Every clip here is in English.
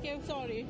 Thank you, sorry.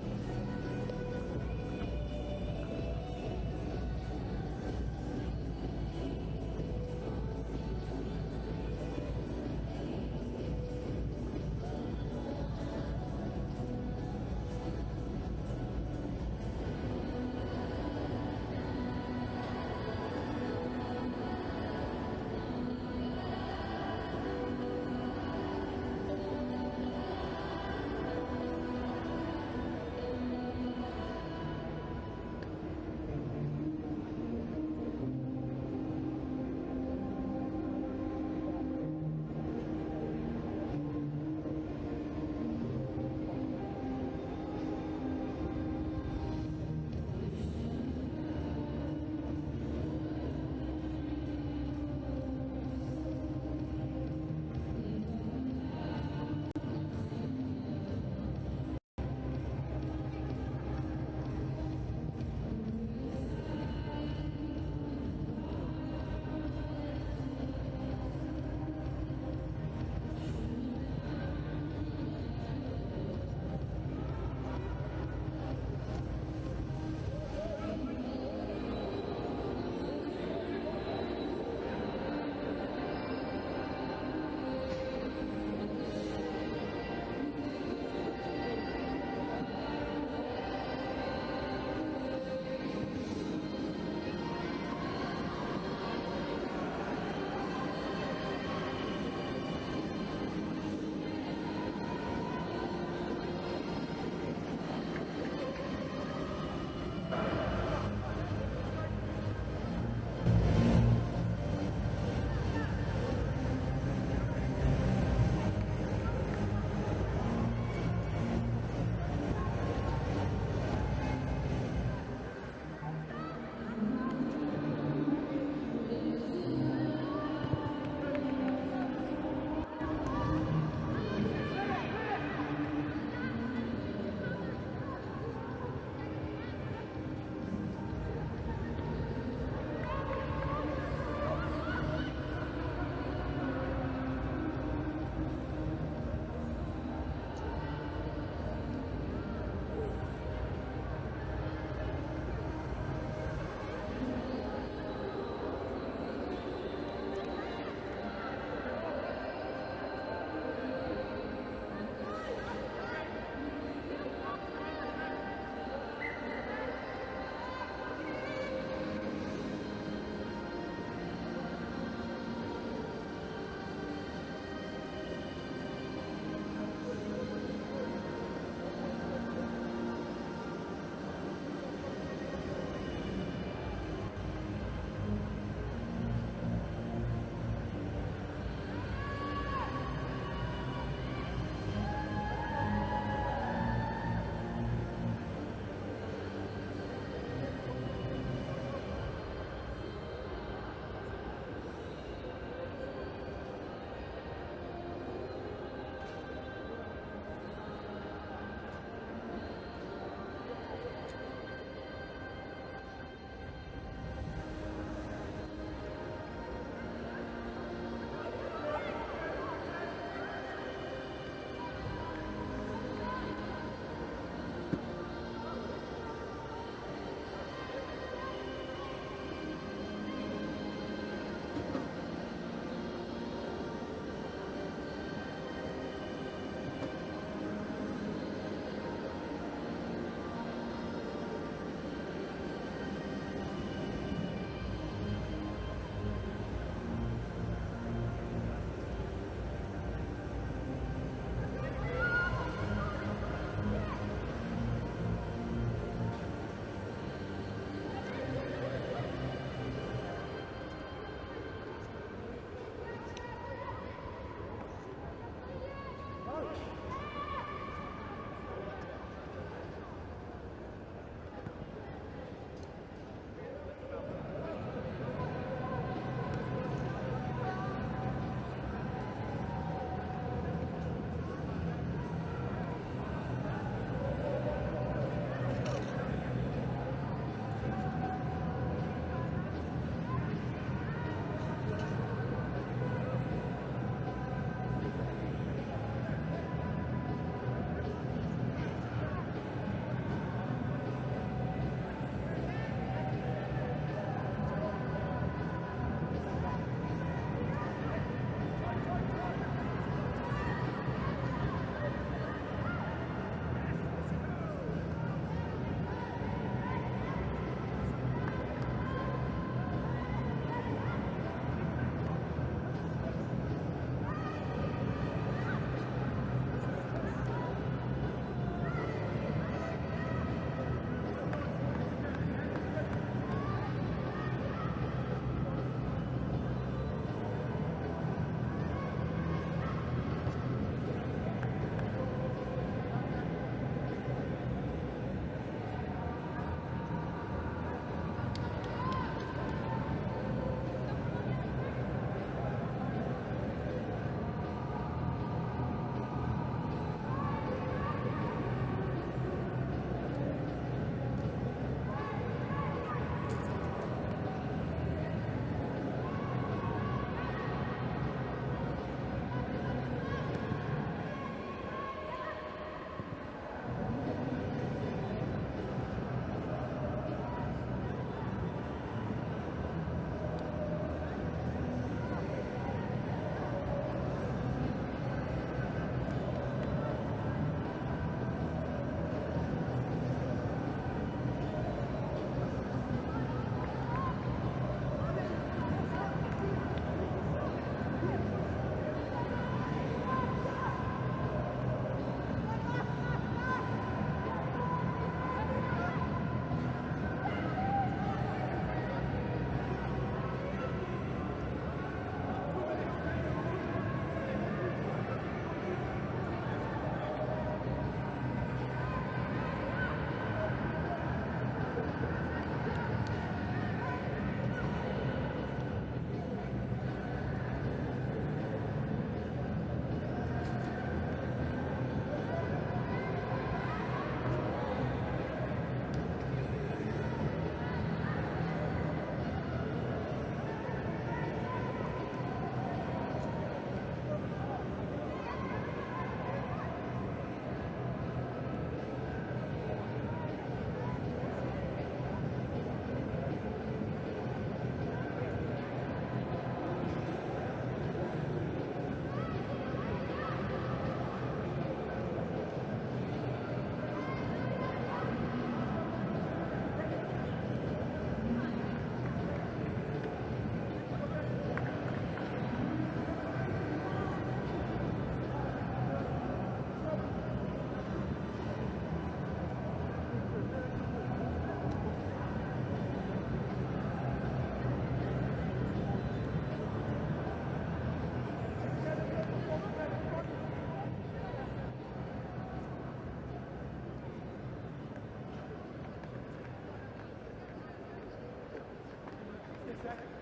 Gwylliaid.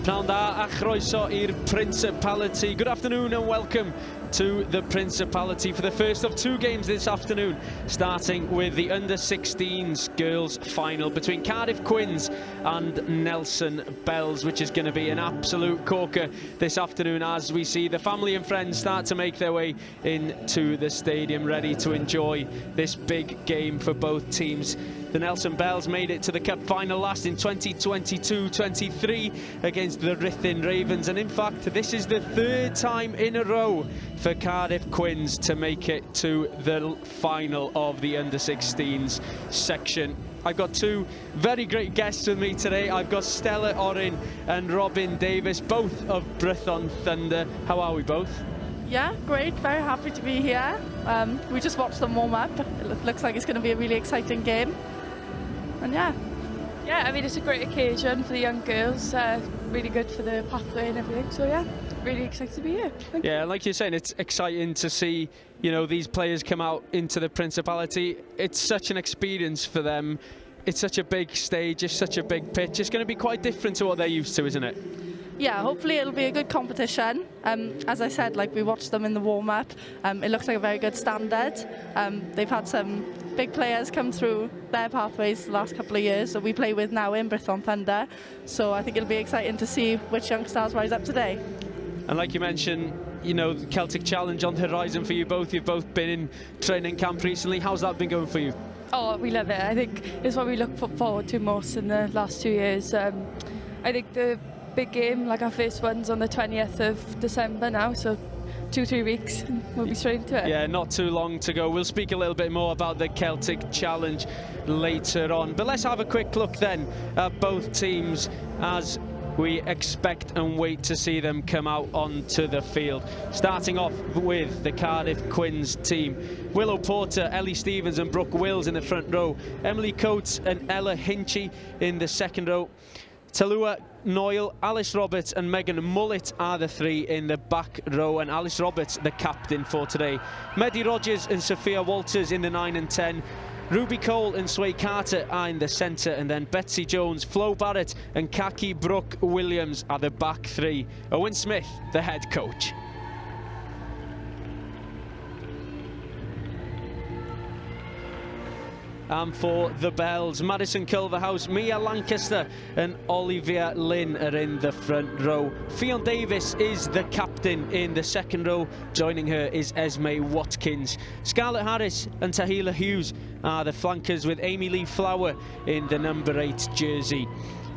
Pnawn da a chroeso i'r Principality. Good afternoon and welcome to the Principality for the first of two games this afternoon, starting with the under-16s girls final between Cardiff Quins and Nelson Bells, which is going to be an absolute corker this afternoon as we see the family and friends start to make their way into the stadium, ready to enjoy this big game for both teams. The Nelson Bells made it to the Cup final last in 2022-23 against the Ruthin Ravens, and in fact this is the third time in a row for Cardiff Quins to make it to the final of the under-16s section. I've got two very great guests with me today. I've got Stella Orin and Robin Davis, both of Brython Thunder. How are we both? Yeah, great. Very happy to be here. We just watched them warm up. It looks like it's going to be a really exciting game. And yeah, I mean, it's a great occasion for the young girls, really good for the pathway and everything, so yeah, really excited to be here. Yeah, like you're saying, it's exciting to see, you know, these players come out into the Principality. It's such an experience for them. It's such a big stage, it's such a big pitch. It's going to be quite different to what they're used to, isn't it? Yeah, hopefully it'll be a good competition. As I said, like, we watched them in the warm-up. It looks like a very good standard. They've had some big players come through their pathways the last couple of years that we play with now in Brython Thunder. So I think it'll be exciting to see which young stars rise up today. And like you mentioned, you know, the Celtic Challenge on the horizon for you both. You've both been in training camp recently. How's that been going for you? Oh, we love it. I think it's what we look forward to most in the last 2 years. I think the big game, like our first one's on the 20th of December now, so 2-3 weeks and we'll be straight into it. Yeah, not too long to go. We'll speak a little bit more about the Celtic Challenge later on, but let's have a quick look then at both teams as we expect and wait to see them come out onto the field. Starting off with the Cardiff Quins team. Willow Porter, Ellie Stevens and Brooke Wills in the front row. Emily Coates and Ella Hinchy in the second row. Talua Noyle, Alice Roberts and Megan Mullet are the three in the back row, and Alice Roberts the captain for today. Medi Rogers and Sophia Walters in the 9 and 10. Ruby Cole and Sway Carter are in the centre, and then Betsy Jones, Flo Barrett and Kaki Brooke Williams are the back three. Owen Smith, the head coach. And for the Bells, Madison Culverhouse, Mia Lancaster and Olivia Lynn are in the front row. Fionn Davis is the captain in the second row. Joining her is Esme Watkins. Scarlett Harris and Tahila Hughes are the flankers, with Amy Lee Flower in the number 8 jersey.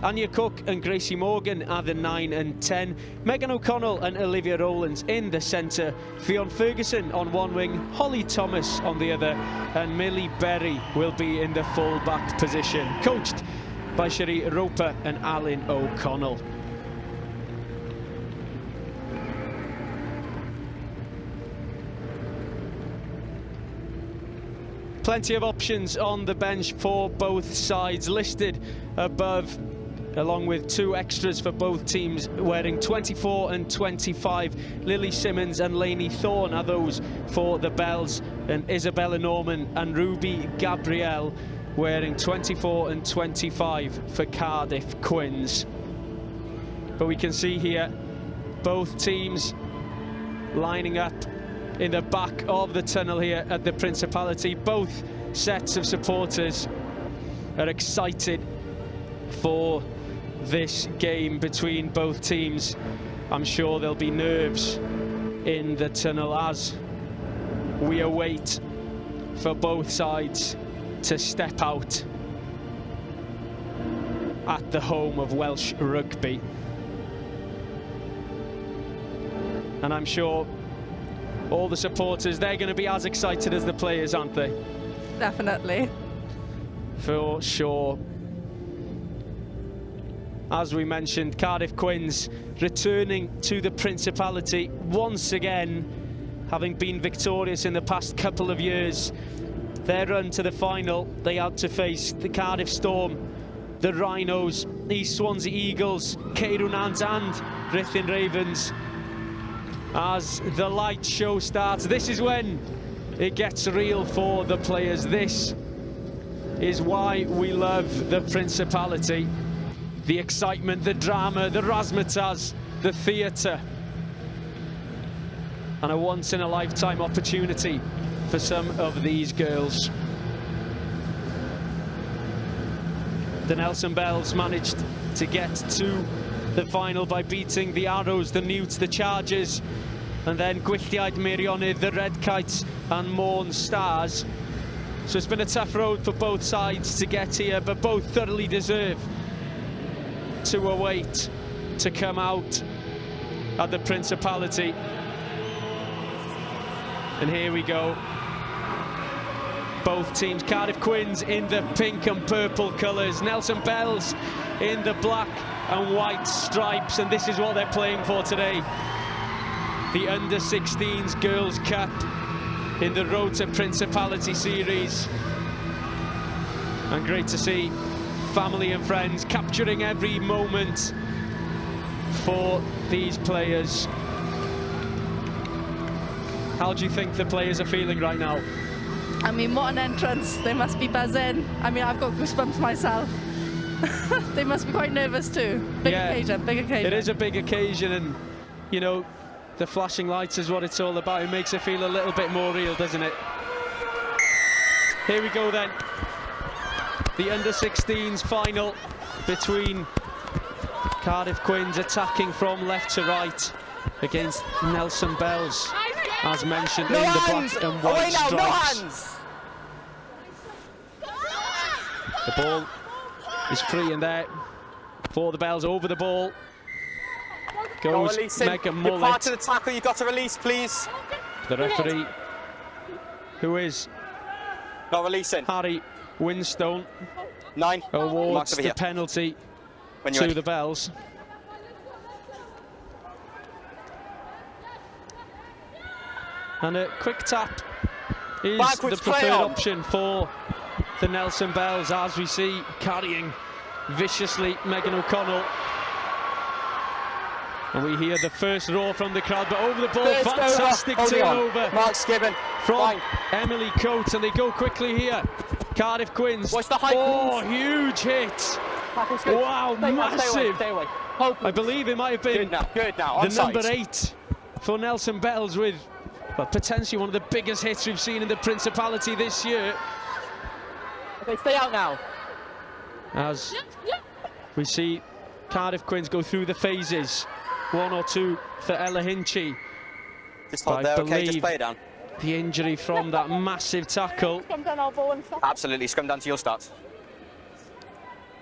Anya Cook and Gracie Morgan are the 9 and 10. Megan O'Connell and Olivia Rowlands in the centre. Fionn Ferguson on one wing, Holly Thomas on the other, and Millie Berry will be in the full-back position, coached by Cherie Roper and Alan O'Connell. Plenty of options on the bench for both sides, listed above, along with two extras for both teams wearing 24 and 25. Lily Simmons and Lainey Thorne are those for the Bells, and Isabella Norman and Ruby Gabrielle wearing 24 and 25 for Cardiff Quins. But we can see here both teams lining up in the back of the tunnel here at the Principality. Both sets of supporters are excited for this game between both teams. I'm sure there'll be nerves in the tunnel as we await for both sides to step out at the home of Welsh rugby. And I'm sure all the supporters, they're going to be as excited as the players, aren't they? Definitely. For sure. As we mentioned, Cardiff Quins returning to the Principality once again, having been victorious in the past couple of years. Their run to the final, they had to face the Cardiff Storm, the Rhinos, East Swansea Eagles, Meirionnydd and Ruthin Ravens. As the light show starts, this is when it gets real for the players. This is why we love the Principality. the excitement, the drama, the razzmatazz, the theatre. And a once-in-a-lifetime opportunity for some of these girls. The Nelson Bells managed to get to the final by beating the Arrows, the Newts, the Chargers, and then Gwylliaid, Meirionnydd, the Red Kites and Morn Stars. So it's been a tough road for both sides to get here, but both thoroughly deserve to await to come out at the Principality. And here we go. Both teams, Cardiff Quins in the pink and purple colours, Nelson Bells in the black and white stripes, and this is what they're playing for today. The Under-16s Girls' Cup in the Road to Principality series. And great to see family and friends capturing every moment for these players. How do you think the players are feeling right now? I mean, what an entrance. They must be buzzing. I mean, I've got goosebumps myself. They must be quite nervous too. Big occasion, big occasion. It is a big occasion, and, you know, the flashing lights is what it's all about. It makes it feel a little bit more real, doesn't it? Here we go then. The Under-16s final between Cardiff Quins attacking from left to right against Nelson Bells, as mentioned, in the black and white stripes. No hands! The ball is free in there for the Bells. Over the ball goes Megan Mullet. You're part of the tackle, you've got to release, please. The referee, who is not releasing, Harry Winstone, 9 awards the penalty to the Bells. And a quick tap is the preferred option for the Nelson Bells, as we see carrying viciously Megan O'Connell. And we hear the first roar from the crowd, but over the ball, fantastic turnover from Emily Coates, and they go quickly here. Cardiff Quins, huge hit. Wow, massive. Stay away. I believe it might have been the number 8 for Nelson Bells, with potentially one of the biggest hits we've seen in the Principality this year. Okay, stay out now. As we see Cardiff Quins go through the phases. 1 or 2 for Ella Hinchy. Just hold there, okay, just play it down. The injury from that massive tackle. Absolutely, scrum down to your start.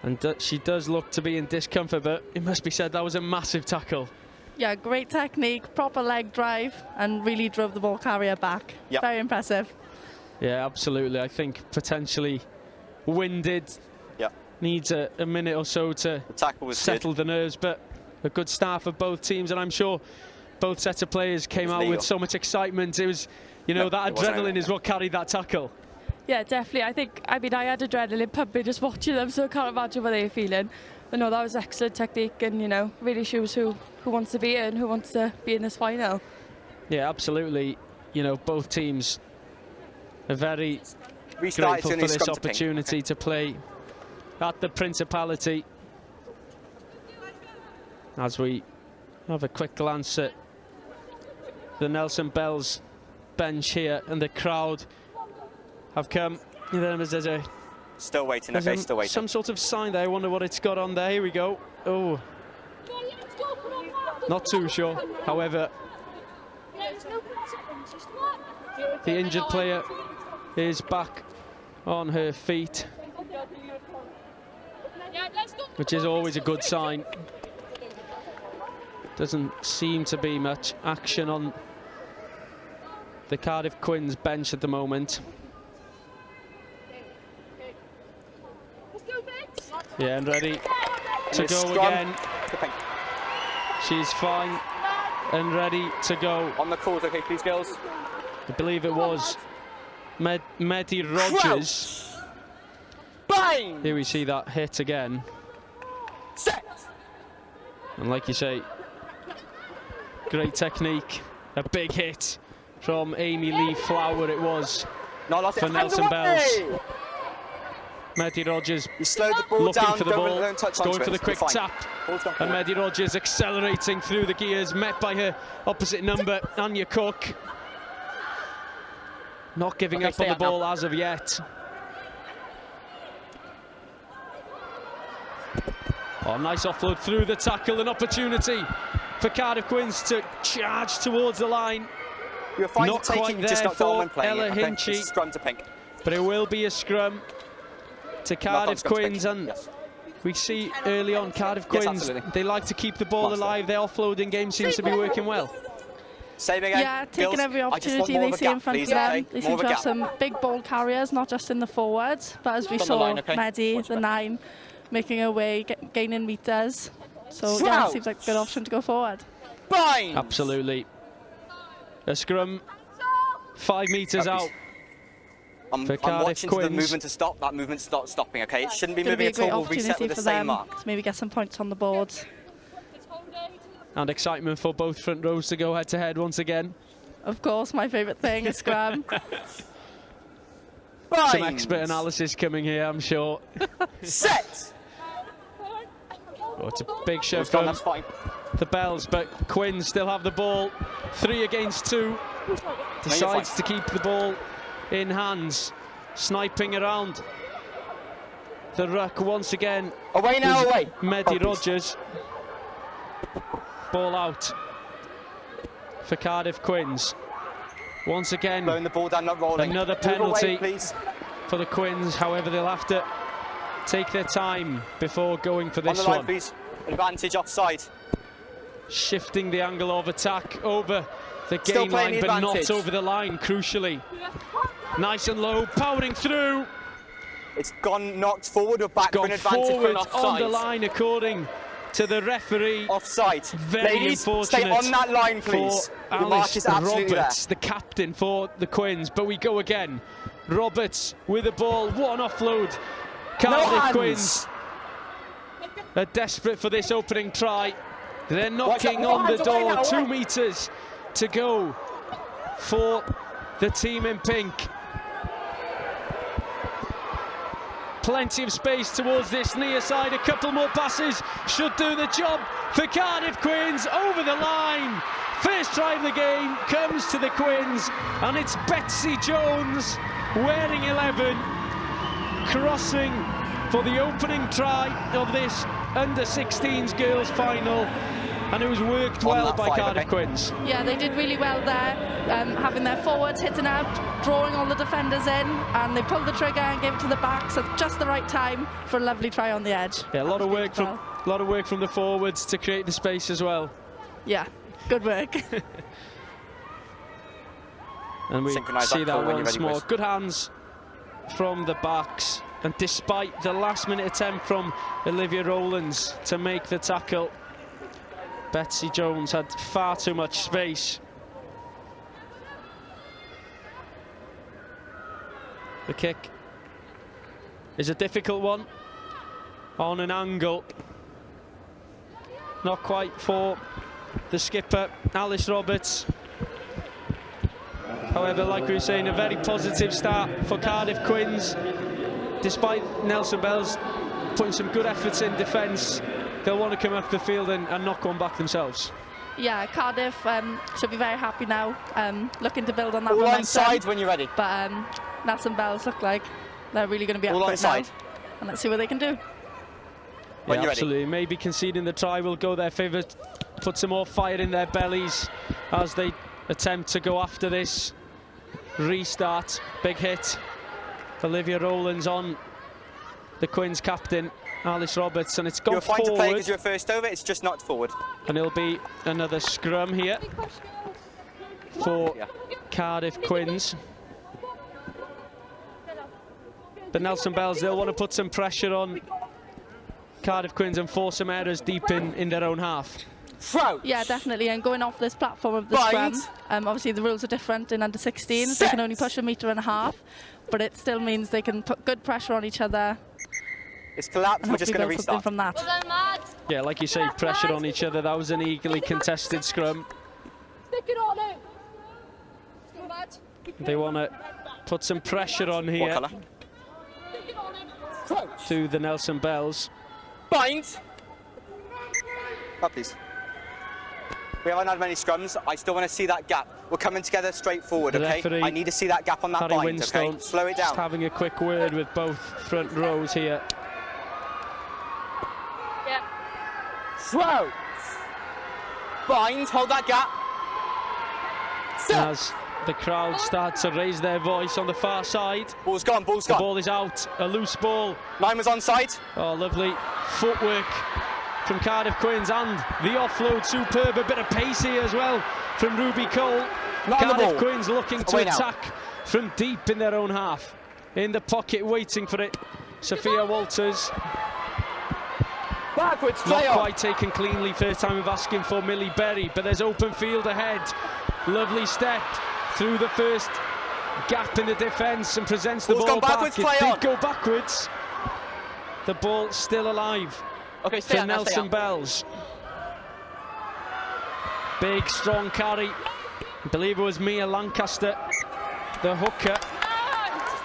And she does look to be in discomfort, but it must be said that was a massive tackle. Yeah, great technique, proper leg drive, and really drove the ball carrier back. Yep. Very impressive. Yeah, absolutely. I think potentially winded. Yep. Needs a minute or so to settle the nerves, but a good start for both teams, and I'm sure both sets of players came out with so much excitement. It was, you know, that adrenaline is what carried that tackle. Yeah, definitely. I mean, I had adrenaline pumping just watching them, so I can't imagine what they were feeling. But no, that was excellent technique, and, you know, really shows who wants to be here and who wants to be in this final. Yeah, absolutely. You know, both teams are very grateful for this opportunity to play at the Principality. As we have a quick glance at the Nelson Bells bench here, and the crowd have come. There's a still waiting. Okay, still waiting. Some sort of sign there. I wonder what it's got on there. Here we go. Oh, not too sure. However, the injured player is back on her feet, which is always a good sign. Doesn't seem to be much action on the Cardiff Quins bench at the moment. Yeah, and ready to go again. She's fine and ready to go. On the court, okay, please, girls. I believe it was Medi Rogers. Bang! Here we see that hit again. Set. And like you say, great technique. A big hit from Amy Lee Flower it was for Nelson Bells. Mehdi Rogers You slow the ball looking down, for the ball, don't touch onto going for it. the quick Fine. tap. Ball's gone And forward. Mehdi Rogers accelerating through the gears, met by her opposite number, Anya Cook. Not giving up on the ball as of yet. Oh, nice offload through the tackle, an opportunity for Cardiff Quins to charge towards the line. You're fine Not to take quite it, you just there not go on for when playing Ella it. Okay? Hinchy. It's scrum to pink. But it will be a scrum to Cardiff Scrum to Quins, pink. and Yes. we see early on Cardiff Yes, Quins, absolutely. they like to keep the ball alive. Their offloading game seems to be working well. Same again. Yeah, taking Girls, every I just want opportunity more they of a see gap, in front please, of them. okay? They More seem of to a have gap. some big ball carriers, not just in the forwards, but as we From the saw, line, okay? Mehdi, Watch the back. 9, making her way, gaining metres. So yeah, it seems like a good option to go forward. Bind! Absolutely. A scrum 5 metres out. I'm for Cardiff watching for the Quins. movement to stop. That movement's not stopping, okay? It shouldn't be Going to moving be a at great all. We'll reset opportunity with the for same them mark. to maybe get some points on the board. And excitement for both front rows to go head-to-head once again. Of course, my favourite thing is scrum. Some expert analysis coming here, I'm sure. Set! Oh, it's a big shove It's gone, from that's fine. the Bells, but Quins still have the ball. 3 against 2. Decides to keep the ball in hands. Sniping around the ruck once again. Away now, is away. Mehdi Oh, Rogers. Ball out for Cardiff Quins. Once again, Blowing the ball down, not rolling. another Move away, penalty please. for the Quins. However, they'll have to take their time before going for On this the line, one. please. Advantage offside. Shifting the angle of attack over the Still gain playing line, the but advantage. not over the line, crucially. Nice and low, powering through. It's gone knocked forward or back for Gone an advantage for forward an on offside. the line, according to the referee. Offside. Very Ladies, unfortunate stay on that line, please. for The mark Alice is absolutely Roberts, the captain for the Quins. But we go again. Roberts with the ball, one offload. Cardiff hands. Quins are desperate for this opening try. They're knocking No on the hands, away door. now, 2 away. metres to go for the team in pink. Plenty of space towards this near side. A couple more passes should do the job for Cardiff Quins. Over the line. First try of the game comes to the Quins, and it's Betsy Jones wearing 11, crossing for the opening try of this under-16s girls final, and it was worked well by Cardiff Quins. Yeah, they did really well there, having their forwards hitting out, drawing all the defenders in, and they pulled the trigger and gave it to the backs at just the right time for a lovely try on the edge. Yeah, a lot of work from the forwards to create the space as well. Yeah, good work. And we Synchronise see that that call when you're once ready, more. boys. Good hands from the backs, and despite the last-minute attempt from Olivia Rowlands to make the tackle, Betsy Jones had far too much space. The kick is a difficult one on an angle. Not quite for the skipper, Alice Roberts. However, like we were saying, a very positive start for Cardiff Quins. Despite Nelson Bells putting some good efforts in defence, they'll want to come up the field and knock one back themselves. Yeah, Cardiff should be very happy now, looking to build on that All momentum. on side when you're ready. But Nelson Bells look like they're really going to be up All for on it now. side. And let's see what they can do. When Yeah, you're ready. absolutely. Maybe conceding the try will go their favour, put some more fire in their bellies as they attempt to go after this restart. Big hit. Olivia Rowlands on the Quins captain, Alice Roberts, and it's gone You're fine to play forward. because you're first over, it's just knocked forward. And it'll be another scrum here for Cardiff Quins. But Nelson Bells, they'll want to put some pressure on Cardiff Quins and force some errors deep in their own half. Throw! Yeah, definitely, and going off this platform of the Bind. scrum, obviously the rules are different in under-16s. They can only push 1.5 meters, but it still means they can put good pressure on each other It's collapsed, and we're just hopefully going to build something restart. from that. Yeah, like you say, pressure on each other. That was an eagerly contested scrum. They want to put some pressure on What here. colour? to the Nelson Bells. Bind. Up, please. We haven't had many scrums. I still want to see that gap. We're coming together straight forward, The okay? referee, I need to see that gap on that Harry bind, okay? Winstone, Slow it down. just having a quick word with both front rows here. Yeah. Slow. Bind, hold that gap. As the crowd start to raise their voice on the far side. Ball's gone, ball's The gone. ball is out, a loose ball. Line was onside. Oh, lovely footwork from Cardiff Quins, and the offload superb. A bit of pace here as well from Ruby Cole. Not on the Cardiff ball. Quins looking to Away now. attack from deep in their own half. In the pocket, waiting for it. Sophia Walters. Backwards, Not play on. quite taken cleanly, first time of asking for Millie Berry, but there's open field ahead. Lovely step through the first gap in the defence and presents the Ball's ball gone backwards, back. play It on. did go backwards. The ball still alive Okay, stay for on, now, stay Nelson on. Bells. Big, strong carry. I believe it was Mia Lancaster, the hooker,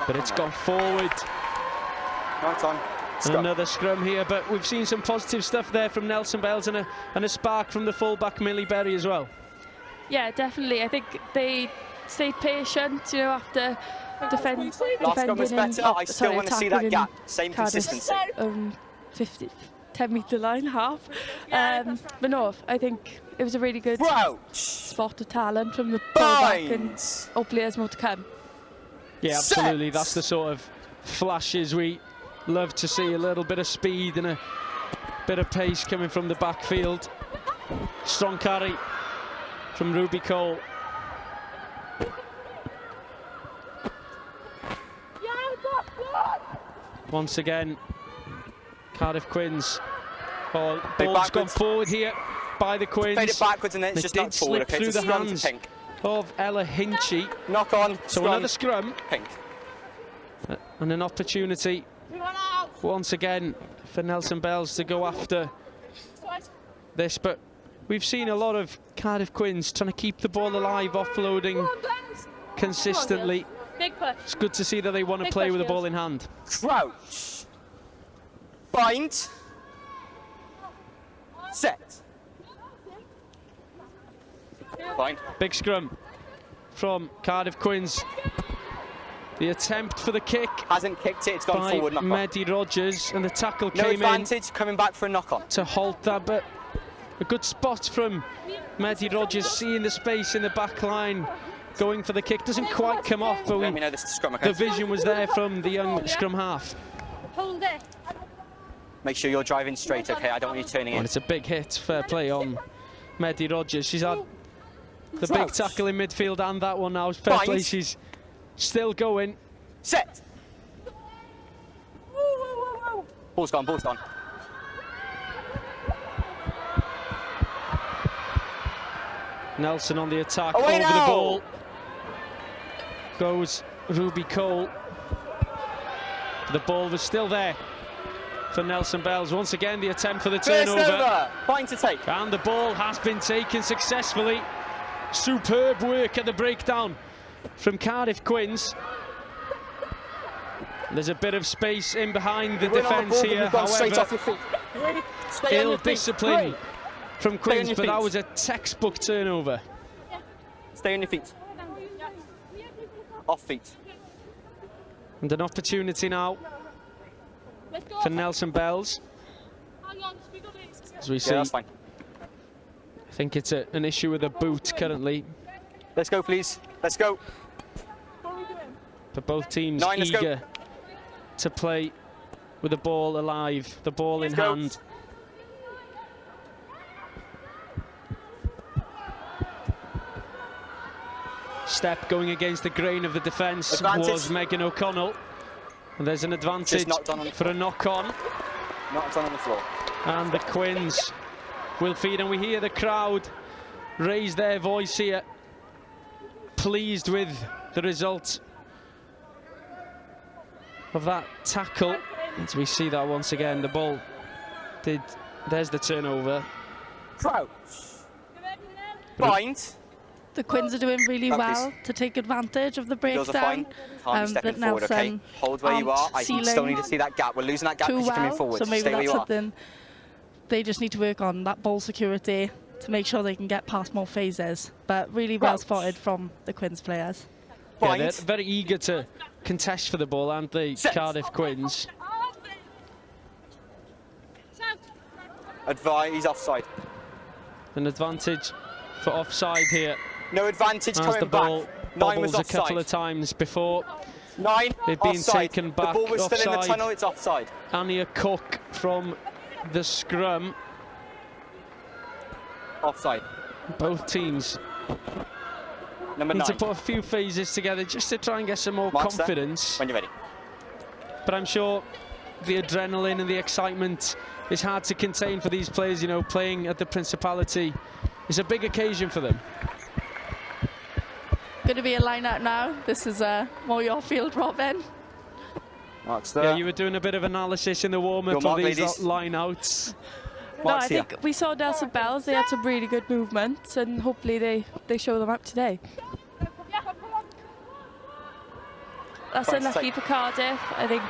but it's gone forward. Right on. And Scrum. another scrum here, but we've seen some positive stuff there from Nelson Bells and a spark from the fullback Millie Berry as well. Yeah, definitely. I think they stayed patient, you know, after Last scrum was defending better. I still want to see that gap. Same Cardiff's, consistency. 10-metre line, half. But no, I think it was a really good Crouch. spot of talent from the fullback, and Bind. hopefully there's more to come. Yeah, Set. absolutely. That's the sort of flashes we love to see. A little bit of speed and a bit of pace coming from the backfield. Strong carry from Ruby Cole. Once again, Cardiff Quins. Oh, Big ball's gone backwards. forward here by the Quins. Fade it backwards and then it's They just did knocked forward, slip okay? through It's a the scrum to hands pink. of Ella Hinchy. Knock on, So scrum, another scrum pink. and an opportunity once again for Nelson Bells to go after this, but we've seen a lot of Cardiff Quins trying to keep the ball alive, offloading consistently. Big push. It's good to see that they want to Big play push, with the girls. ball in hand. Crouch. Bind. Set. Bind. Big scrum from Cardiff Quins. The attempt for the kick Hasn't kicked it, it's gone by forward, knock on. Mehdi Rogers, and the tackle No came in advantage, coming back for a knock on. to halt that, but a good spot from Mehdi Rogers, seeing the space in the back line, going for the kick. Doesn't quite come off, but Let me know this is scrum, okay? the vision was there from the young scrum half. Hold it. Make sure you're driving straight, okay? I don't want you turning And in. it's a big hit, fair play on Mehdi Rogers. She's had the big tackle in midfield and that one now. Fair play, Bind. she's still going. Set. Ball's gone, ball's gone. Nelson on the attack, Away over now. the ball. Goes Ruby Cole. The ball was still there for Nelson Bells. Once again, the attempt for the First turnover. over. Point to take. And the ball has been taken successfully. Superb work at the breakdown from Cardiff Quins. There's a bit of space in behind the Win on the defence ball, but here, you've gone straight off however, your feet. Stay on ill your feet. discipline Great. from Stay on Quins, your but that feet. was a textbook turnover. Stay on your feet. Off feet. And an opportunity now for Nelson Bells. As we see, Yeah, that's fine. I think it's an issue with a boot currently, Let's go, please. Let's go. but both teams 9, let's go. eager to play with the ball alive, the ball in Let's go. hand. Step going against the grain of the defence Advantage. was Megan O'Connell. And there's an advantage knocked on the for a knock-on. Not on the floor. And the Quins will feed, and we hear the crowd raise their voice here, pleased with the result of that tackle. As we see that once again, the ball there's the turnover. Crouch. Bind. The Quins are doing really well to take advantage of the breakdown. Can't be stepping forward, okay? Hold where you are. I still need to see that gap. We're losing that gap because you're coming forward. So maybe Stay where that's you are. something they just need to work on, that ball security, to make sure they can get past more phases. But really well spotted from the Quins players. Yeah, they're very eager to contest for the ball, aren't they, Cardiff Quins? He's offside. An advantage for offside here. No advantage coming the ball back. 9 was bobbles offside. a couple of times before. 9 They've been offside. taken back. The ball was offside. still in the tunnel, it's offside. Anya Cook from the scrum. Offside. Both teams Number 9. need to put a few phases together just to try and get some more confidence. When you're ready. But I'm sure the adrenaline and the excitement is hard to contain for these players, you know, playing at the Principality. It's a big occasion for them. Going to be a line-out now. This is more your field, Robin. Mark's there. Yeah, you were doing a bit of analysis in the warm-up of these line-outs. No, I think we saw Nelson Bells. They had some really good movements, and hopefully they show them up today. That's unlucky for Cardiff. I think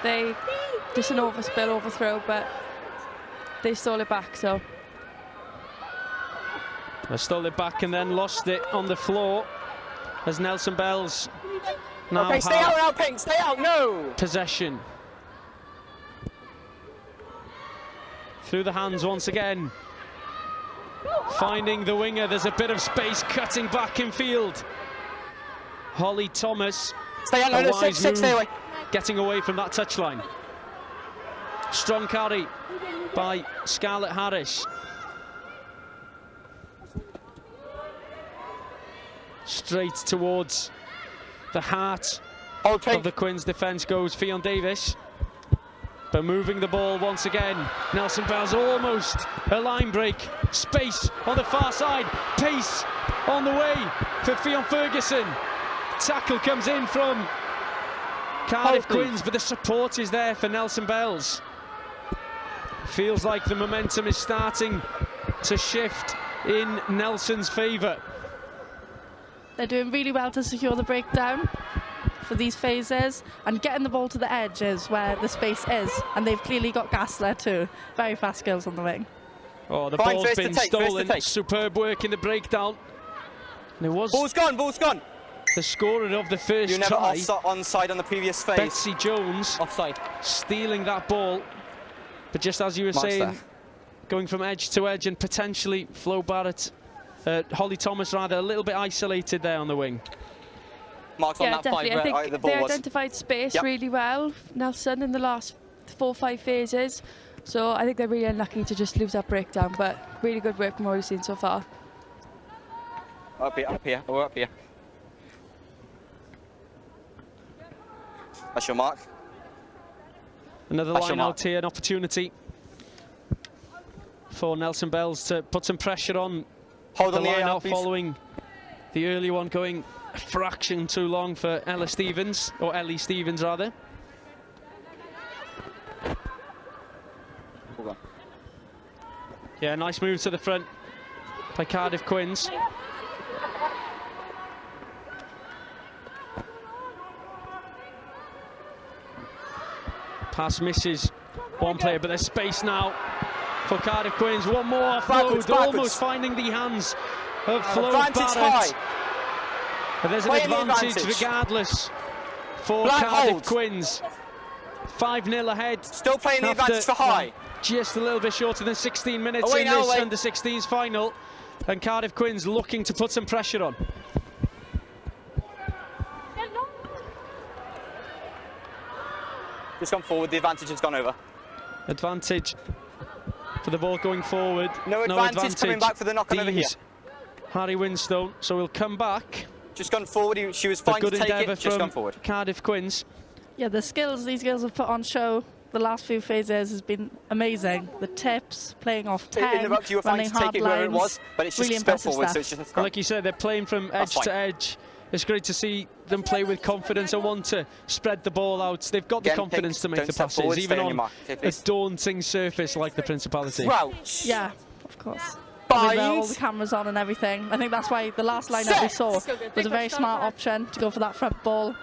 they just an overthrow, but they stole it back. So They stole it back and then lost it on the floor as Nelson Bells now okay, stay out now, Pink, stay out, no! Possession. Through the hands once again. Finding the winger, there's a bit of space, cutting back in field. Holly Thomas. Stay out, no, stay away. Getting away from that touchline. Strong carry by Scarlett Harris. Straight towards the heart of the Quins defence goes Fionn Davies. But moving the ball once again. Nelson Bells almost a line break. Space on the far side. Pace on the way for Fionn Ferguson. Tackle comes in from Cardiff Quins, but the support is there for Nelson Bells. Feels like the momentum is starting to shift in Nelson's favour. They're doing really well to secure the breakdown for these phases, and getting the ball to the edge is where the space is, and they've clearly got Gassler too. Very fast skills on the wing. Oh, the ball's been stolen. Superb work in the breakdown. And it was ball's gone. The scorer of the first you never try, onside on the previous phase. Betsy Jones, offside, stealing that ball. But just as you were saying, going from edge to edge, and potentially Flo Barrett, Holly Thomas rather, a little bit isolated there on the wing. Marks on that definitely. five, I think they identified space really well, Nelson, in the last 4 or 5 phases. So I think they're really unlucky to just lose that breakdown, but really good work from what we've seen so far. Up here, we're up here. That's your mark. Another line out here, an opportunity for Nelson Bells to put some pressure on. Hold the on the line AR, out following the early one going a fraction too long for Ellie Stevens rather. Yeah, nice move to the front by Cardiff Quins. Pass misses one player, but there's space now for Cardiff Quins. One more offload, almost finding the hands of Flo Barrett. But there's an advantage regardless for Cardiff Quins. 5-0 ahead. Still playing the advantage for high. Just a little bit shorter than 16 minutes in this under-16s final. And Cardiff Quins looking to put some pressure on. Just gone forward, the advantage has gone over. Advantage for the ball going forward. No advantage coming back for the knock on over here. Harry Winstone, so we'll come back. Just gone forward, she was fine to take it, just gone forward. Cardiff Quins. Yeah, the skills these girls have put on show the last few phases has been amazing. The tips, playing off 10, you were fine to take it wherever it was, but it's just really spilled forward, so it's just a scrum. Like you said, they're playing from edge to edge. It's great to see them play with confidence and want to spread the ball out. They've got the confidence to make the passes, even on a daunting surface like the Principality. Crouch. Yeah, of course. with all Find. the cameras on and everything. I think that's why the last lineup we saw was a very smart option to go for that front ball.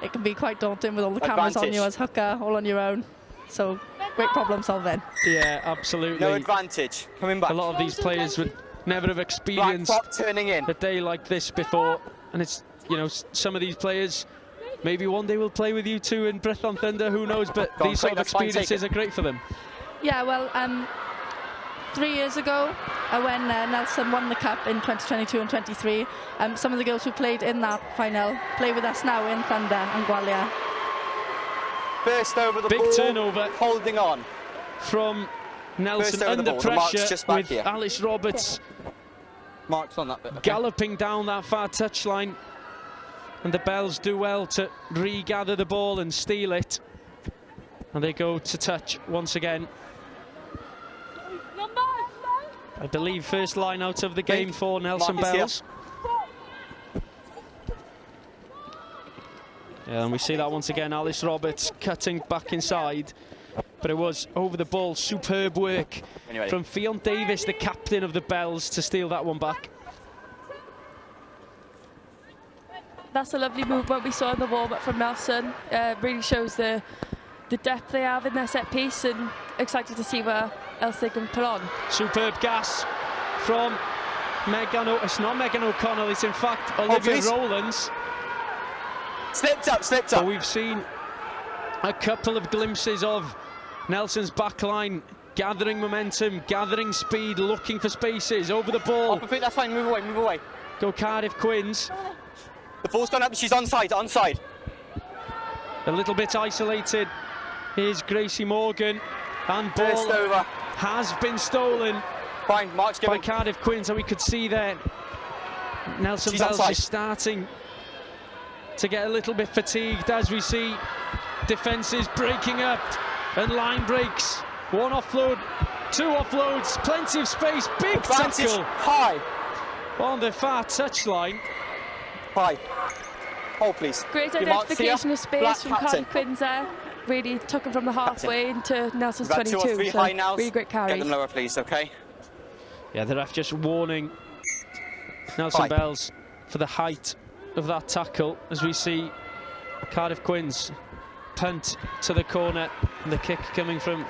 It can be quite daunting with all the cameras on you as hooker, all on your own. So, great problem solving. Yeah, absolutely. No advantage. Coming back. A lot of these players would never have experienced turning in. a day like this before. And it's, you know, some of these players, maybe one day will play with you two in Brython Thunder, who knows, but these sort of experiences are great for them. Yeah, well, 3 years ago, when Nelson won the Cup in 2022 and 23, some of the girls who played in that final play with us now in Thunder and Gwylliaid. Burst over the ball. Big turnover. Holding on. From Nelson under pressure with Alice Roberts Marks on that bit. galloping down that far touchline. And the Bells do well to regather the ball and steal it. And they go to touch once again. I believe first line out of the game for Nelson Bells. Yeah, and we see that once again, Alice Roberts cutting back inside. But it was over the ball, superb work from Fionn Davies, the captain of the Bells, to steal that one back. That's a lovely movement we saw in the warm-up from Nelson. Really shows the depth they have in their set piece, and excited to see what else they can put on. Superb gas from Megan, it's not Megan O'Connell, it's in fact Olivia Rowlands. Slipped up. But we've seen a couple of glimpses of Nelson's backline gathering momentum, gathering speed, looking for spaces, over the ball. That's fine, move away. Go Cardiff Quins. The ball's gone up, she's onside. A little bit isolated. Here's Gracie Morgan. And ball has been stolen by Cardiff Quins, and we could see there Nelson Bells is starting to get a little bit fatigued as we see defences breaking up and line breaks. One offload, two offloads, plenty of space, big tackle high on the far touchline. High. Hold, please. Great identification of space from Cardiff Quins there. Really took him from the halfway into Nelson's 22. 2 or 3 high now. Really great carry. Get them lower, please, okay? Yeah, the ref just warning Nelson Bells for the height of that tackle, as we see Cardiff Quins punt to the corner, and the kick coming from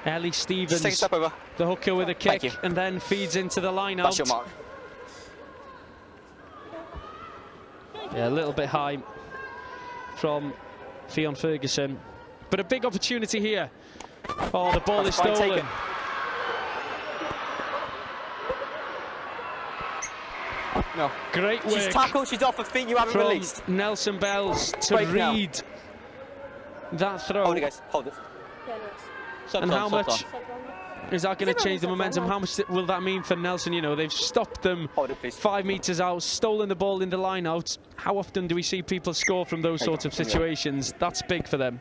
Ellie Stevens, take a step over. The hooker with a kick, and then feeds into the line out. That's your mark. Yeah, a little bit high from Fionn Ferguson, but a big opportunity here. Oh, the ball is stolen. No. Great work. She's tackled, she's off her feet, you haven't from released. Nelson Bells to read that throw. Hold it, guys, hold it. And how much is that going to change the momentum? How much will that mean for Nelson? You know, they've stopped them 5 metres out, stolen the ball in the line out. How often do we see people score from those sorts of situations? That's big for them.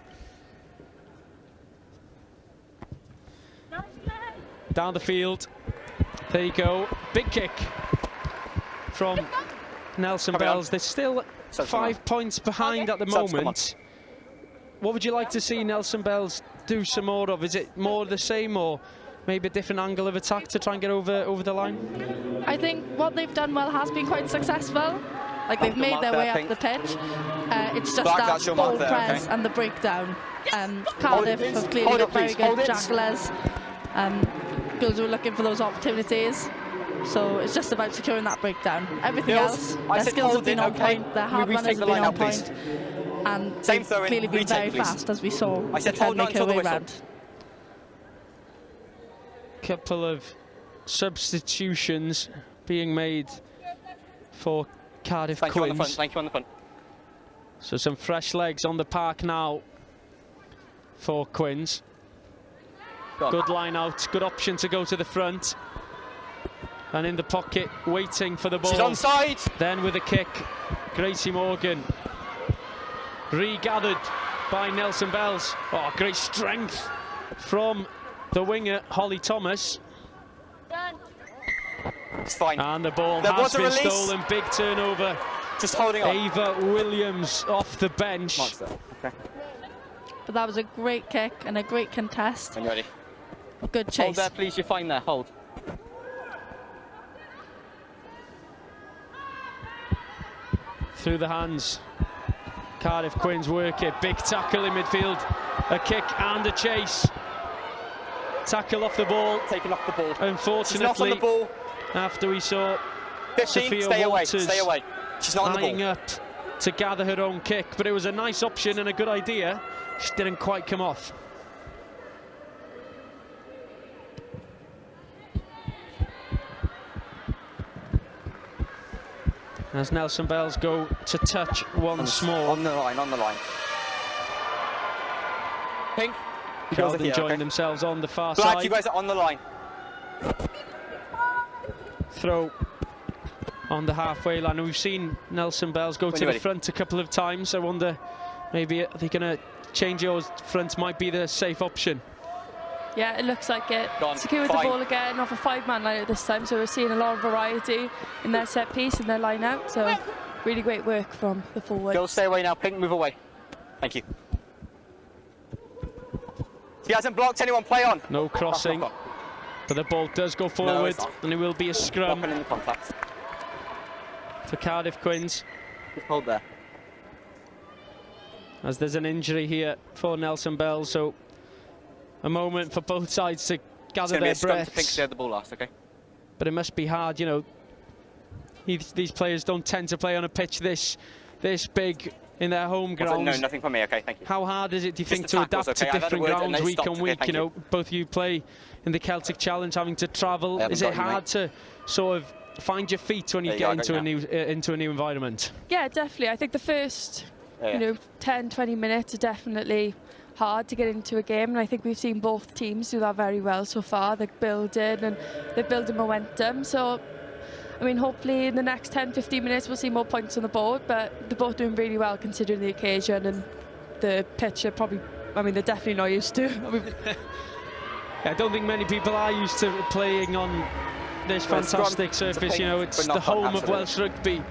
Down the field. There you go. Big kick from Nelson Bells. They're still 5 points behind at the moment. What would you like to see Nelson Bells do some more of? Is it more of the same, or maybe a different angle of attack to try and get over the line? I think what they've done well has been quite successful. Like, they've made their way up the pitch. It's just that ball press and the breakdown. Cardiff have clearly got very good jugglers. Girls who are looking for those opportunities. So it's just about securing that breakdown. Everything else, their skills have been on point, their hard runners have been on point. And they've clearly been very fast, as we saw the 10 make her way round. Couple of substitutions being made for Cardiff Quins. Thank you on the front. So some fresh legs on the park now for Quins. Good line out, good option to go to the front. And in the pocket, waiting for the ball. She's onside. Then with a kick, Gracie Morgan. Regathered by Nelson Bells. Oh, great strength from the winger, Holly Thomas. It's fine. And the ball has been stolen. Big turnover. Just holding on. Ava Williams off the bench. Okay. But that was a great kick and a great contest. When you're ready. Good chase. Hold there, please. You're fine there. Hold. through the hands. Cardiff Quins work it. Big tackle in midfield. A kick and a chase. Tackle off the ball. Taken off the ball. Unfortunately, She's not on the ball. After we saw 15, Sophia stay Walters away, stay away. She's not on the eyeing ball. up to gather her own kick, but it was a nice option and a good idea. She didn't quite come off. As Nelson Bells go to touch once more. On the line, on the line. Pink. Cardiff enjoying themselves on the far Black, side. you guys are on the line. Throw on the halfway line. And we've seen Nelson Bells go to the front a couple of times. I wonder, maybe are they going to change yours? Front might be the safe option. Yeah, it looks like it. Secured the ball again off a 5-man line out this time, so we're seeing a lot of variety in their set piece and their line out. So really great work from the forwards. Girls, stay away now. Pink, move away. Thank you. He hasn't blocked anyone. Play on. No crossing, but the ball does go forward, and it will be a scrum in the contact for Cardiff Quins. Just hold there. As there's an injury here for Nelson Bells, so a moment for both sides to gather their breaths. Pink, they had the ball last, okay? But it must be hard, you know. These players don't tend to play on a pitch this big in their home grounds. No, nothing from me, okay, thank you. How hard is it, do you think, to adapt to different grounds week on week? You know, both of you play in the Celtic Challenge, having to travel. Is it hard to sort of find your feet when you get into a new environment? Yeah, definitely. I think the first, you know, 10-20 minutes are definitely hard to get into a game, and I think we've seen both teams do that very well so far. They're building momentum. So, I mean, hopefully in the next 10-15 minutes we'll see more points on the board, but they're both doing really well considering the occasion and the pitch. I mean, they're definitely not used to. I don't think many people are used to playing on this fantastic surface. You know, it's the home of Welsh rugby.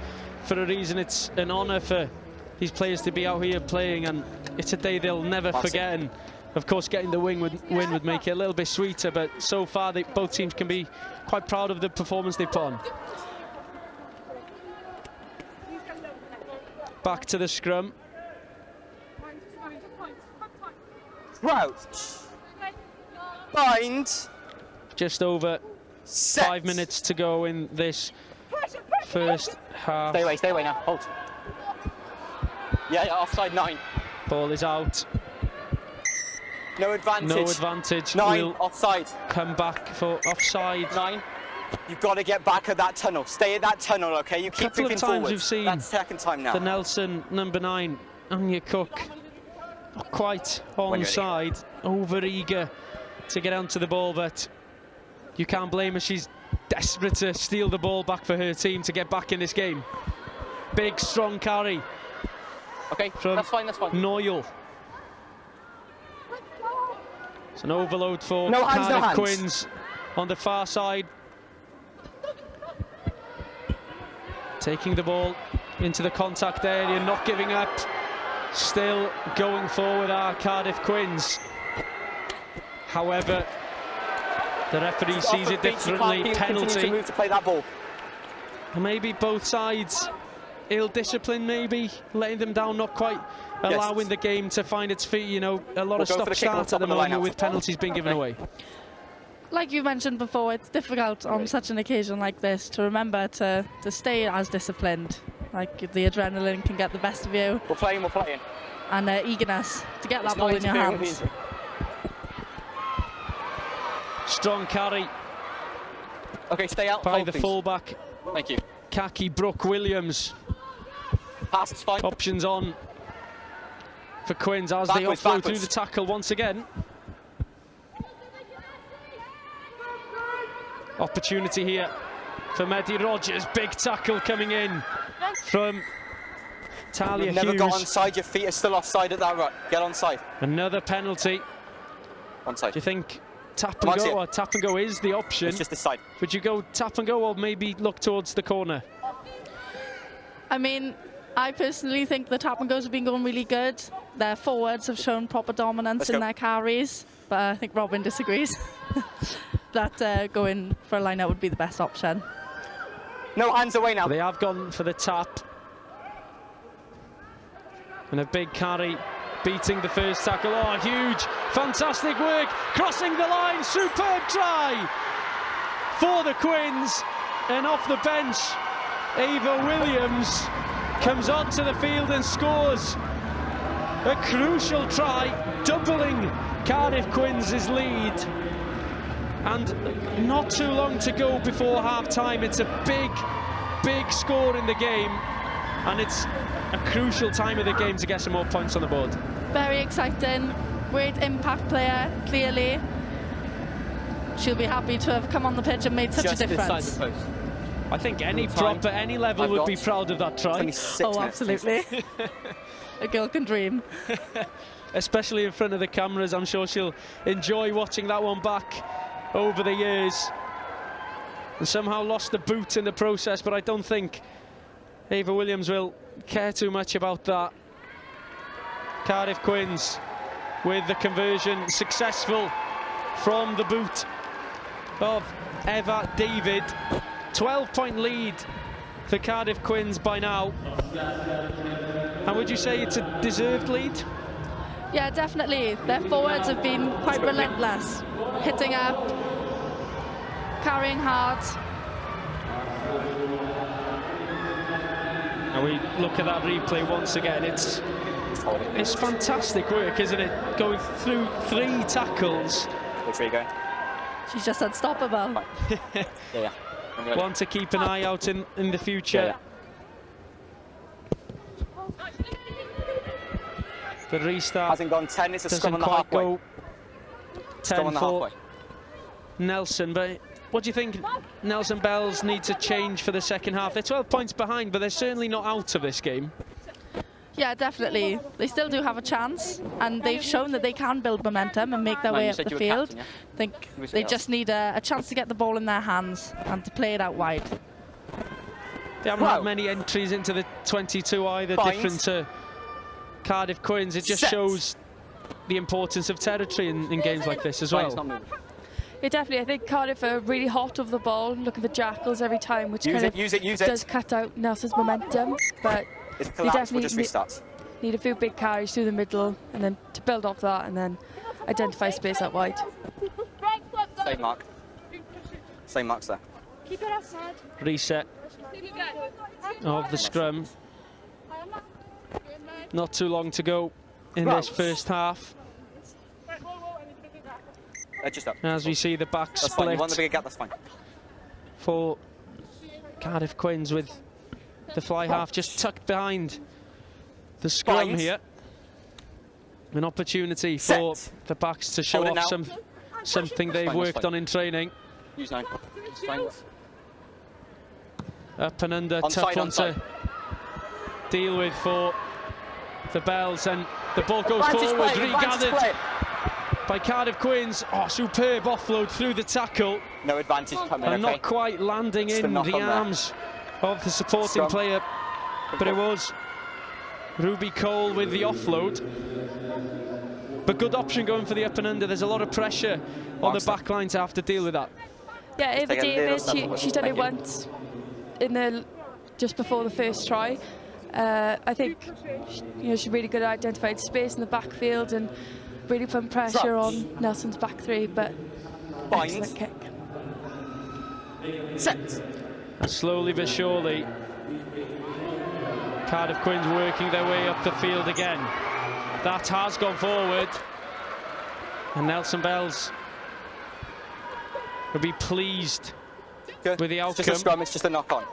For a reason, it's an honour for these players to be out here playing, and it's a day they'll never forget. And of course, getting the win would make it a little bit sweeter, but so far both teams can be quite proud of the performance they put on. Back to the scrum. Crouch. Bind. Just over 5 minutes to go in this first half. Stay away now, hold. Yeah, offside 9. Ball is out. No advantage. No advantage. 9, we'll offside. Come back for offside. 9. You've got to get back at that tunnel. Stay at that tunnel, okay? You keep moving forward. A couple of times we've seen that's second time now. The Nelson number 9, Anya Cook, not quite onside, over eager to get onto the ball, but you can't blame her. She's desperate to steal the ball back for her team to get back in this game. Big, strong carry. Okay, from that's fine. Noyle. It's an overload for Cardiff Quins on the far side. Taking the ball into the contact area, not giving up. Still going forward are Cardiff Quins. However, the referee sees it differently. Penalty. To move to play that ball. Maybe both sides ill-disciplined, maybe letting them down, not quite allowing the game to find its feet. You know, a lot of stop-start at the moment with penalties being given away. Like you mentioned before, it's difficult on such an occasion like this to remember to stay as disciplined. Like, the adrenaline can get the best of you. We're playing. And eagerness to get that ball in your hands. Strong carry. Okay, stay out. By the fullback. Thank you. Khaki Brooke Williams. Pass is fine. Options on for Quins as they offload through the tackle once again. Opportunity here for Medi Rogers. Big tackle coming in from Talia Hughes. Never got onside. Your feet are still offside at that rut. Get onside. Another penalty. Onside. Do you think tap and go, or tap and go is the option? It's just the side. Would you go tap and go, or maybe look towards the corner? I mean, I personally think the tap and goes have been going really good. Their forwards have shown proper dominance in their carries, but I think Robin disagrees. That going for a line-out would be the best option. No hands away now. They have gone for the tap. And a big carry, beating the first tackle. Oh, huge, fantastic work, crossing the line, superb try for the Quins. And off the bench, Ava Williams comes onto the field and scores a crucial try, doubling Cardiff Quins' lead. And not too long to go before half-time. It's a big score in the game, and it's a crucial time of the game to get some more points on the board. Very exciting, great impact player, clearly. She'll be happy to have come on the pitch and made such a difference. I think any prop at any level would be proud of that try. Oh, absolutely. A girl can dream. Especially in front of the cameras. I'm sure she'll enjoy watching that one back over the years. And somehow lost the boot in the process, but I don't think Ava Williams will care too much about that. Cardiff Quins with the conversion successful from the boot of Eva David. 12-point lead for Cardiff Quins by now. And would you say it's a deserved lead? Yeah, definitely. Their forwards have been quite relentless, hitting up, carrying hard. And we look at that replay once again. It's fantastic work, isn't it? Going through 3 tackles. Which way you going? She's just unstoppable. Yeah. One to keep an eye out in the future. The restart hasn't gone 10, it's a scrum on the doesn't quite halfway. go 10 for Nelson, but what do you think Nelson Bells need to change for the second half? They're 12 points behind, but they're certainly not out of this game. Yeah, definitely. They still do have a chance, and they've shown that they can build momentum and make their way up the field. Captain, yeah? I think they just need a chance to get the ball in their hands and to play it out wide. They haven't had many entries into the 22 either, different to Cardiff Quins. It just shows the importance of territory in games like this as well. Yeah, definitely. I think Cardiff are really hot of the ball, looking for jackals every time, which use kind it. does cut out Nelson's momentum. But it's they definitely restarts. Need a few big carries through the middle, and then to build off that, and then identify space out wide. Same mark. Same marks there. Reset of the scrum. Not too long to go in this first half. Just up. As we see the back that's split. Fine. You want the bigger gap, that's fine. For Cardiff Quins, with the fly half just tucked behind the scrum here. An opportunity for the backs to show off something they've worked on in training. Use 9. Up and under, tough one to deal with for the Bells, and the ball goes forward, regathered by Cardiff Quins. Oh, superb offload through the tackle. No advantage coming, and not quite landing in the arms of the supporting player, but it was Ruby Cole with the offload. But good option going for the up and under. There's a lot of pressure on the back line to have to deal with that. Yeah, Ava David, she's done it once in just before the first try. I think she's really good at identifying space in the backfield and really putting pressure on Nelson's back 3, but excellent kick. Set. And slowly but surely, Cardiff Quins working their way up the field again. That has gone forward, and Nelson Bells will be pleased with the outcome. It's just a scrum, it's just a knock-on.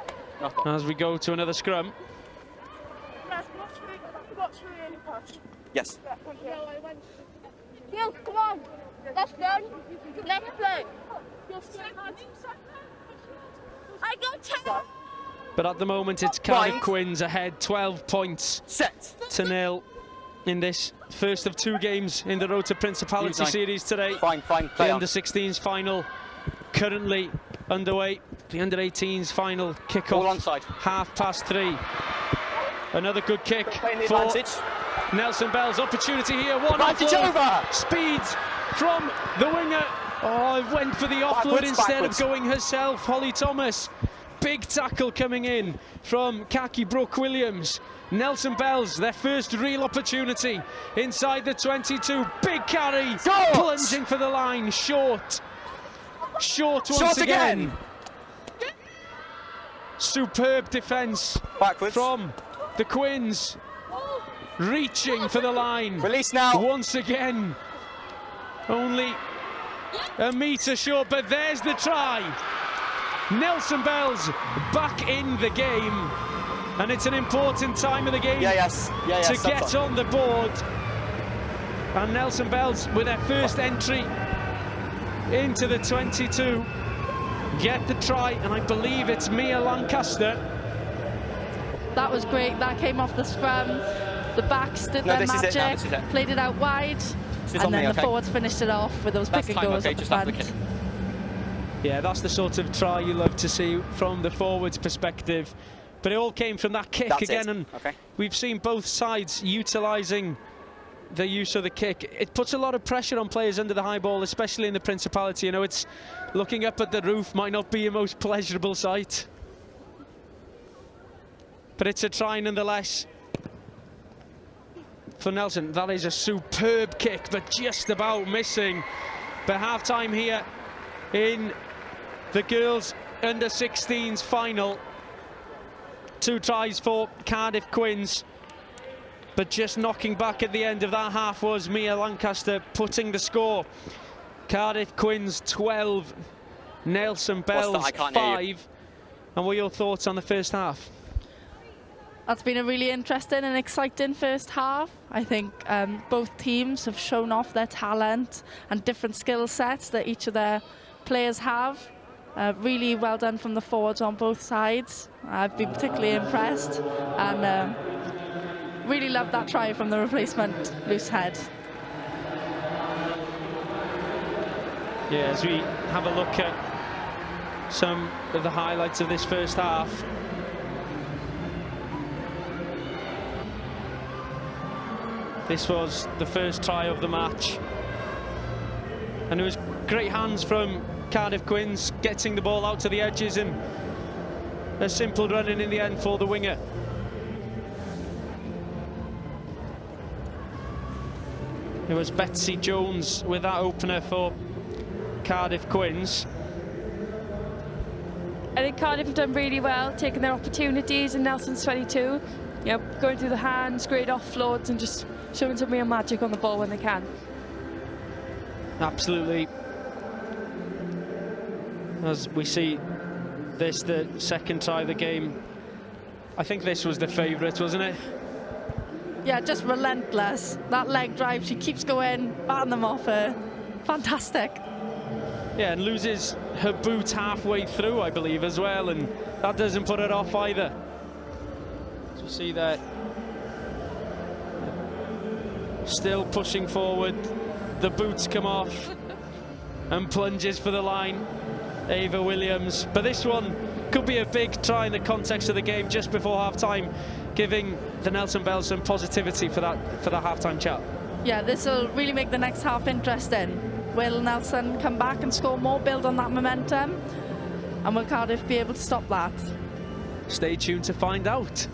As we go to another scrum. Yes. Gil, come on. That's done. Let's play. I got 10. But at the moment, it's Cardiff Quins ahead, 12 points to 0 in this first of 2 games in the road to Principality series today. The under-16s final currently underway. The under-18s final kickoff, 3:30. Another good kick for Nelson Bells. Opportunity here. One offload. Speed from the winger. Oh, went for the offload instead of going herself. Holly Thomas big tackle coming in from Khaki Brooke Williams. Nelson Bells, their first real opportunity inside the 22. Big carry, plunging for the line, short. Short once again. Superb defence from the Quins. Reaching for the line. Release now. Once again. Only a metre short, but there's the try. Nelson Bells back in the game. And it's an important time of the game to get on the board. And Nelson Bells, with their first entry into the 22, get the try, and I believe it's Mia Lancaster. That was great. That came off the scrum. The backs did their magic, played it out wide, and then the forwards finished it off with those pick and goes at the front. Yeah, that's the sort of try you love to see from the forwards' perspective. But it all came from that kick again, and we've seen both sides utilising the use of the kick. It puts a lot of pressure on players under the high ball, especially in the Principality. You know, it's looking up at the roof might not be your most pleasurable sight. But it's a try nonetheless for Nelson. That is a superb kick, but just about missing. But half-time here in the girls under-16s final. 2 tries for Cardiff Quins, but just knocking back at the end of that half was Mia Lancaster putting the score. Cardiff Quins 12, Nelson Bells 5. And what are your thoughts on the first half? That's been a really interesting and exciting first half. I think both teams have shown off their talent and different skill sets that each of their players have. Really well done from the forwards on both sides. I've been particularly impressed, and really loved that try from the replacement loose head. Yeah, as we have a look at some of the highlights of this first half. This was the first try of the match, and it was great hands from Cardiff Quins, getting the ball out to the edges, and a simple running in the end for the winger. It was Betsy Jones with that opener for Cardiff Quins. I think Cardiff have done really well, taking their opportunities in Nelson's 22. You know, going through the hands, great offloads, and just showing some real magic on the ball when they can. Absolutely. As we see this, the second try of the game, I think this was the favourite, wasn't it? Yeah, just relentless. That leg drive, she keeps going, batting them off her. Fantastic. Yeah, and loses her boot halfway through, I believe, as well, and that doesn't put her off either. So see that. Still pushing forward. The boots come off and plunges for the line. Ava Williams, but this one could be a big try in the context of the game just before half-time, giving the Nelson Bells some positivity for that half-time chat. Yeah, this will really make the next half interesting. Will Nelson come back and score more, build on that momentum, and will Cardiff be able to stop that? Stay tuned to find out.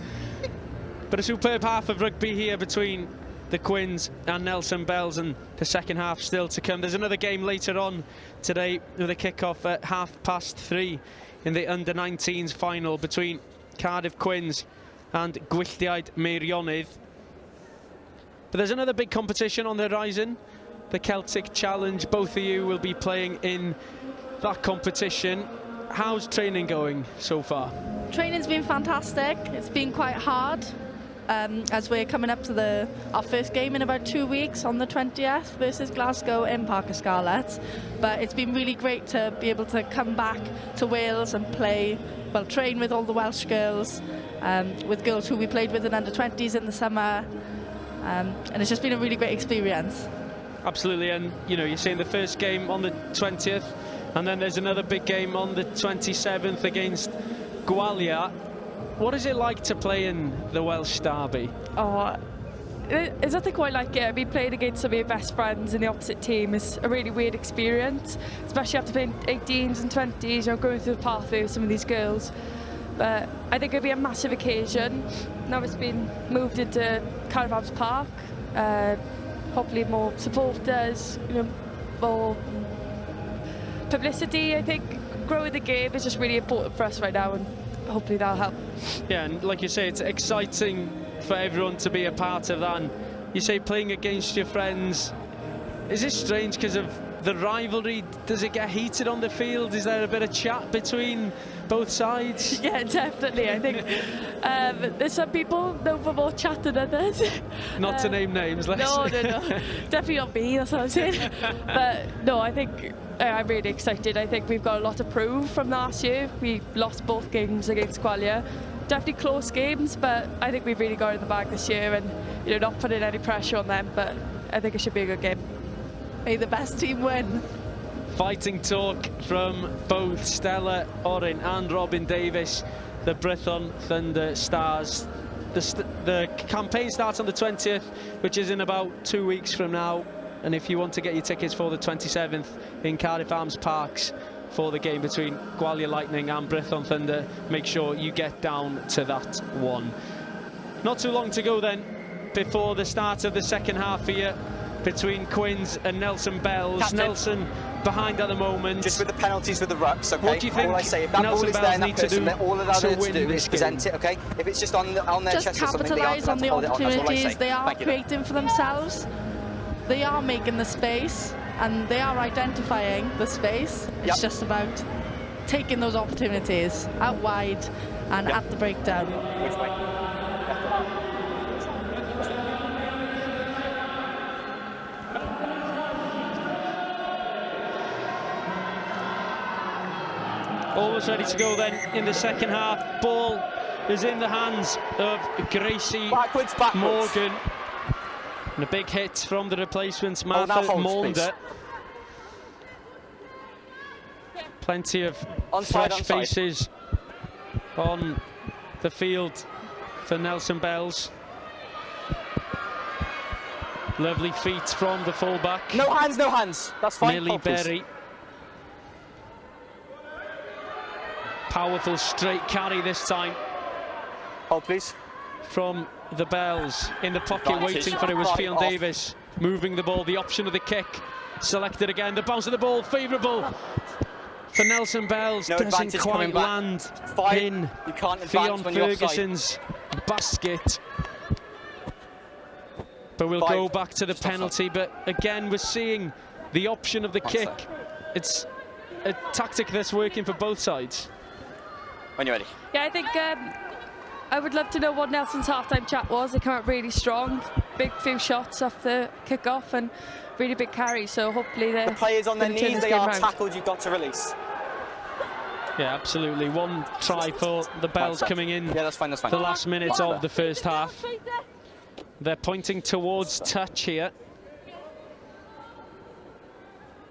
But a superb half of rugby here between the Quins and Nelson Bells, and the second half still to come. There's another game later on today with a kickoff at 3:30 in the under-19s final between Cardiff Quins and Gwylliaid Meirionnydd. But there's another big competition on the horizon, the Celtic Challenge. Both of you will be playing in that competition. How's training going so far? Training's been fantastic. It's been quite hard. As we're coming up to our first game in about 2 weeks on the 20th versus Glasgow in Parc y Scarlett. But it's been really great to be able to come back to Wales and train with all the Welsh girls, with girls who we played with in under-20s in the summer. And it's just been a really great experience. Absolutely, and you know, you're seeing the first game on the 20th, and then there's another big game on the 27th against Gwylliaid. What is it like to play in the Welsh derby? Oh, there's nothing quite like it. I mean, playing against some of your best friends in the opposite team is a really weird experience, especially after playing 18s and 20s, you know, going through the pathway with some of these girls. But I think it'll be a massive occasion. Now it's been moved into Cardiff Park. Hopefully more supporters, you know, more publicity. I think growing the game is just really important for us right now, and hopefully that'll help. Yeah, and like you say, it's exciting for everyone to be a part of that. And you say playing against your friends, is it strange because of the rivalry? Does it get heated on the field? Is there a bit of chat between both sides? Yeah, definitely. I think there's some people known for more chat than others. Not to name names, let's No. Definitely not me, that's what I'm saying. But no, I think I'm really excited. I think we've got a lot to prove from last year. We lost both games against Gwylliaid. Definitely close games, but I think we've really got it in the bag this year, and you know, not putting any pressure on them, but I think it should be a good game. May the best team win. Fighting talk from both Stella Orin and Robin Davis, the Brython Thunder Stars. The campaign starts on the 20th, which is in about 2 weeks from now. And if you want to get your tickets for the 27th in Cardiff Arms Parks for the game between Gwylliaid Lightning and Brython Thunder, make sure you get down to that one. Not too long to go then before the start of the second half here between Quins and Nelson Bells. Captain. Nelson behind at the moment. Just with the penalties with the rucks, okay? What do you think all I say, if that Nelson ball is Bells there in that need to person, do then all that to they have win to do this is present game? it, okay? If it's just on their Just chest or something, they are capitalise on the hold it on. That's all I opportunities say. they are Thank you. creating for themselves. They are making the space, and they are identifying the space. It's Yep. just about taking those opportunities out wide and Yep. at the breakdown. Which way? Almost ready to go then in the second half. Ball is in the hands of Gracie Backwards. Morgan. And a big hit from the replacements, now Martha hold, Mulder. Plenty of fresh Onside. faces on the field for Nelson Bells. Lovely feet from the fullback. No hands, no hands. That's fine. Millie Hold, please. Berry. Powerful straight carry this time Hold, please. from the Bells. In the pocket, Advantage. waiting for it was Right Fionn off. Davis. Moving the ball, the option of the kick. Selected again, the bounce of the ball, favourable for Nelson Bells. No Doesn't advantage quite coming back. land Fine. in You can't advance Fionn when you're offside. Ferguson's basket. But we'll Five. go back to the Stop, penalty. But again, we're seeing the option of the kick. Onside. It's a tactic that's working for both sides. When you're ready. Yeah, I think I would love to know what Nelson's half-time chat was. They come out really strong, big few shots off the kick-off and really big carry. So hopefully The players on their gonna turn knees, this they game are round. tackled, you've got to release. Yeah, absolutely. One try for the Bells coming in Yeah, that's fine, that's fine. the last minutes of the first half. They're pointing towards touch here.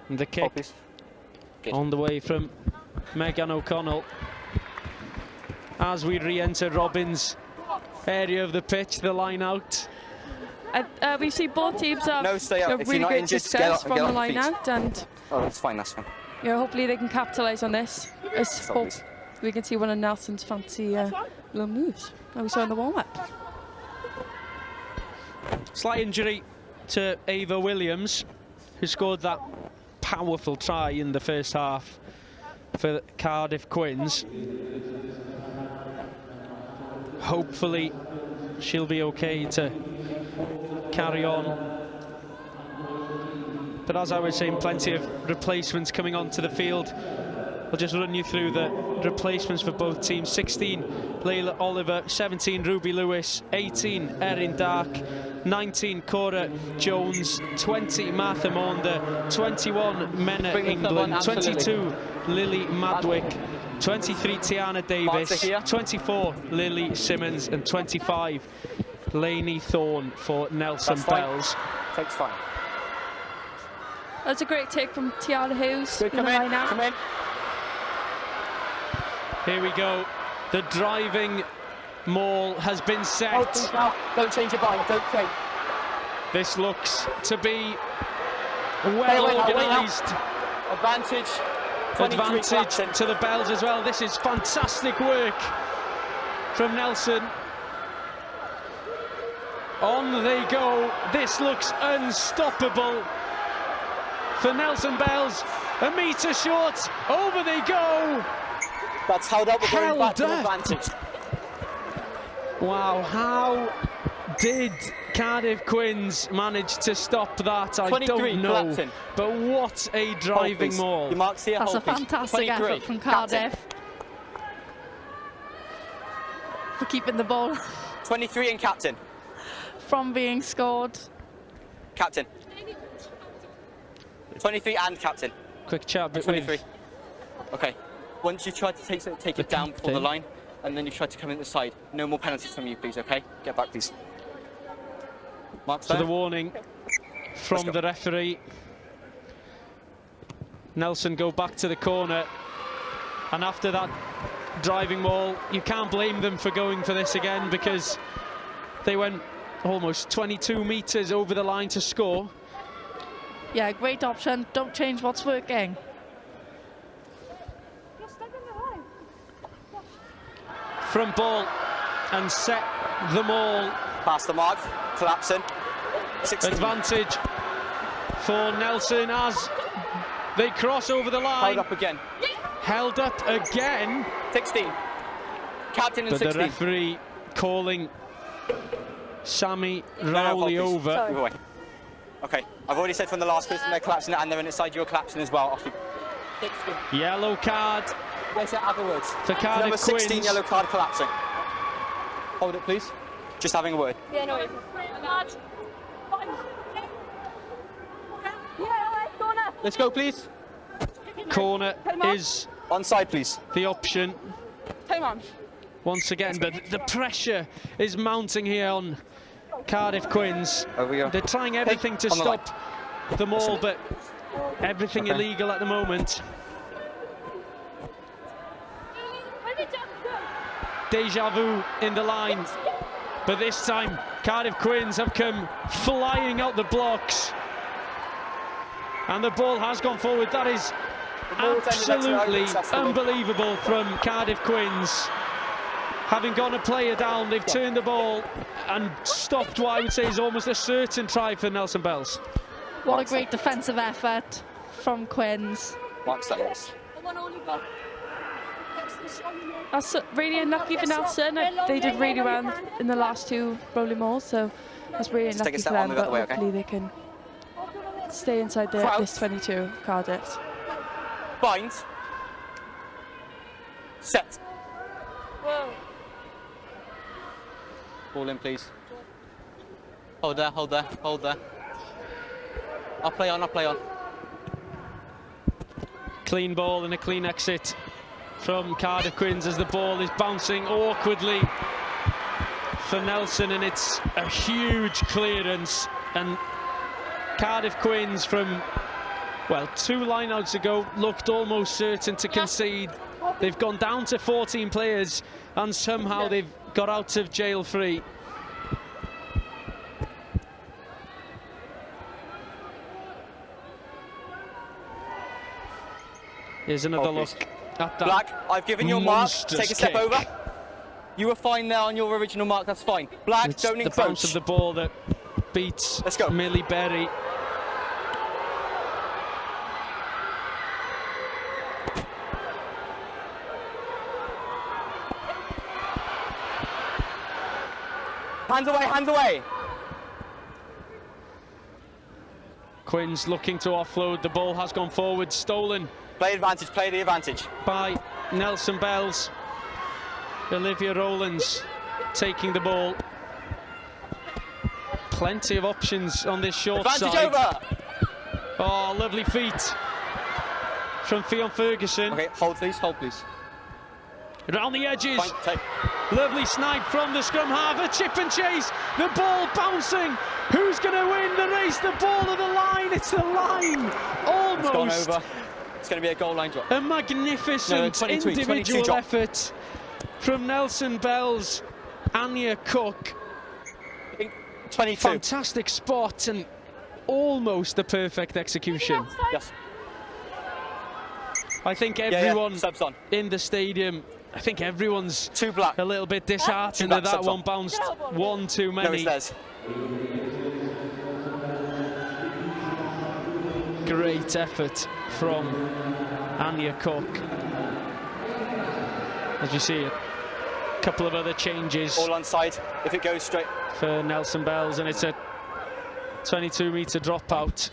And the Hold, kick please. Good. on the way from Megan O'Connell. As we re-enter Robin's area of the pitch, the line out. we've seen both teams have No, stay up. If you're really not great injured, success get from off the your line feet. out, and Oh, that's fine, that's fine. you know, hopefully they can capitalise on this. Let's Stop, hope please. we can see one of Nelson's fancy little moves that we saw in the warm-up. Slight injury to Ava Williams, who scored that powerful try in the first half for Cardiff Quins. Hopefully she'll be okay to carry on. But as I was saying, plenty of replacements coming onto the field. I'll just run you through the replacements for both teams. 16, Layla Oliver. 17, Ruby Lewis. 18, Erin Dark. 19, Cora Jones. 20, Martha Maunda. 21, Mena England. 22, Lily Madwick. 23, Tiana Davis. 24, Lily Simmons. And 25, Lainey Thorne for Nelson That's fine. Bells. Takes fine. That's a great take from Tiana Hughes Good, in the come in, line out. come in. Here we go. The driving maul has been set. Hold, please, now. Don't change your mind, don't change. This looks to be well Wait now. organised. Advantage. 23 Advantage Clapton. to the Bells as well. This is fantastic work from Nelson. On they go. This looks unstoppable for Nelson Bells. A metre short. Over they go. That's held up. We're going back to advantage. Wow, how did Cardiff Quins manage to stop that? I don't know. Collapsing. But what a driving maul. Your marks here. That's a fantastic effort from Cardiff for keeping the ball 23 and captain. from being scored. Captain. 23 and captain. Quick chat with 23. Okay. Once you try to take it down before the line, and then you try to come in the side. No more penalties from you, please, okay? Get back, please. Marks So the warning from the referee. Nelson go back to the corner. And after that driving maul, you can't blame them for going for this again, because they went almost 22 metres over the line to score. Yeah, great option. Don't change what's working. From ball and set the maul. Past the mark, collapsing. 16. Advantage for Nelson as they cross over the line. Held up again. Held up again. 16. Captain and But 16. the referee calling Sammy Rowley over. Move away. Okay, I've already said from the last person they're collapsing it, and they're inside, you're collapsing as well. Off you. 16. Yellow card Where's that afterwards? for Cardiff Number 16, Quins. yellow card collapsing. Hold it, please. Just having a word. Yeah, no. Let's go, please. Corner is Onside, please. the option once again, but the pressure is mounting here on Cardiff Quins. Over we go. They're trying everything to On the line. stop the maul, but everything illegal at the moment. Deja vu in the line, but this time Cardiff Quins have come flying out the blocks, and the ball has gone forward. That is absolutely unbelievable from Cardiff Quins. Having gone a player down, they've turned the ball and stopped what I would say is almost a certain try for Nelson Bells. What a great defensive effort from Quins. Marks that, yes. That's really unlucky for Nelson. They did really well in the last two rolling mauls, so that's really Just take unlucky a for step them. on, move out But the way, okay? hopefully they can stay inside this 22 of Cardiff. Bind. Set. Ball in, please. Hold there, hold there, hold there. I'll play on, I'll play on. Clean ball and a clean exit from Cardiff Quins as the ball is bouncing awkwardly for Nelson, and it's a huge clearance, and Cardiff Quins from, well, 2 lineouts ago looked almost certain to concede. They've gone down to 14 players and somehow they've got out of jail free. Here's another look at that. Black, I've given your mark. monstrous Take a step kick. over. You were fine there on your original mark, that's fine. Black, It's don't the bounce encroach. of the ball that beats Let's go. Millie Berry. Hands away, hands away. Quins looking to offload. The ball has gone forward, stolen Play advantage, play the advantage. by Nelson Bells. Olivia Rowlands taking the ball. Plenty of options on this short Advantage side. over. Oh, lovely feet from Fionn Ferguson. Okay, hold please, hold please. Around the edges. Fine, take. Lovely snipe from the scrum half. A chip and chase. The ball bouncing. Who's going to win the race? The ball to the line. It's the line. Almost. It's gone over. It's going to be a goal line drop. A magnificent 22 individual drop. effort from Nelson Bells. Anya Cook. 22. Fantastic spot and almost the perfect execution. Yes. I think everyone subs on. in the stadium, I think everyone's Two black. a little bit disheartened Two black that subs one on. bounced one too No, many. it's theirs. Great effort from Anya Cook. As you see, a couple of other changes All onside. If it goes straight. for Nelson Bells, and it's a 22-metre dropout.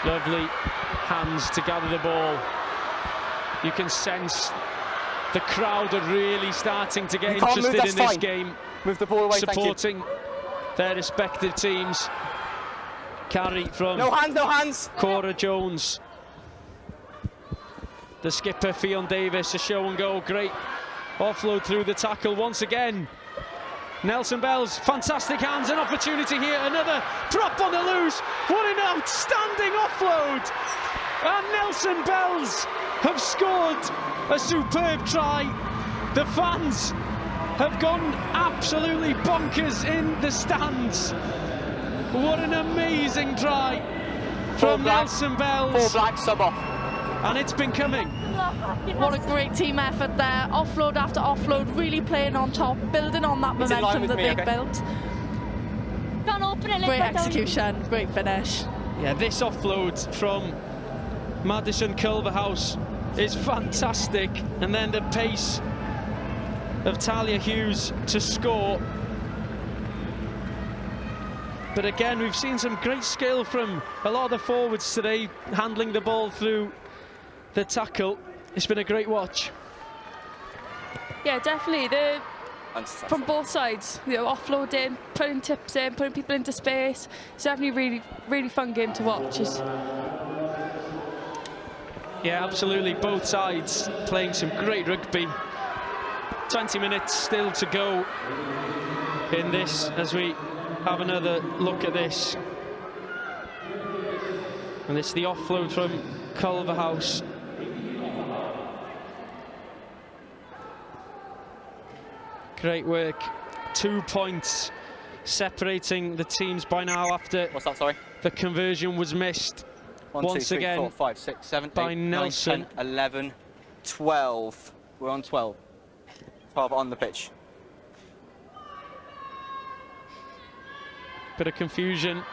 Lovely hands to gather the ball. You can sense the crowd are really starting to get interested in this game. Move the ball away, supporting their respective teams. Carry from no hands. Cora Jones. The skipper, Fionn Davis, a show and go. Great offload through the tackle once again. Nelson Bells, fantastic hands, an opportunity here. Another prop on the loose. What an outstanding offload. And Nelson Bells have scored a superb try. The fans have gone absolutely bonkers in the stands. What an amazing try from Nelson Bells. 4 black, sub off. And it's been coming. What a great team effort there. Offload after offload, really playing on top, building on that momentum that they've built. Can't open it. Great execution, great finish. Yeah, this offload from Madison Culverhouse is fantastic. And then the pace of Talia Hughes to score. But again, we've seen some great skill from a lot of the forwards today, handling the ball through the tackle. It's been a great watch. Yeah, definitely. From both sides, offloading, putting tips in, putting people into space. It's definitely a really, really fun game to watch. Yeah, absolutely. Both sides playing some great rugby. 20 minutes still to go in this as we have another look at this. And it's the offload from Culverhouse. Great work. 2 points separating the teams by now after What's that, sorry? the conversion was missed. 1, 2, Once 3, again 4, 5, 6, 7, by 8, Nelson. 9, 10, 11, 12. We're on 12. 12 on the pitch. Bit of confusion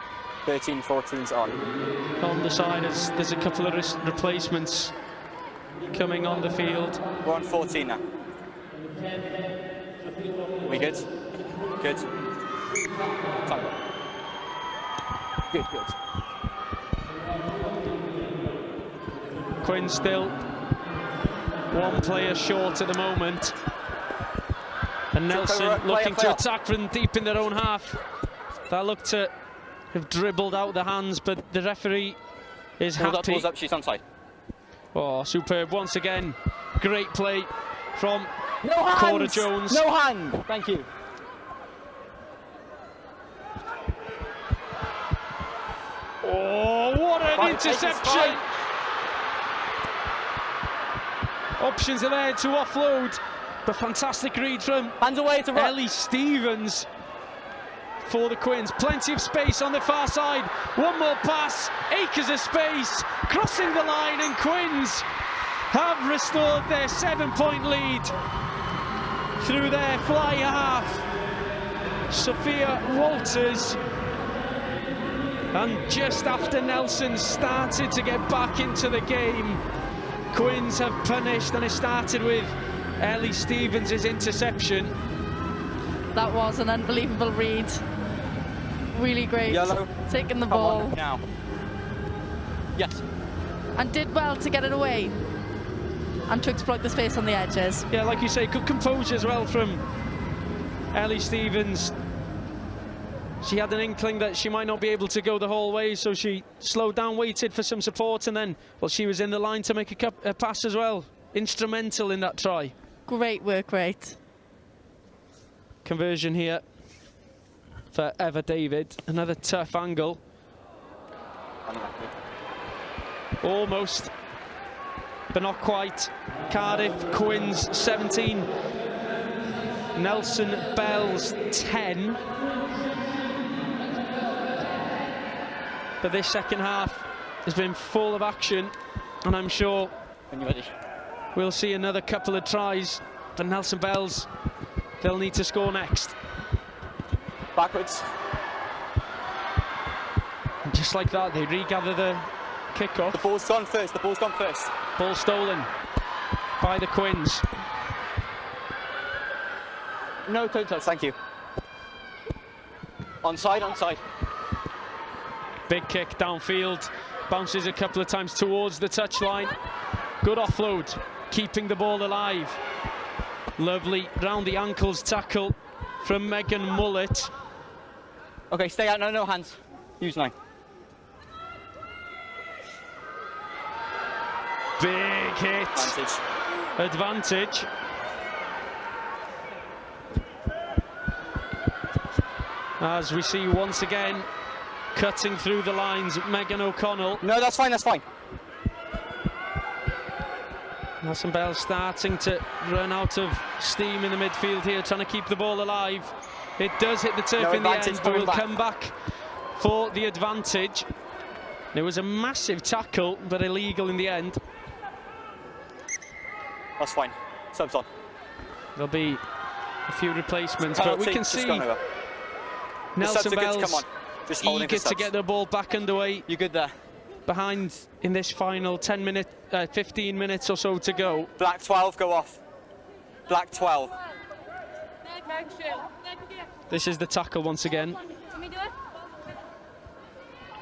13, 14's on the side as there's a couple of replacements coming on the field. We're on 14 now. We good? Good. Time. Good. Quins still one player short at the moment. And Nelson looking to attack from deep in their own half. That looked to have dribbled out the hands, but the referee is happy. Balls up, she's onside. Oh, superb once again. Great play from No Cora hands! Jones. No hand! Thank you. Oh, what an interception! Options are there to offload. But fantastic read from Hands away to Ellie Stevens for the Quins. Plenty of space on the far side. One more pass, acres of space, crossing the line, and Quins have restored their 7-point lead through their fly half. Sophia Walters. And just after Nelson started to get back into the game, Quins have punished, and it started with Ellie Stevens' interception. That was an unbelievable read. Really great. Yellow. Taking the Come ball. on now. Yes. And did well to get it away and to exploit the space on the edges. Yeah, like you say, good composure as well from Ellie Stevens. She had an inkling that she might not be able to go the whole way, so she slowed down, waited for some support, and then, well, she was in the line to make a pass as well. Instrumental in that try. Great work rate. Conversion here for Eva David. Another tough angle. Almost, but not quite. Cardiff, Quins 17. Nelson Bells 10. But this second half has been full of action, and I'm sure When you're ready. we'll see another couple of tries for Nelson Bells. They'll need to score next. Backwards. And just like that, they regather the kickoff. The ball's gone first. The ball's gone first. Ball stolen by the Quins. No toe touch, thank you. Onside, onside. Big kick downfield. Bounces a couple of times towards the touchline. Good offload, keeping the ball alive. Lovely round the ankles tackle from Megan Mullet. Okay, stay out. No hands. Use 9. Big hit. Advantage. As we see once again, cutting through the lines, Megan O'Connell. No, that's fine, that's fine. Nelson Bell starting to run out of steam in the midfield here, trying to keep the ball alive. It does hit the turf in the end, but will come back for the advantage. There was a massive tackle, but illegal in the end. That's fine. Subs on. There'll be a few replacements, but we can see Nelson Bell's eager to get the ball back underway. You good there? Behind in this final 15 minutes or so to go. Black 12, go off. Black 12. This is the tackle once again.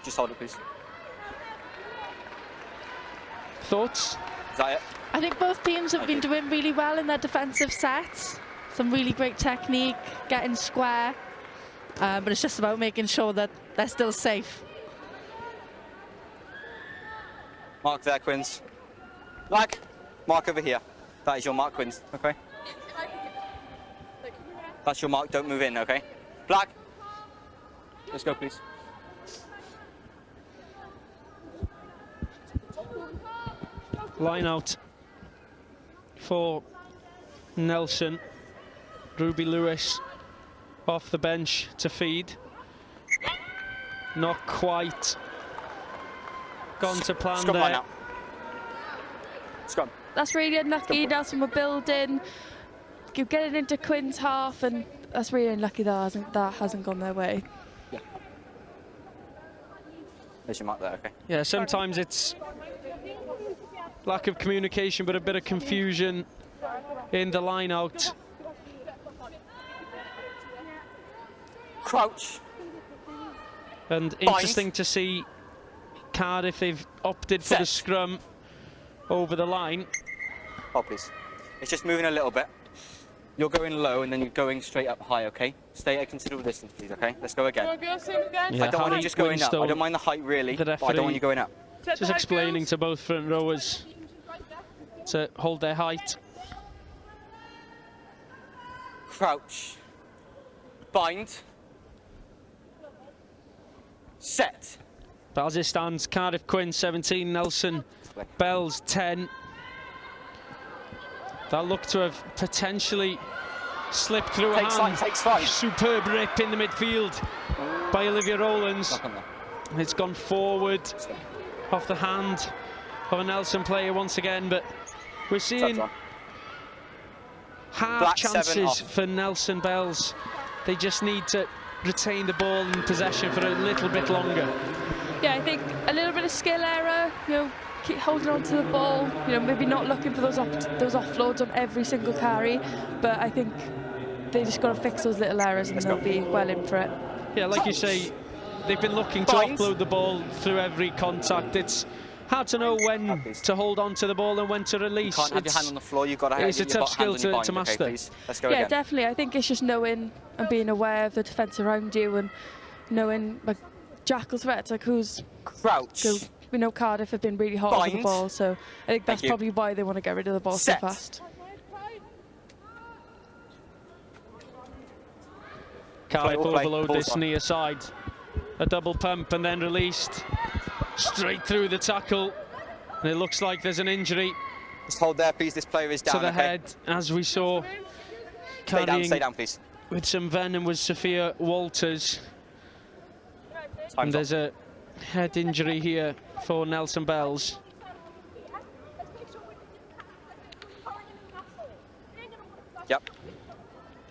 Just hold it, please. Thoughts? Is that it? I think both teams have been doing really well in their defensive sets. Some really great technique, getting square. But it's just about making sure that they're still safe. Mark there, Quins. Black, mark over here. That is your mark, Quins, okay? That's your mark, don't move in, okay? Black. Let's go, please. Line out for Nelson. Ruby Lewis off the bench to feed. Not quite gone to plan Scrum there. now. Scrum. That's really unlucky. Nelson were building, you're getting into Quins half, and that's really unlucky that hasn't gone their way. Yeah. There's your mark there, okay? Yeah, sometimes it's lack of communication, but a bit of confusion in the line out. Crouch. And interesting to see Cardiff, they've opted for the scrum over the line. Oh, please. It's just moving a little bit. You're going low and then you're going straight up high, okay? Stay at a considerable distance, please, okay? Let's go again. Yeah, I don't want you just going up. I don't mind the height, really, but I don't want you going up. Just explaining to both front rowers to hold their height. Crouch. Bind. Set. But as it stands, Cardiff Quins 17, Nelson Bells 10. That looked to have potentially slipped through a hand. Takes five. Superb rip in the midfield by Olivia Rowlands. It's gone forward off the hand of a Nelson player once again, but we're seeing half chances for Nelson Bells. They just need to retain the ball in possession for a little bit longer. Yeah, I think a little bit of skill error, you know, keep holding on to the ball, you know, maybe not looking for those offloads on every single carry, but I think they just got to fix those little errors and they'll be well in for it. Yeah, like you say, they've been looking to offload the ball through every contact. It's hard to know when to hold on to the ball and when to release. You can't have your hand on the floor, you've got to have it's a tough skill to master. Okay, let's go again. Definitely. I think it's just knowing and being aware of the defence around you and knowing, like, jackal threats, like who's... Crouch. So we know Cardiff have been really hot on the ball, so I think that's probably why they want to get rid of the ball so fast. Cardiff overload this near side. A double pump and then released straight through the tackle. And it looks like there's an injury. Just hold there, please. This player is down. To the head, as we saw. Stay down, please. With some venom was Sophia Walters. And there's a head injury here for Nelson Bells. Yep.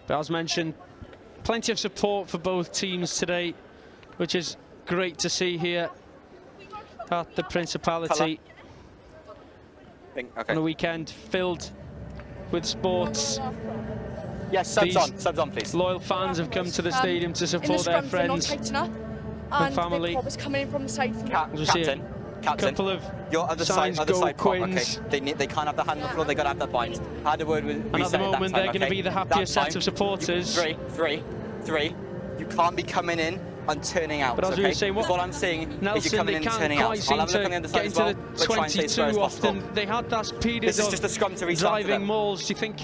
But as mentioned, plenty of support for both teams today, which is great to see here at the Principality. Okay. On a weekend filled with sports. Yes, subs on, please. Loyal fans have come to the stadium to support their friends and family. Coming in from the side from Captain, couple of your other signs side, go Quins. Quins. Okay. They can't have the hand on the floor. They got to have that bind. I had a word with. And at the moment, they're going to be the happiest set of supporters. Three. You can't be coming in and turning out. But as we were saying, what I'm saying Nelson, is you're coming they in and turning can't out. quite seem to get into the 22 often. They had that period of driving mauls. Do you think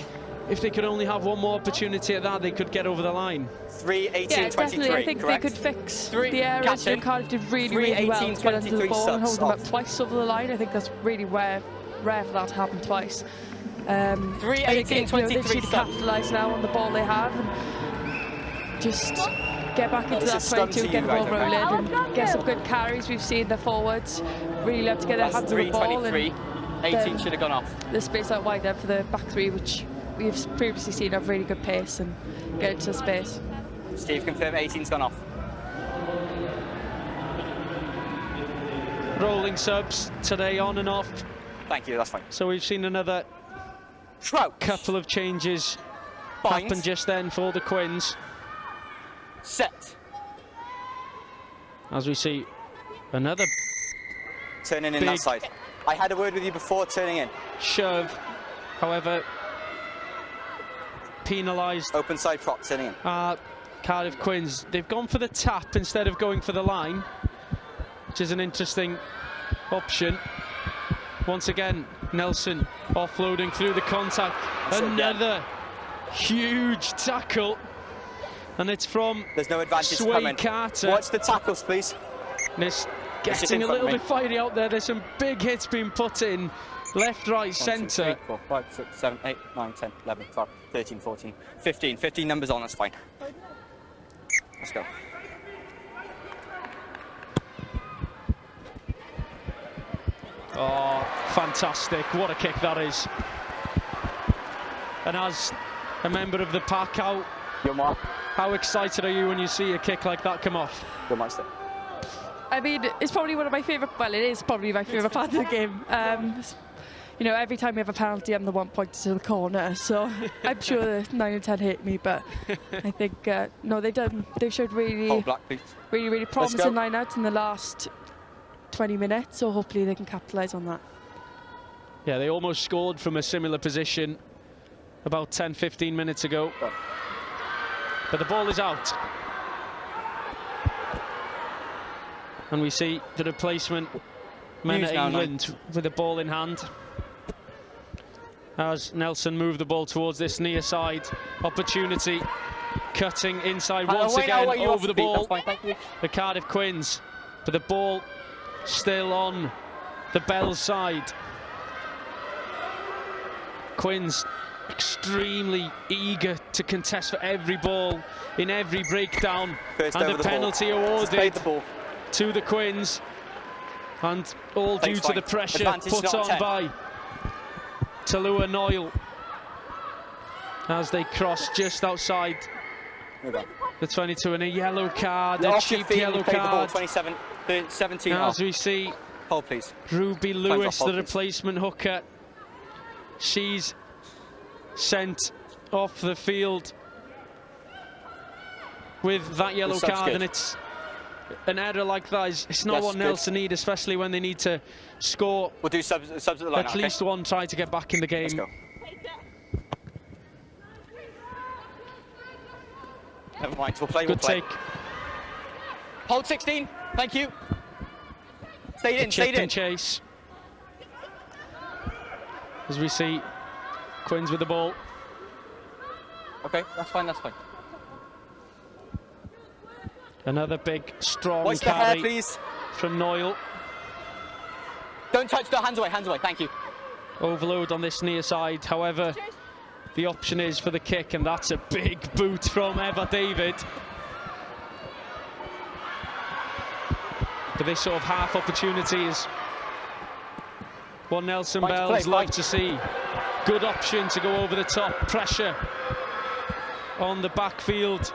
if they could only have one more opportunity at that, they could get over the line? 3-18-23, yeah, definitely. I think correct? they could fix the areas. Cardiff did really well to get under the ball and hold them up twice over the line. I think that's really rare for that to happen twice. 3-18-23 they should capitalise now on the ball they have and just get back into that 22, get the ball rolling and get some good carries. We've seen the forwards really love to get their hands on the ball. 18 should have gone off. The space out wide there for the back three, which we've previously seen have really good pace and get into the space. Steve, confirm 18's gone off. Rolling subs today on and off. Thank you, that's fine. So we've seen another couple of changes happen just then for the Quins. Set. As we see another turning in that side. I had a word with you before turning in. Shove, however, penalised. Open side prop turning in. Cardiff Quins. They've gone for the tap instead of going for the line, which is an interesting option. Once again, Nelson offloading through the contact. Another huge tackle. And it's from There's no advantage Sway coming. Carter. Watch the tackles, please. And it's getting a little bit fiery out there. There's some big hits being put in. Left, right, centre. 1, 2, 3, 4, 5, 6, 7, 8, 9, 10, 11, 12, 13, 14, 15. 15 numbers on, that's fine. Let's go. Oh, fantastic. What a kick that is. And as a member of the pack, how excited are you when you see a kick like that come off? Your master. I mean, it's probably one of my favourite, well, it is probably my favourite part of the game. You know, every time we have a penalty, I'm the one pointed to the corner, so I'm sure the 9 and 10 hate me, but I think, no, they've showed really promising line-outs in the last 20 minutes, so hopefully they can capitalise on that. Yeah, they almost scored from a similar position about 10-15 minutes ago. But the ball is out. And we see the replacement men at England with the ball in hand. As Nelson moved the ball towards this near side opportunity. Cutting inside once again over the ball. The Cardiff Quins. But the ball still on the Bells side. Quins extremely eager to contest for every ball in every breakdown. And the penalty awarded to the Quins. And all due to the pressure put on by Talua Noyle as they cross just outside the 22, and a yellow card, a cheap yellow card. 17 as we see hold, please. Ruby Lewis, the replacement hooker, she's sent off the field with that yellow card, and it's an error like that. It's not what Nelson need, especially when they need to score. We'll do subs at the line. At least one try to get back in the game. Let's go. Never mind, we'll play. Good take. Hold 16, thank you. Stayed in. Chase. As we see Quins with the ball. Okay, that's fine. Another big, strong Watch carry the hair, please. From Noyle. Don't touch, hands away, thank you. Overload on this near side, however, the option is for the kick, and that's a big boot from Eva David. But this sort of half opportunity is what Nelson Right to Bell's play, love right. to see. Good option to go over the top, pressure on the backfield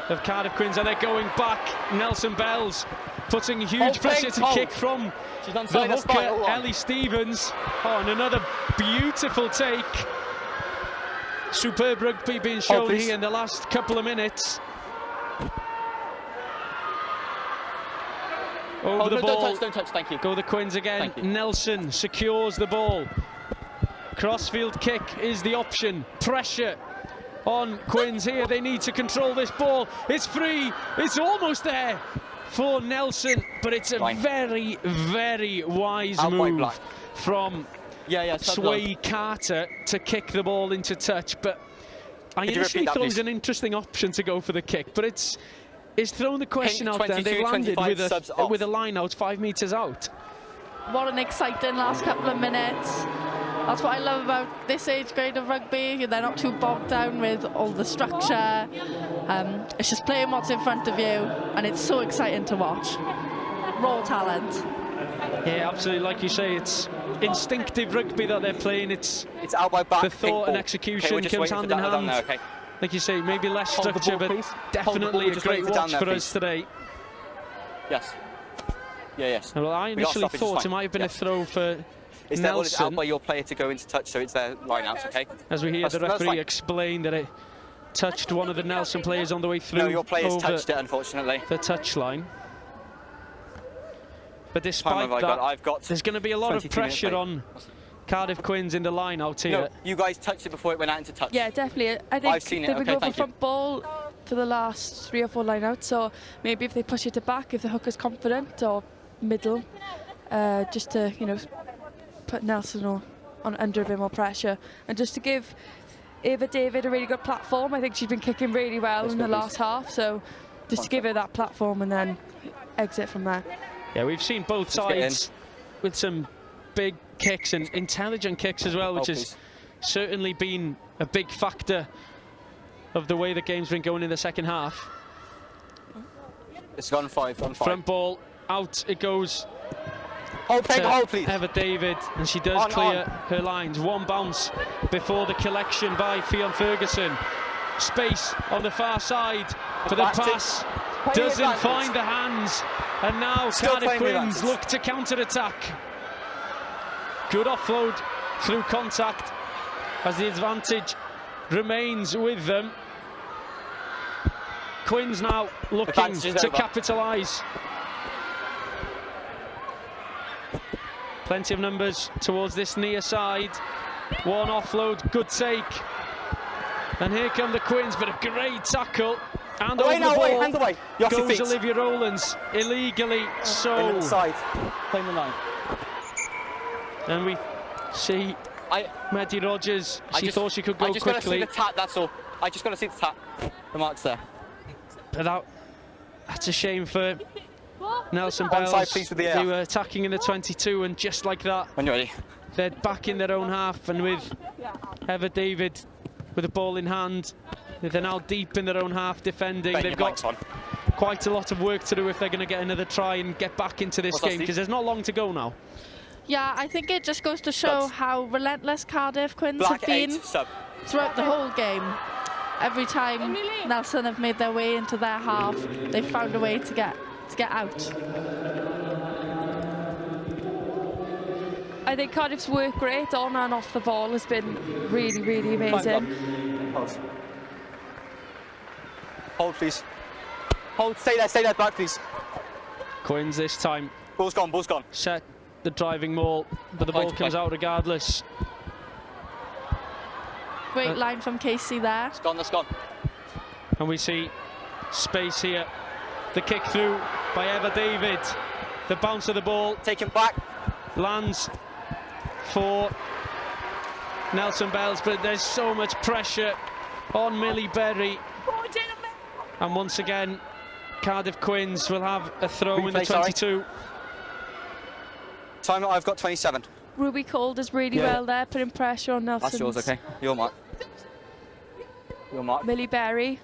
of Cardiff Quins, and they're going back. Nelson Bell's putting huge pressure to kick from She's on the side, that's fine, hooker, hold on. Ellie Stevens. Oh, and another beautiful take. Superb rugby being shown please. here in the last couple of minutes. Over the no, ball. don't touch, thank you. Go the Quins again. Thank you. Nelson secures the ball. Crossfield kick is the option. Pressure on Quins here. They need to control this ball. It's free. It's almost there for Nelson, but it's a very, very wise Out by move Black. from Sway Carter to kick the ball into touch. But I Could you initially repeat that, thought it was please? an interesting option to go for the kick, but it's thrown the question out there. 22, They've landed 25 subs off. with a line out 5 metres out. What an exciting last couple of minutes. That's what I love about this age grade of rugby. They're not too bogged down with all the structure. It's just playing what's in front of you, and it's so exciting to watch. Raw talent. Yeah, absolutely. Like you say, it's instinctive rugby that they're playing. It's out by back. the thought and execution comes hand in hand. There, okay. Like you say, maybe less Hold the structure, ball, but please. definitely a Just great wait for down watch there, for please. us today. Yes. Yeah, yes. Well, I initially thought it might have been a throw for It's there, well, it's out Nelson, by your player to go into touch, so it's their line out, okay? as we hear the That's referee fine. explain that it touched one of the Nelson players on the way through No, your players over touched it, unfortunately. the touchline. But Time despite have I that, got? I've got there's going to be a lot of 22 minutes pressure late. on Cardiff Quins in the line out here. No, you guys touched it before it went out into touch. Yeah, definitely. I think I've seen it, they've been okay, going for thank you. front ball for the last 3 or 4 line-outs, so maybe if they push it to back, if the hooker's confident, or middle, just to, you know, put Nelson on under a bit more pressure, and just to give Ava David a really good platform. I think she's been kicking really well in the last half, so just to give her that platform and then exit from there. Yeah, we've seen both sides with some big kicks and intelligent kicks as well, which has certainly been a big factor of the way the game's been going in the second half. It's gone 5, gone 5. Front ball, out it goes. Hold, take a hold, please. Eva David, and she does On, clear on. her lines. One bounce before the collection by Fionn Ferguson. Space on the far side for the Back to- pass. Play Doesn't advantage. find the hands. And now Still Cardiff playing the Quins advantage. look to counter-attack. Good offload through contact as the advantage remains with them. Quins now looking advantage is to over. capitalise. Plenty of numbers towards this near side. One offload, good take. And here come the Quins, but a great tackle. And Away over now, the away, ball hand away. You're off your goes feet. Olivia Rowlands, illegally so. Inside. Playing the line. And we see Maddie Rogers, she thought she could go I just got to see quickly. the tap, that's all. I just got to see the tap. The mark's there. But that's a shame for Nelson Onside, Bells. please, with the They air. were attacking in the 22, and just like that, When you're ready. they're back in their own half, and with Eva David with the ball in hand, they're now deep in their own half defending. Ben, They've your got mic's on. quite a lot of work to do if they're going to get another try and get back into this What's that, game, Steve? because there's not long to go now. Yeah, I think it just goes to show Clubs. how relentless Cardiff Quins Black have been 8, sub. throughout the whole game. Every time Nelson have made their way into their half, they've found a way to get out. I think Cardiff's work rate on and off the ball has been really, really amazing. Pause. Hold, please. Hold, stay there, back, please. Quins this time Ball's gone, ball's gone. set the driving maul, but the ball Point, comes point. out regardless. Great line from Casey there. It's gone, that's gone. And we see space here. The kick through by Eva David. The bounce of the ball Take him back. lands for Nelson Bells, but there's so much pressure on Millie Berry. And once again, Cardiff Quins will have a throw in the Replay, sorry. 22. Time I've got 27. Ruby Cold does really Yeah. well there, putting pressure on Nelson. That's yours, okay? Your mark. Your mark. Millie Berry.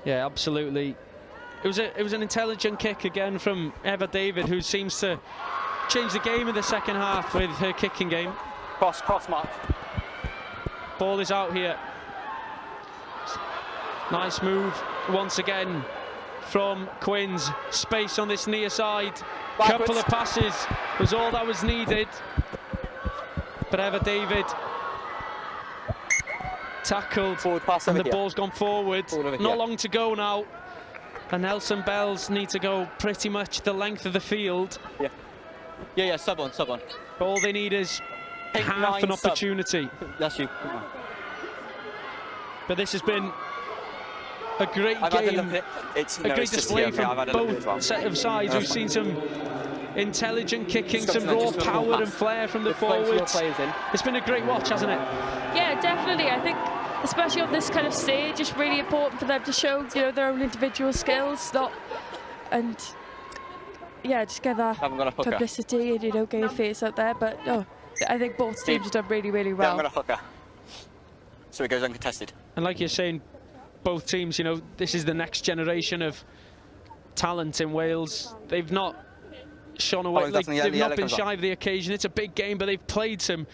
Yeah, absolutely. it was an intelligent kick again from Eva David, who seems to change the game in the second half with her kicking game. Cross mark. Ball is out here. Nice move once again from Quins. Space on this near side. Backwards. Couple of passes was all that was needed. But Eva David tackled, Forward pass and over the here. ball's gone forward. Forward over Not here. long to go now. And Nelson Bells need to go pretty much the length of the field. Yeah, sub on. All they need is Take half 9 an sub. opportunity. That's you. Come on. But this has been a great I've had a game. look at it. It's, A no, great it's just display here, okay, I've from had a look at it as well. both set of sides. We've seen some intelligent kicking, some raw Just a little power and pass. flair from the There's plenty of forwards. players in. It's been a great watch, hasn't it? Yeah, definitely. I think, especially on this kind of stage, it's really important for them to show, you know, their own individual skills, and yeah, just get that Haven't got a hooker. publicity and, you know, get your face out there. But no, I think both teams have done really, really Yeah, I'm well. going to hooker. So it goes uncontested. And like you're saying, both teams, you know, this is the next generation of talent in Wales. They've not shone away, Oh, definitely, yeah, they've the not yellow been comes shy of the occasion. It's a big game, but they've played some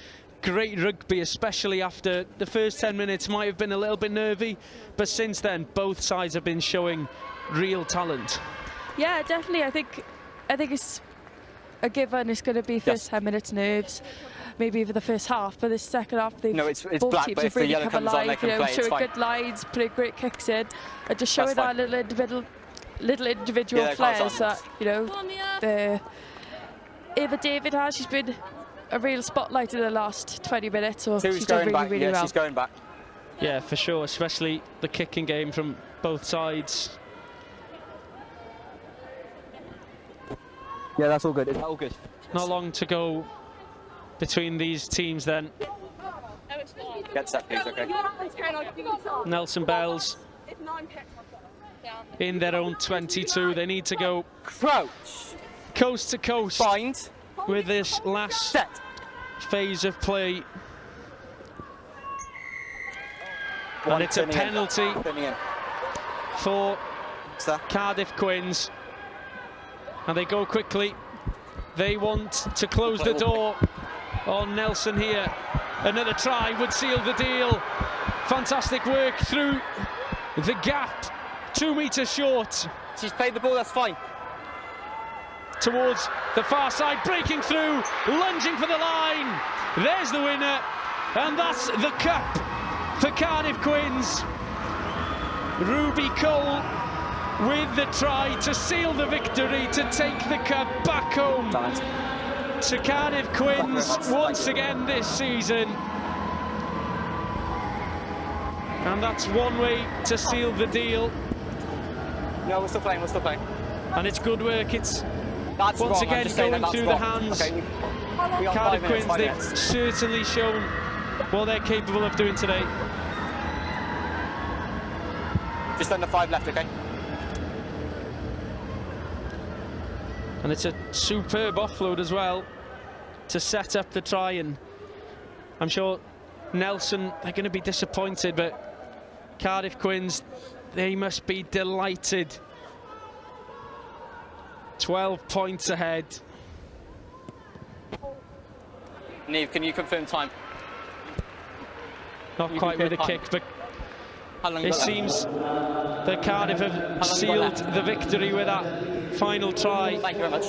great rugby, especially after the first 10 minutes might have been a little bit nervy, but since then both sides have been showing real talent. Yeah, definitely. I think it's a given. It's going to be first 10 minutes nerves, maybe even the first half, but this second half, it's both black, teams but have if the really yellow come comes on, they alive, can you know, play, it's showing fine. good lines, putting great kicks in, and just showing That's that little individual Yeah, that's flares fine. that, you know, the Eva David has. She's been a real spotlight in the last 20 minutes, so Sue's she's done going really, back. really Yeah, well. she's going back. Yeah, for sure, especially the kicking game from both sides. Yeah, that's all good. Is that all good? Not long to go between these teams then. Get set, please, okay? Nelson Bells in their own 22. They need to go Crouch. coast to coast Bind. with this last Set. phase of play. One And it's a turning in. penalty Turning in. for Sir. Cardiff Quins. And they go quickly. They want to close the door on Nelson here. Another try would seal the deal. Fantastic work through the gap. 2 meters short She's played the ball, that's fine. towards the far side, breaking through, lunging for the line. There's the winner, and that's the cup for Cardiff Quins. Ruby Cole with the try to seal the victory, to take the cup back home to Cardiff Quins once again this season. And that's one way to seal the deal. No, we're still playing, And it's good work. It's That's once wrong, I'm again just saying going that's through wrong. the hands. Okay, we got Cardiff 5 minutes, Quins, 5 they've minutes. certainly shown what they're capable of doing today. Just under 5 left, okay? And it's a superb offload as well to set up the try, and I'm sure Nelson, they're going to be disappointed, but Cardiff Quins, they must be delighted. 12 points ahead. Neve, can you confirm time? Not You quite can with a clear kick, but How long you it got left? seems that Cardiff have long you sealed got the victory with that final try. Thank you very much.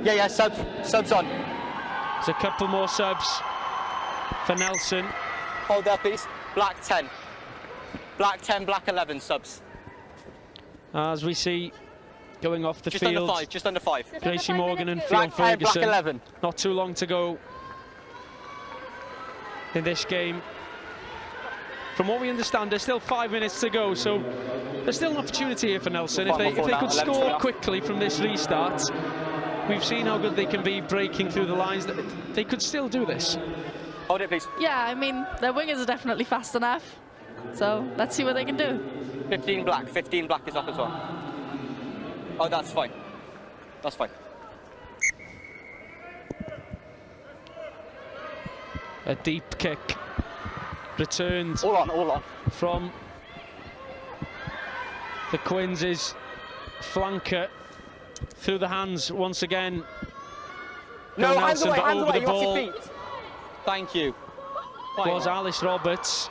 Yeah, subs on. There's a couple more subs for Nelson. Hold there, please. Black 10. Black 10, black 11 subs. As we see going off the Just field, under 5, just under 5. Gracie Morgan and Phil Black 10, black Ferguson. 11. Not too long to go in this game. From what we understand, there's still 5 minutes to go, so there's still an opportunity here for Nelson. If they could score quickly from this restart, we've seen how good they can be breaking through the lines. They could still do this. Hold it, please. Yeah, I mean, their wingers are definitely fast enough. So let's see what they can do. 15 black is up as well. Oh, that's fine. That's fine. A deep kick returned All on. from The Quins' flanker through the hands once again. No, hands Nelson, away, but hands over away, the you're off ball your feet. Thank you. was Alice Roberts.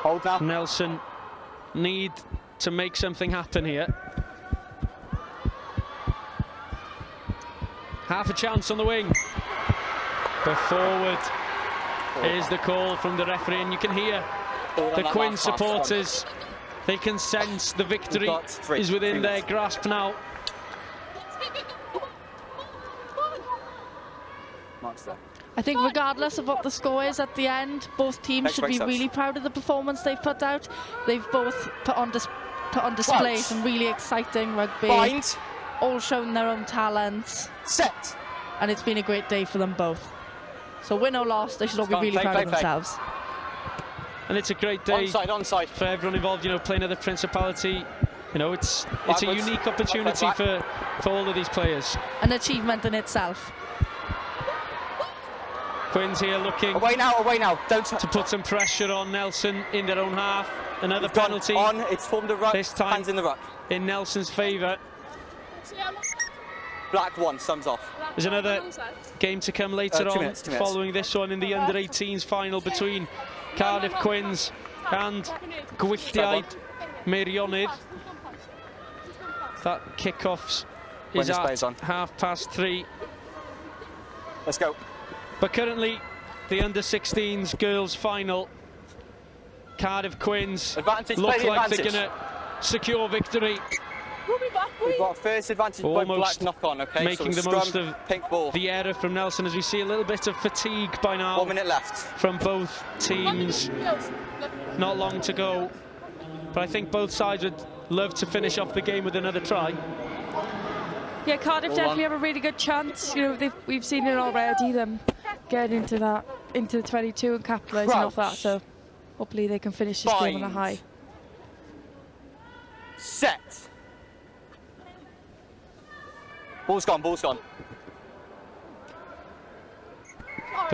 Hold now. Nelson need to make something happen here. Half a chance on the wing. But forward is the call from the referee, and you can hear the Quins supporters. They can sense the victory is within their grasp now. I think regardless of what the score is at the end, both teams should be really proud of the performance they've put out. They've both put on display some really exciting rugby, all shown their own talents. Set. And it's been a great day for them both. So win or loss, they should all be really proud of themselves. And it's a great day onside. for everyone involved, you know, playing at the Principality. You know, it's a unique opportunity for all of these players. An achievement in itself. Quins here looking away now. Don't to put some pressure on Nelson in their own half. Another it's penalty. It's formed a ruck. This time hands in the ruck. In Nelson's favour. Black one, sums off. There's another game to come later on, 2 minutes. following this one in the under-18s final between Cardiff Quins and Gwylliaid Meirionnydd. That kickoff is at 3:30. Let's go. But currently, the under-16s girls final. Cardiff Quins look like they're going to secure victory. We've got first advantage by black knock on, okay? Making so the most of pink ball. The error from Nelson, as we see a little bit of fatigue by now. 1 minute left. From both teams. Not long to go. But I think both sides would love to finish off the game with another try. Yeah, Cardiff definitely have a really good chance. You know, we've seen it already, them getting into the 22 and capitalising off that. So hopefully they can finish this game on a high. Set. Ball's gone. The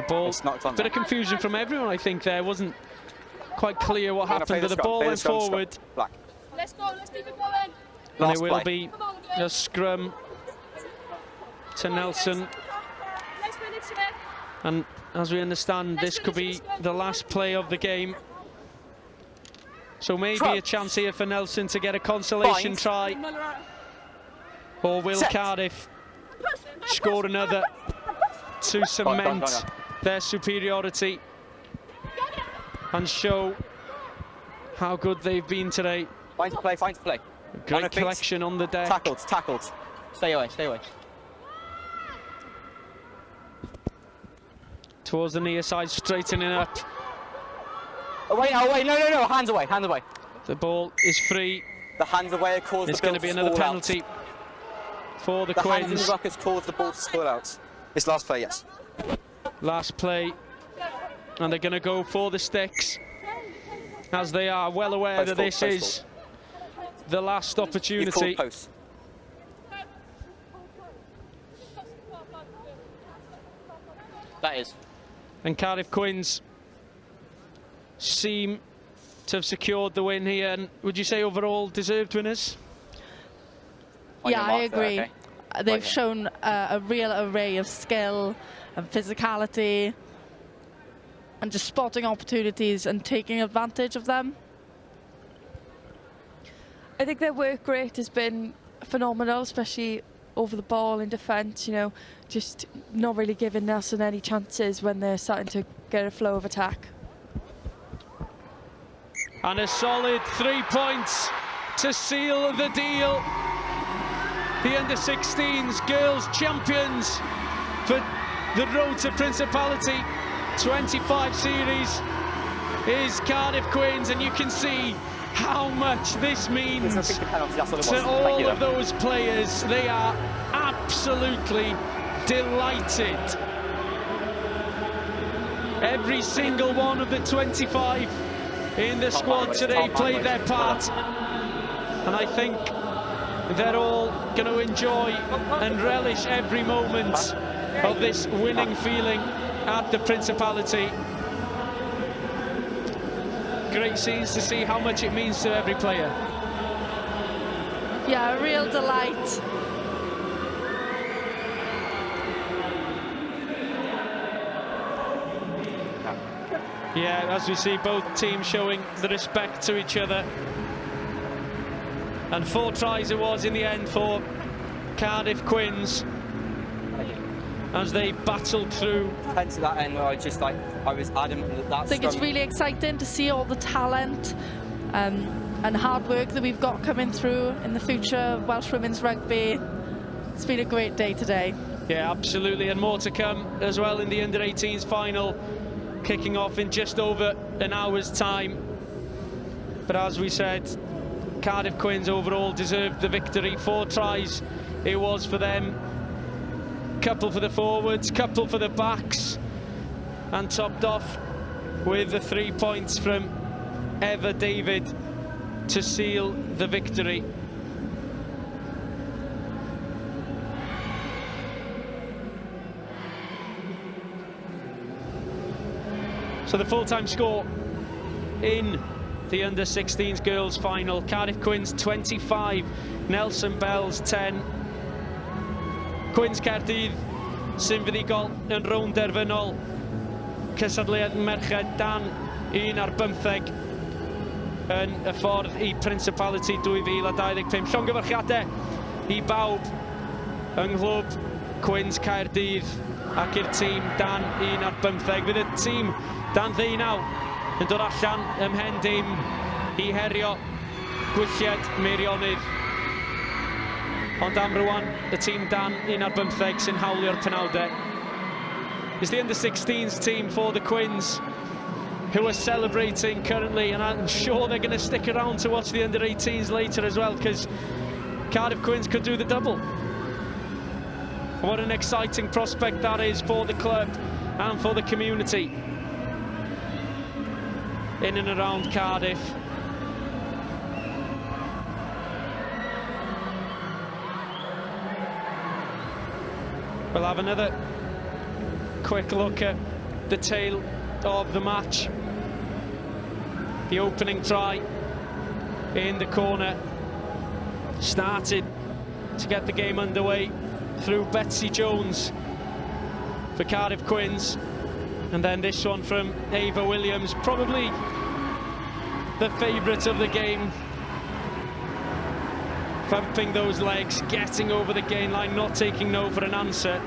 ball, a bit of confusion from everyone, I think there. Wasn't quite clear what happened, but the ball went forward. Black. Let's go, let's keep it going. And it will be a scrum to Nelson. And as we understand, this could be the last play of the game. So maybe a chance here for Nelson to get a consolation try. Or will Cardiff score another to cement their superiority and show how good they've been today? Fine to play. Great collection on the deck. Tackled. Stay away. Towards the near side, straightening up. Away, no, hands away. The ball is free. The hands away have caused It's going to be another penalty for the Quins. The hands in the ruck has caused the ball to score out. It's last play, yes. Last play. And they're going to go for the sticks, as they are well aware that this is the last opportunity. That is. And Cardiff Quins seem to have secured the win here. And would you say overall deserved winners? Yeah, I agree. They've shown a real array of skill and physicality and just spotting opportunities and taking advantage of them. I think their work rate has been phenomenal, especially over the ball in defence, you know, just not really giving Nelson any chances when they're starting to get a flow of attack. And a solid 3 points to seal the deal. The under-16s girls champions for the road to Principality 25 series is Cardiff Quins, and you can see how much this means to all of those players. They are absolutely delighted. Every single one of the 25 in the squad today played their part, and I think they're all going to enjoy and relish every moment of this winning feeling at the Principality. great scenes to see how much it means to every player. Yeah, a real delight. Yeah, as we see both teams showing the respect to each other. And 4 tries it was in the end for Cardiff Quins as they battled through. Hence to that end, I was adamant that I think it's really exciting to see all the talent and hard work that we've got coming through in the future of Welsh women's rugby. It's been a great day today. Yeah, absolutely, and more to come as well in the under-18s final, kicking off in just over an hour's time. But as we said, Cardiff Quins overall deserved the victory. 4 tries it was for them. Couple for the forwards, couple for the backs, and topped off with the 3 points from Eva David to seal the victory. So the full-time score in the under-16s girls final: Cardiff Quins 25, Nelson Bells 10. Quins Caerdydd sy'n fuddugol yn rownd derfynol. Cystadleuaeth merched dan 1-15 yn y ffordd i Principality 2025. Llongyfarchiadau i bawb yng nghlwb Quins Caerdydd ac i'r tîm dan 1-15. Fydd y tîm dan ddeunaw yn dod allan ymhen dim i herio Gwylliaid Meirionnydd. Ond am rwan, y tîm dan 1-15 sy'n hawlio'r penawdau. It's the under-16s team for the Quins who are celebrating currently, and I'm sure they're going to stick around to watch the under-18s later as well, because Cardiff Quins could do the double. What an exciting prospect that is for the club and for the community in and around Cardiff. We'll have another quick look at the tail of the match. The opening try in the corner started to get the game underway through Betsy Jones for Cardiff Quins, and then this one from Ava Williams, probably the favourite of the game, pumping those legs, getting over the gain line, not taking no for an answer.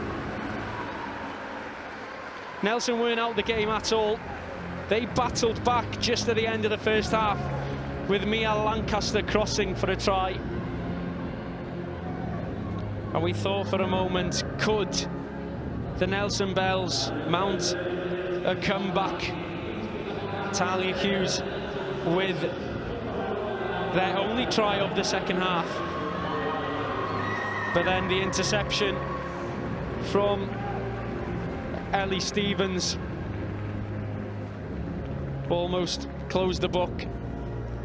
Nelson weren't out the game at all. They battled back just at the end of the first half with Mia Lancaster crossing for a try. And we thought for a moment, could the Nelson Bells mount a comeback? Talia Hughes with their only try of the second half. But then the interception from Ellie Stevens almost closed the book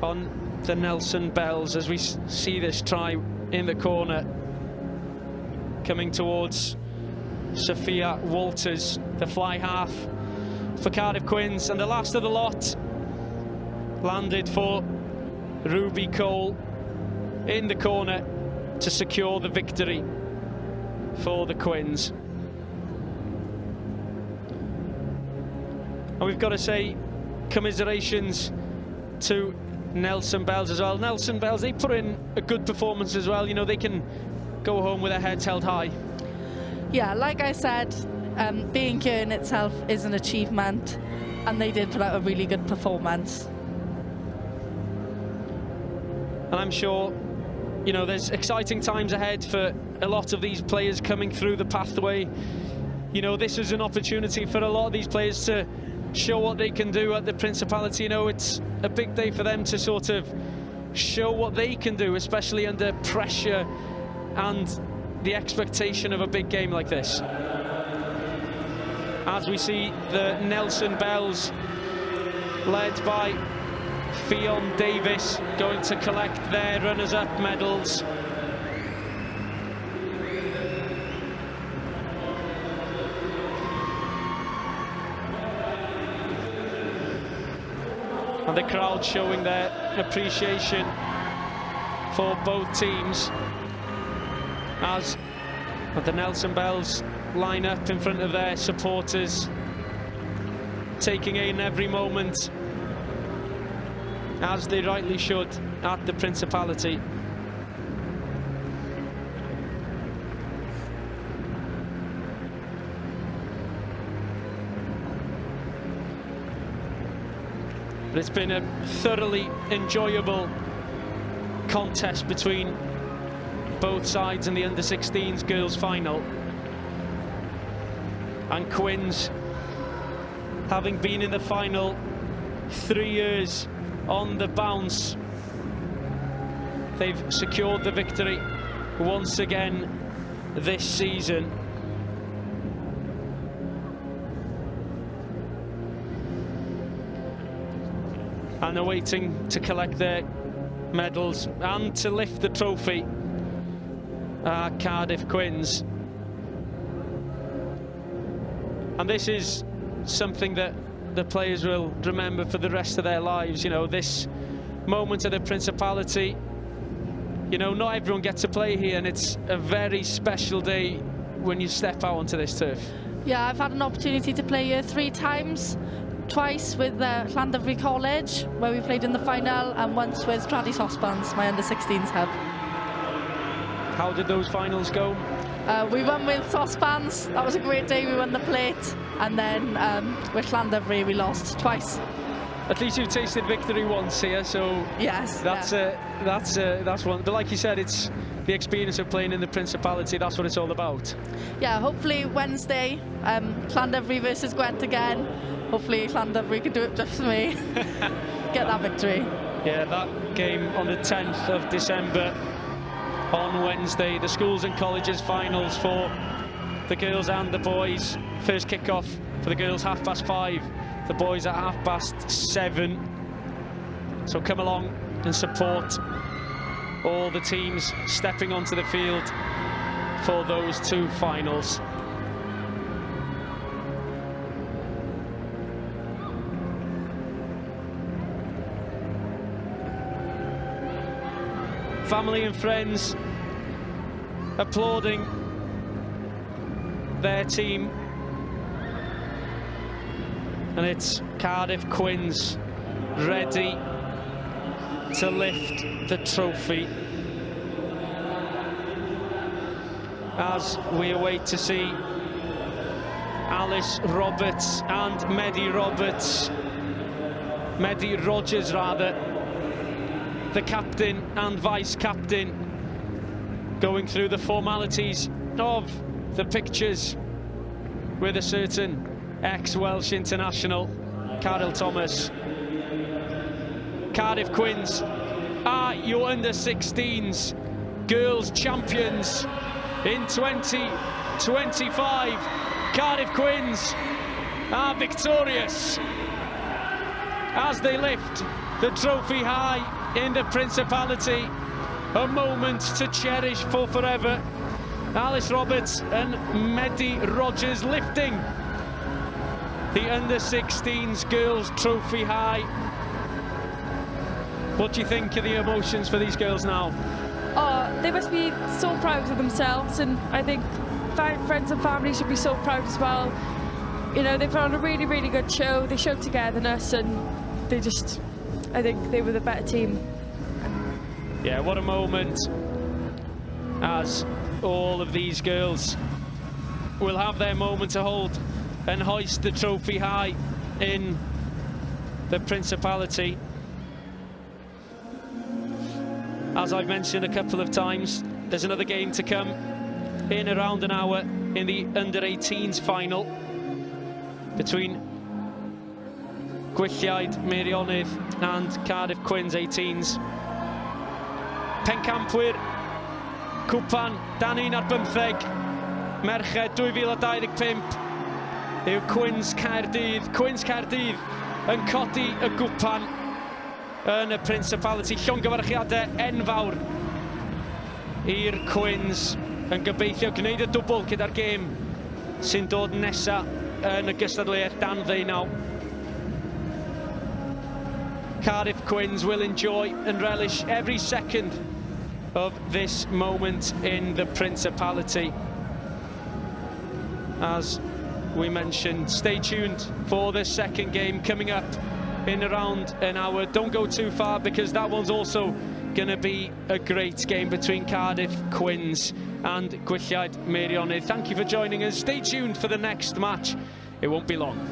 on the Nelson Bells as we see this try in the corner coming towards Sophia Walters, the fly half for Cardiff Quins, and the last of the lot landed for Ruby Cole in the corner to secure the victory for the Quins. And we've got to say commiserations to Nelson Bells as well. Nelson Bells, they put in a good performance as well. You know, they can go home with their heads held high. Yeah, like I said, being here in itself is an achievement, and they did put out a really good performance. And I'm sure, you know, there's exciting times ahead for a lot of these players coming through the pathway. You know, this is an opportunity for a lot of these players to show what they can do at the Principality. You know, it's a big day for them to sort of show what they can do, especially under pressure and the expectation of a big game like this. As we see the Nelson Bells, led by Fionn Davis, going to collect their runners-up medals. And the crowd showing their appreciation for both teams as the Nelson Bells line up in front of their supporters, taking in every moment, as they rightly should, at the Principality. But it's been a thoroughly enjoyable contest between both sides in the under-16s girls final. And Quins, having been in the final 3 years on the bounce, they've secured the victory once again this season. And are waiting to collect their medals and to lift the trophy, Cardiff Quins. And this is something that the players will remember for the rest of their lives. You know, this moment at the Principality, you know, not everyone gets to play here, and it's a very special day when you step out onto this turf. Yeah, I've had an opportunity to play here 3 times. Twice with Llandovery College, where we played in the final, and once with Tradis Hosbans, my under-16s hub. How did those finals go? We won with Hosbans. That was a great day. We won the plate, and then with Llandovery we lost twice. At least you've tasted victory once here, so yes, that's one. But like you said, it's the experience of playing in the Principality. That's what it's all about. Yeah, hopefully Wednesday, Llandovery versus Gwent again. Hopefully Llandovery can do it just for me. Get that victory. Yeah, that game on the 10th of December on Wednesday. The schools and colleges finals for the girls and the boys. First kick-off for the girls 5:30. The boys at 7:30. So come along and support all the teams stepping onto the field for those 2 finals. Family and friends applauding their team. And it's Cardiff Quins ready to lift the trophy as we await to see Alice Roberts and Medi Rogers rather, the captain and vice-captain, going through the formalities of the pictures with a certain ex-Welsh international, Carol Thomas. Cardiff Quins are your under-16s girls champions in 2025. Cardiff Quins are victorious as they lift the trophy high in the Principality. A moment to cherish for forever. Alice Roberts and Medi Rogers lifting the under-16s girls trophy high. What do you think of the emotions for these girls now? Oh, they must be so proud of themselves, and I think friends and family should be so proud as well. You know, they put on a really, really good show. They showed togetherness, and they just, I think they were the better team. Yeah, what a moment, as all of these girls will have their moment to hold and hoist the trophy high in the Principality. As I've mentioned a couple of times, there's another game to come in around an hour in the under-18s final between Gwylliaid, Meirionnydd and Cardiff Quins 18s. Pencampwyr, cwpan, dan 1 ar 15, Merched 2025, yw Quins Caerdydd yn codi y gwpan yn y Principality. Llongyfarchiadau enfawr i'r Quins yn gobeithio gwneud y dwbl gyda'r gêm sy'n dod nesa yn y gystadleuaeth dan 19. Cardiff Quins will enjoy and relish every second of this moment in the Principality. As we mentioned, stay tuned for the second game coming up in around an hour. Don't go too far, because that one's also going to be a great game between Cardiff Quins and Gwylliaid Meirionnydd. Thank you for joining us. Stay tuned for the next match. It won't be long.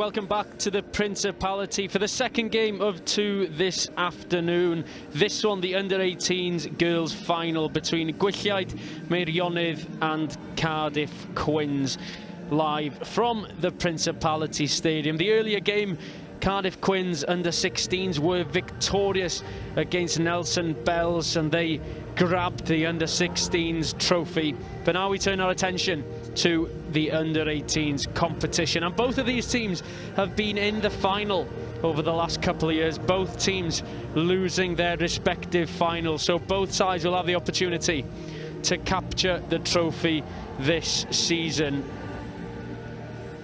welcome back to the Principality for the second game of 2 this afternoon. This one, the under-18s girls final between Gwylliaid, Meirionnydd and Cardiff Quins, live from the Principality Stadium. The earlier game, Cardiff Quins under-16s were victorious against Nelson Bells and they grabbed the under-16s trophy. But now we turn our attention to the under-18s competition, and both of these teams have been in the final over the last couple of years, both teams losing their respective finals, so both sides will have the opportunity to capture the trophy this season.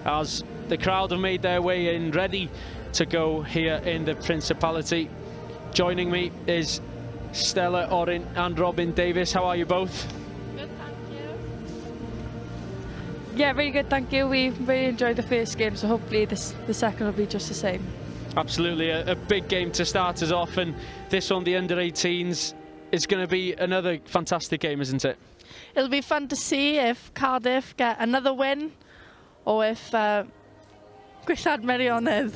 As the crowd have made their way in, ready to go here in the Principality. Joining me is Stella Orin and Robin Davis. How are you both? Good, thank you. Yeah, really good, thank you. We really enjoyed the first game, so hopefully the second will be just the same. Absolutely, a big game to start us off, and this one, the under-18s, is going to be another fantastic game, isn't it? It'll be fun to see if Cardiff get another win, or if Gwylliaid Meirionnydd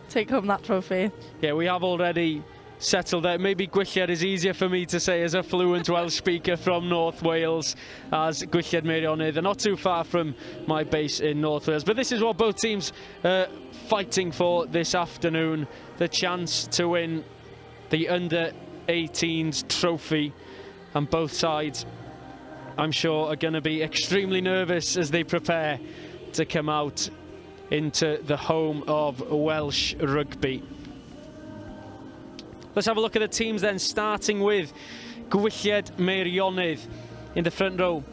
take home that trophy. Yeah, we have already settled that. Maybe Gwylliaid is easier for me to say as a fluent Welsh speaker from North Wales, as Gwylliaid Meirionnydd. They're not too far from my base in North Wales. But this is what both teams are fighting for this afternoon, the chance to win the under-18s trophy. And both sides, I'm sure, are going to be extremely nervous as they prepare to come out into the home of Welsh rugby. Let's have a look at the teams then, starting with Gwylliaid Meirionnydd. In the front row,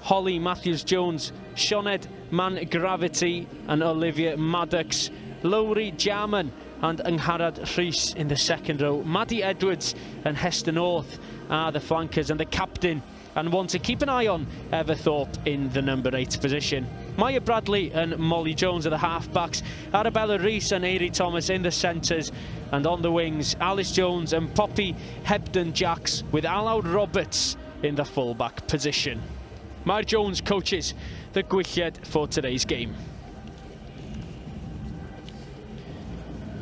Holly Matthews-Jones, Sioned Mangravity and Olivia Maddox, Lowry Jarman and Angharad Rhys in the second row. Maddie Edwards and Hester North are the flankers, and the captain and one to keep an eye on, Everthorpe, in the number 8 position. Maya Bradley and Molly Jones are the halfbacks, Arabella Rees and Airy Thomas in the centres, and on the wings, Alice Jones and Poppy Hebden-Jacks, with Alowd Roberts in the fullback position. Maya Jones coaches the Gwylliaid for today's game.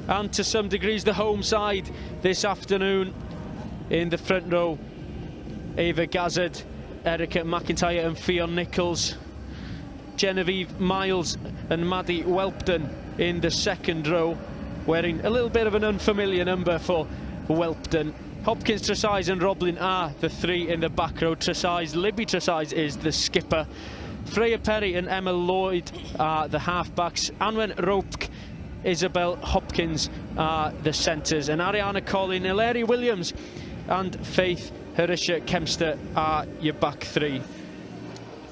And to some degrees the home side this afternoon. In the front row, Ava Gazzard, Erica McIntyre and Fionn Nichols, Genevieve Miles and Maddie Welpton in the second row, wearing a little bit of an unfamiliar number for Welpton. Hopkins, Tresize and Roblin are the 3 in the back row. Tresize, Libby Tresize is the skipper. Freya Perry and Emma Lloyd are the halfbacks. Anwen Rope, Isabel Hopkins are the centres, and Ariana Collin, Hilary Williams and Faith Harisha Kempster are your back 3. I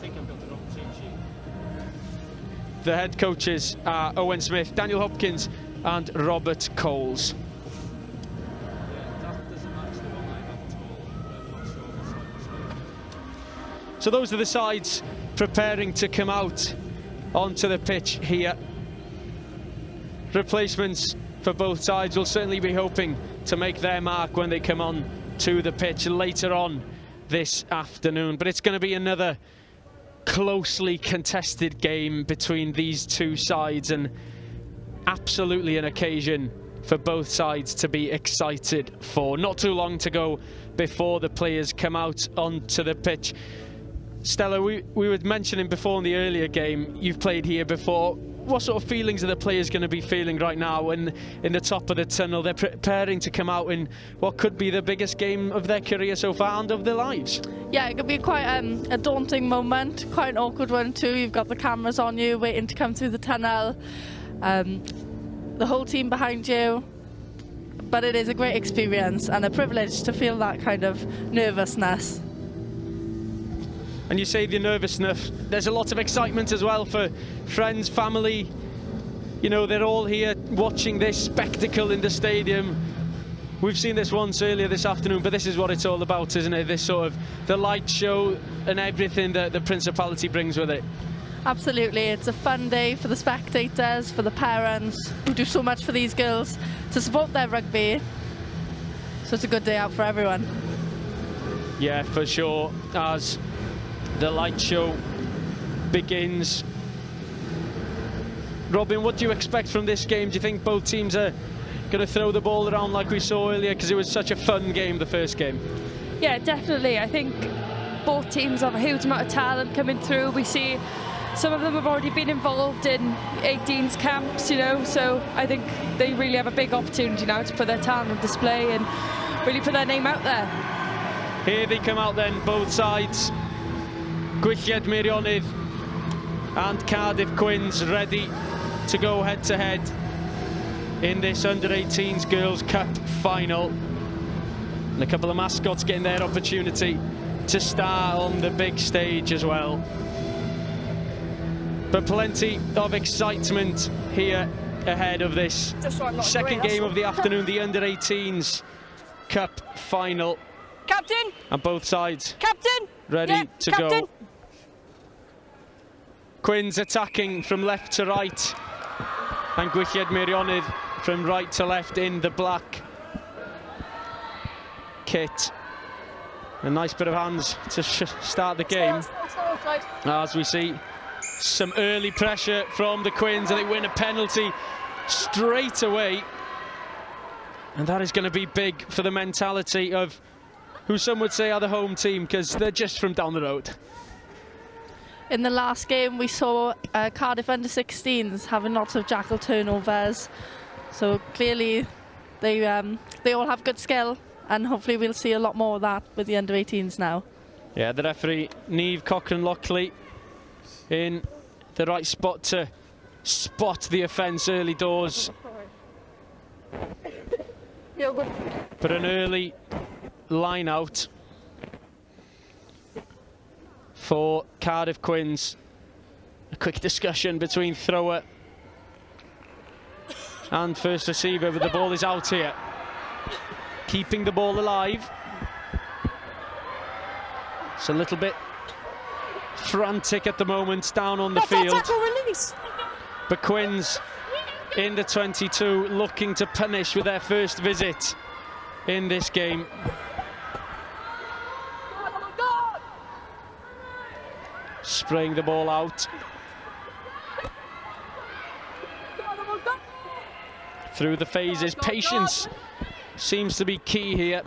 think I've got the wrong team sheet. The head coaches are Owen Smith, Daniel Hopkins and Robert Coles. So those are the sides preparing to come out onto the pitch here. Replacements for both sides will certainly be hoping to make their mark when they come on to the pitch later on this afternoon. But it's going to be another closely contested game between these two sides, and absolutely an occasion for both sides to be excited for. Not too long to go before the players come out onto the pitch. Stella, we were mentioning before in the earlier game, you've played here before. What sort of feelings are the players going to be feeling right now when in the top of the tunnel they're preparing to come out in what could be the biggest game of their career so far and of their lives? Yeah, it could be quite a daunting moment, quite an awkward one too. You've got the cameras on you waiting to come through the tunnel, the whole team behind you, but it is a great experience and a privilege to feel that kind of nervousness. And you say the nervousness, there's a lot of excitement as well for friends, family. You know, they're all here watching this spectacle in the stadium. We've seen this once earlier this afternoon, but this is what it's all about, isn't it? This sort of the light show and everything that the Principality brings with it. Absolutely, it's a fun day for the spectators, for the parents who do so much for these girls to support their rugby. So it's a good day out for everyone. Yeah, for sure. As the light show begins, Robin, what do you expect from this game? Do you think both teams are going to throw the ball around like we saw earlier? Because it was such a fun game, the first game. Yeah, definitely. I think both teams have a huge amount of talent coming through. We see some of them have already been involved in 18s camps, you know, so I think they really have a big opportunity now to put their talent on display and really put their name out there. Here they come out then, both sides. Gwylliaid Meirionnydd and Cardiff Quins ready to go head-to-head in this under-18s Girls' Cup final. And a couple of mascots getting their opportunity to star on the big stage as well. But plenty of excitement here ahead of this second game of the afternoon, the under-18s Cup final. Captain! And both sides Captain! ready to Captain. go. Quins attacking from left to right, and Gwylliaid Meirionnydd from right to left in the black kit. A nice bit of hands to start the game. As we see some early pressure from the Quins, and they win a penalty straight away. And that is going to be big for the mentality of who some would say are the home team, because they're just from down the road. In the last game, we saw Cardiff under-16s having lots of jackal turnovers. So clearly, they all have good skill, and hopefully we'll see a lot more of that with the under-18s now. Yeah, the referee, Niamh Cochran-Lockley, in the right spot to spot the offence early doors. But an early line out for Cardiff Quins. A quick discussion between thrower and first receiver, but the ball is out here. Keeping the ball alive. It's a little bit frantic at the moment down on the field. But Quins in the 22 looking to punish with their first visit in this game. Spraying the ball out. Through the phases, patience seems to be key here.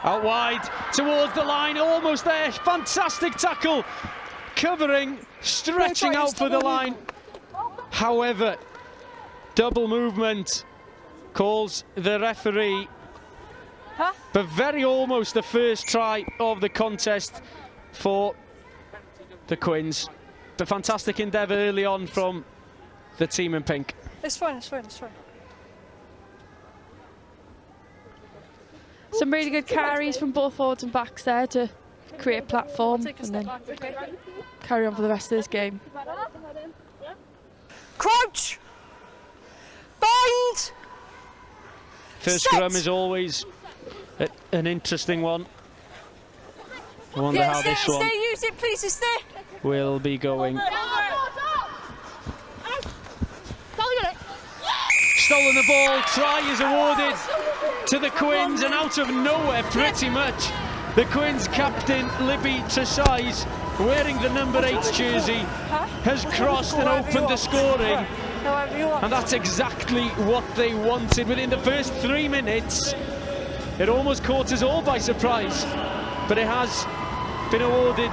Out wide, towards the line, almost there. Fantastic tackle, covering, stretching out for the line. However, double movement calls the referee. But very almost the first try of the contest for the Quins. The fantastic endeavour early on from the team in pink. It's fine, it's fine, it's fine. Some really good carries from both forwards and backs there to create a platform and then carry on for the rest of this game. Crouch! Bind! First Set. scrum is always an interesting one. I wonder how this one use it, please, it's there. will be going. Stolen the ball, try is awarded to the Quins, and out of nowhere pretty much, the Quins captain Libby Tresize, wearing the number 8 jersey, has crossed and opened the scoring. And that's exactly what they wanted. Within the first 3 minutes, it almost caught us all by surprise, but it has been awarded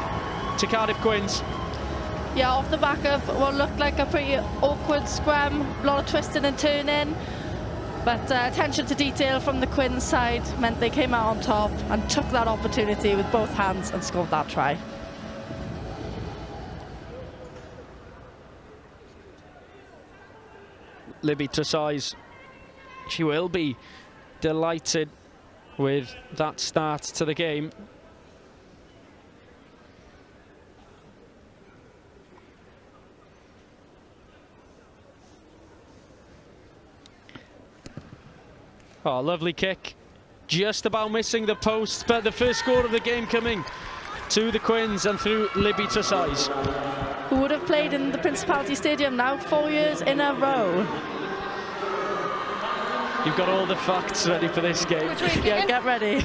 to Cardiff Quins. Yeah, off the back of what looked like a pretty awkward scrum, a lot of twisting and turning, but attention to detail from the Quins side meant they came out on top and took that opportunity with both hands and scored that try. Libby Tresize, she will be delighted with that start to the game. Oh, lovely kick. Just about missing the post, but the first score of the game coming to the Quins and through Libby Tresize. Who would have played in the Principality Stadium now 4 years in a row. You've got all the facts ready for this game. Yeah, get ready.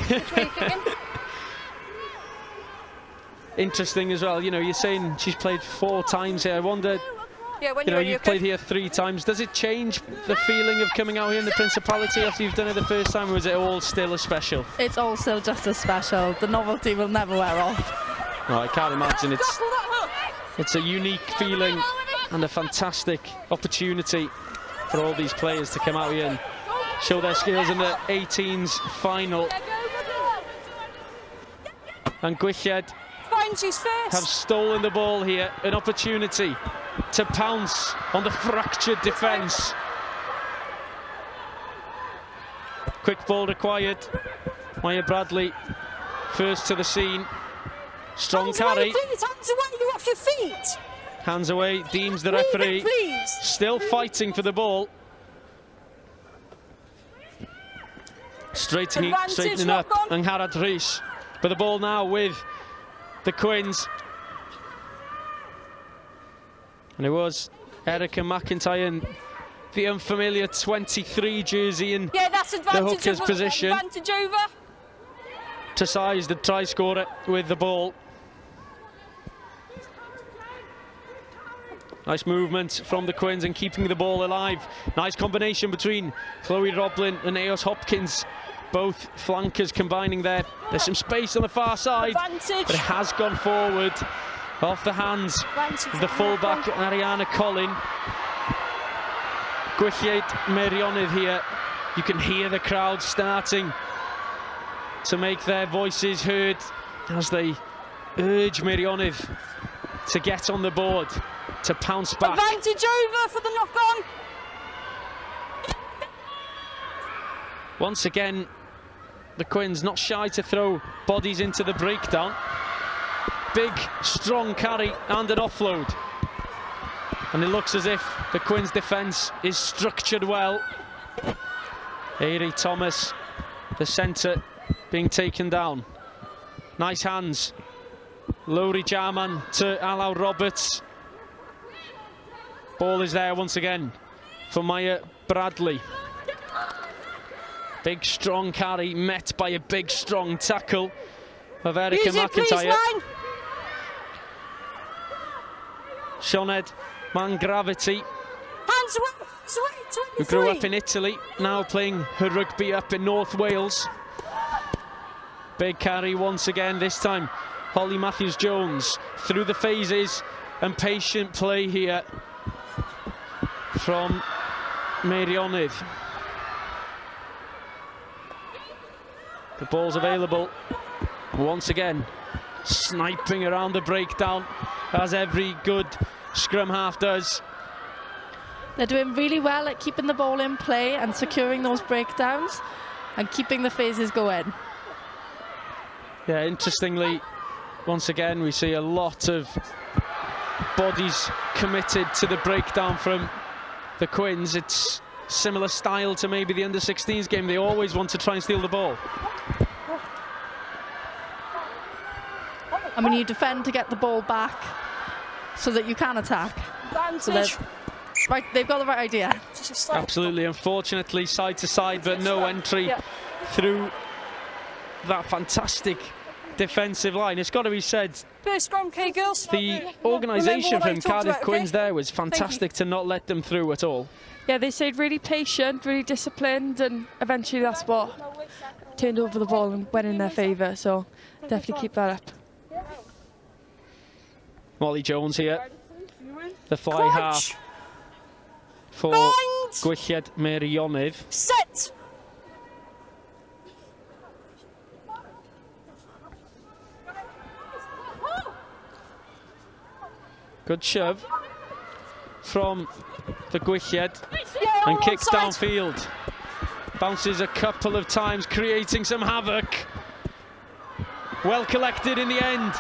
Interesting as well, you know, you're saying she's played 4 times here. I wonder Yeah, when You know, you're ready, you've okay? played here 3 times. Does it change the feeling of coming out here in the Principality after you've done it the first time, or is it all still as special? It's all still just as special. The novelty will never wear off. No, I can't imagine. It's a unique feeling and a fantastic opportunity for all these players to come out here and show their skills in the 18s final. And Gwylliaid Finds his first. have stolen the ball here, an opportunity to pounce on the fractured defence. Quick ball required. Maya Bradley first to the scene. Strong Hands carry. away, please. Hands away, you off your feet. Hands away, deems the Leave referee. it, please. Still fighting for the ball. Straightening Advantage, up, knock on. and Harad Rhys. But the ball now with the Quins. And it was Erica McIntyre in the unfamiliar 23 jersey in Yeah, that's advantage. hooker's position. Advantage over. to size the try scorer with the ball. Nice movement from the Quins and keeping the ball alive. Nice combination between Chloe Roblin and Eos Hopkins. Both flankers combining there. There's some space on the far side, Advantage. but it has gone forward off the hands of the fullback Ariana Collin. Gwylliaid Meirionnydd here. You can hear the crowd starting to make their voices heard as they urge Meirionnydd to get on the board, to pounce back. Advantage over for the knock-on. Once again, the Quins not shy to throw bodies into the breakdown. Big, strong carry and an offload. And it looks as if the Quins' defence is structured well. Airi Thomas, the centre, being taken down. Nice hands. Lowry Jarman to Alau Roberts. Ball is there once again for Maya Bradley. Big strong carry met by a big strong tackle of Erica Use it, please, McIntyre. man. Sioned Mangravity, Hands away, who grew up in Italy, now playing her rugby up in North Wales. Big carry once again, this time Holly Matthews-Jones through the phases, and patient play here from Meirionnydd. The ball's available once again, sniping around the breakdown as every good scrum half does. They're doing really well at keeping the ball in play and securing those breakdowns and keeping the phases going. Yeah, interestingly, once again, we see a lot of bodies committed to the breakdown from the Quins. It's similar style to maybe the under-16s game. They always want to try and steal the ball. I mean, you defend to get the ball back so that you can attack. So Advantage. right, they've got the right idea. Absolutely, unfortunately, side to side, but no entry through that fantastic defensive line. It's got to be said, First scrum, okay, girls? the organisation Remember what I from talked Cardiff about, okay? Quins there was fantastic to not let them through at all. Yeah, they stayed really patient, really disciplined, and eventually that's what turned over the ball and went in their favour, so definitely keep that up. Molly Jones here, the fly Crunch. half for Bind. Gwylliaid Meirionnydd. Set. Good shove from the Gwylliaid Yeah, and on kicks side. downfield. Bounces a couple of times, creating some havoc. Well collected in the end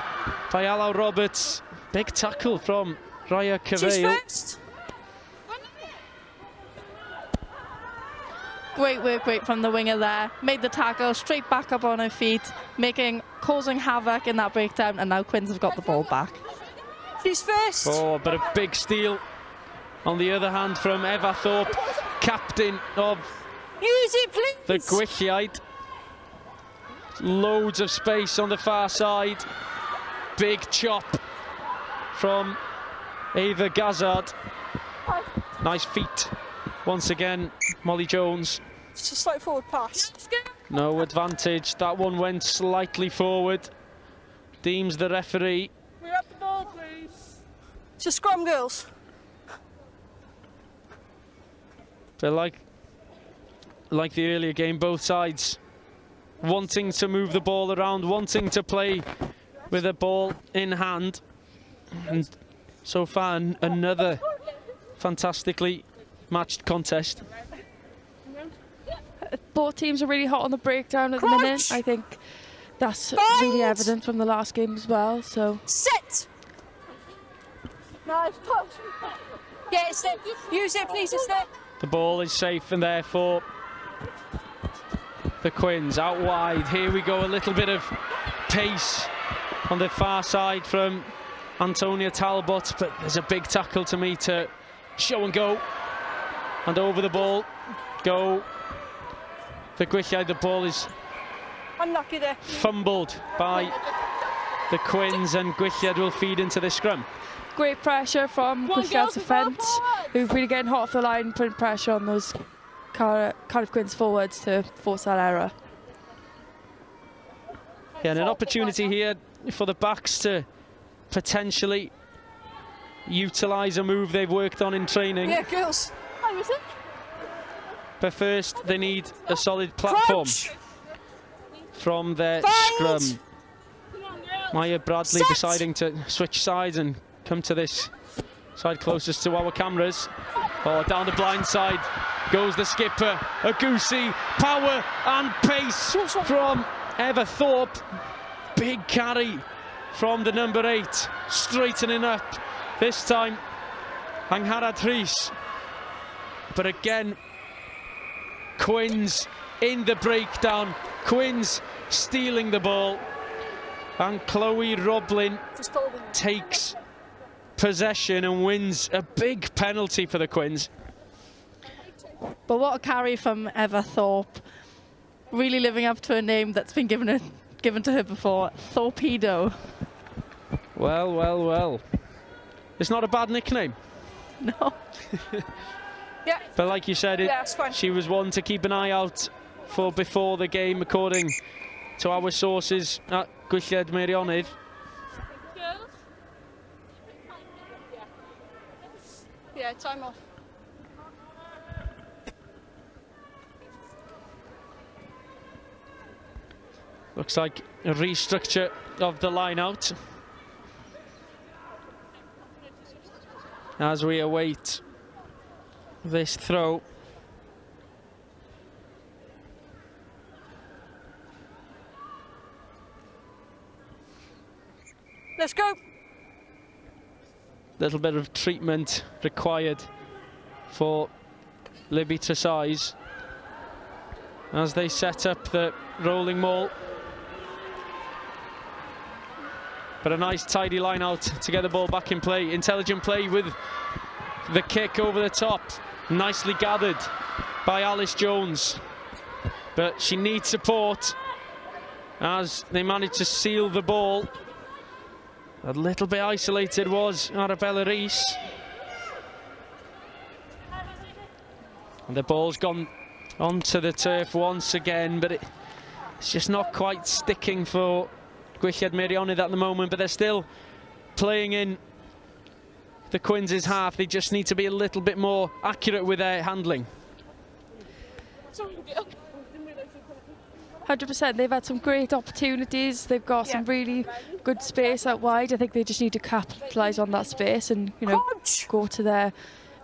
by Alau Roberts. Big tackle from Raya She's Cavale. first. Great work rate from the winger there. Made the tackle, straight back up on her feet, causing havoc in that breakdown, and now Quins have got the ball back. She's first. Oh, but a big steal on the other hand from Eva Thorpe, captain of Use it, please. the Gwylliaid. Loads of space on the far side. Big chop from Ava Gazard. Nice feet. Once again, Molly Jones. It's a slight forward pass. No advantage. That one went slightly forward. Deems the referee. We're up the ball, please. It's a scrum, girls. But like the earlier game, both sides wanting to move the ball around, wanting to play with the ball in hand. And so far, another fantastically matched contest. Both teams are really hot on the breakdown at the minute. I think that's really evident from the last game as well. So Set. Nice touch. Yeah, it's there. Use it, please. It's there. The ball is safe, and therefore the Quins out wide. Here we go, a little bit of pace on the far side from Antonia Talbot, but there's a big tackle to me to show and go. And over the ball go the Gwylliaid. The ball is Unlucky there. fumbled by the Quins, and Gwylliaid will feed into the scrum. great pressure from Gwylliaid's defence, who've really getting hot off the line, putting pressure on those Cardiff Quins forwards to force that error. Yeah, and an opportunity here for the backs to potentially utilise a move they've worked on in training. Yeah, girls. How was it? But first, they need a solid platform from their scrum. Maya Bradley deciding to switch sides and come to this side closest to our cameras. Oh, down the blind side goes the skipper. Agusi, power and pace from Eva Thorpe. Big carry from the number 8, straightening up. This time, Angharad Rhys. But again, Quins in the breakdown. Quins stealing the ball. And Chloe Roblin takes possession and wins a big penalty for the Quins. But what a carry from Eva Thorpe. Really living up to a name that's been given to her before, Torpedo. Well, well, well. It's not a bad nickname. No. Yeah. But like you said, she was one to keep an eye out for before the game, according to our sources at Gwylliaid Meirionnydd. Yeah, time off. Looks like a restructure of the line out as we await this throw. Let's go. Little bit of treatment required for Libby Tresize as they set up the rolling maul. But a nice tidy line out to get the ball back in play. Intelligent play with the kick over the top. Nicely gathered by Alice Jones. But she needs support as they manage to seal the ball. A little bit isolated was Arabella Rhys. And the ball's gone onto the turf once again, but it's just not quite sticking for Gwylliaid Meirionnydd at the moment, but they're still playing in the Quins' half. They just need to be a little bit more accurate with their handling. 100%, they've had some great opportunities. They've got some really good space out wide. I think they just need to capitalise on that space and, you know, go to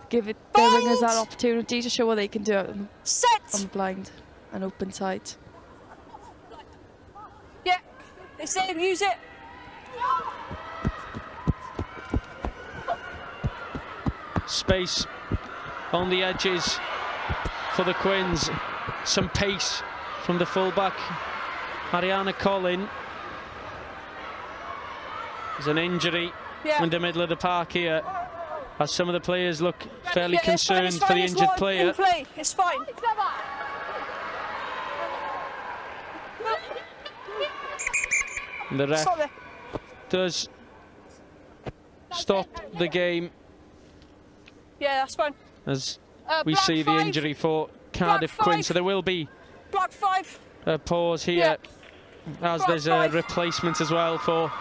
give their wingers that opportunity to show what they can do on the blind and open side. Yeah, they say use it. Space on the edges for the Quins. Some pace from the fullback, Ariana Collin. There's an injury in the middle of the park here, as some of the players look fairly concerned for the injured player. It's fine. And the ref does stop the game Yeah, that's fine. As we black see the 5. injury for Cardiff Black 5. Quins, so there will be Black 5. a pause here, as Black there's 5. a replacement as well for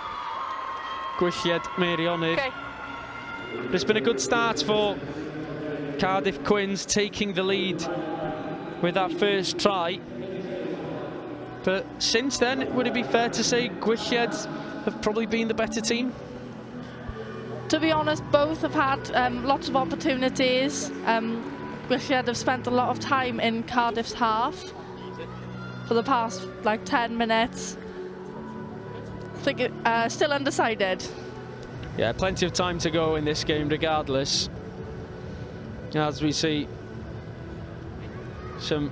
Gwylliaid Meirionnydd. Okay. It's been a good start for Cardiff Quins, taking the lead with that first try. But since then, would it be fair to say Gwylliaid have probably been the better team? To be honest, both have had lots of opportunities. Gwylliaid have spent a lot of time in Cardiff's half for the past like 10 minutes. I think still undecided. Yeah, plenty of time to go in this game regardless. As we see some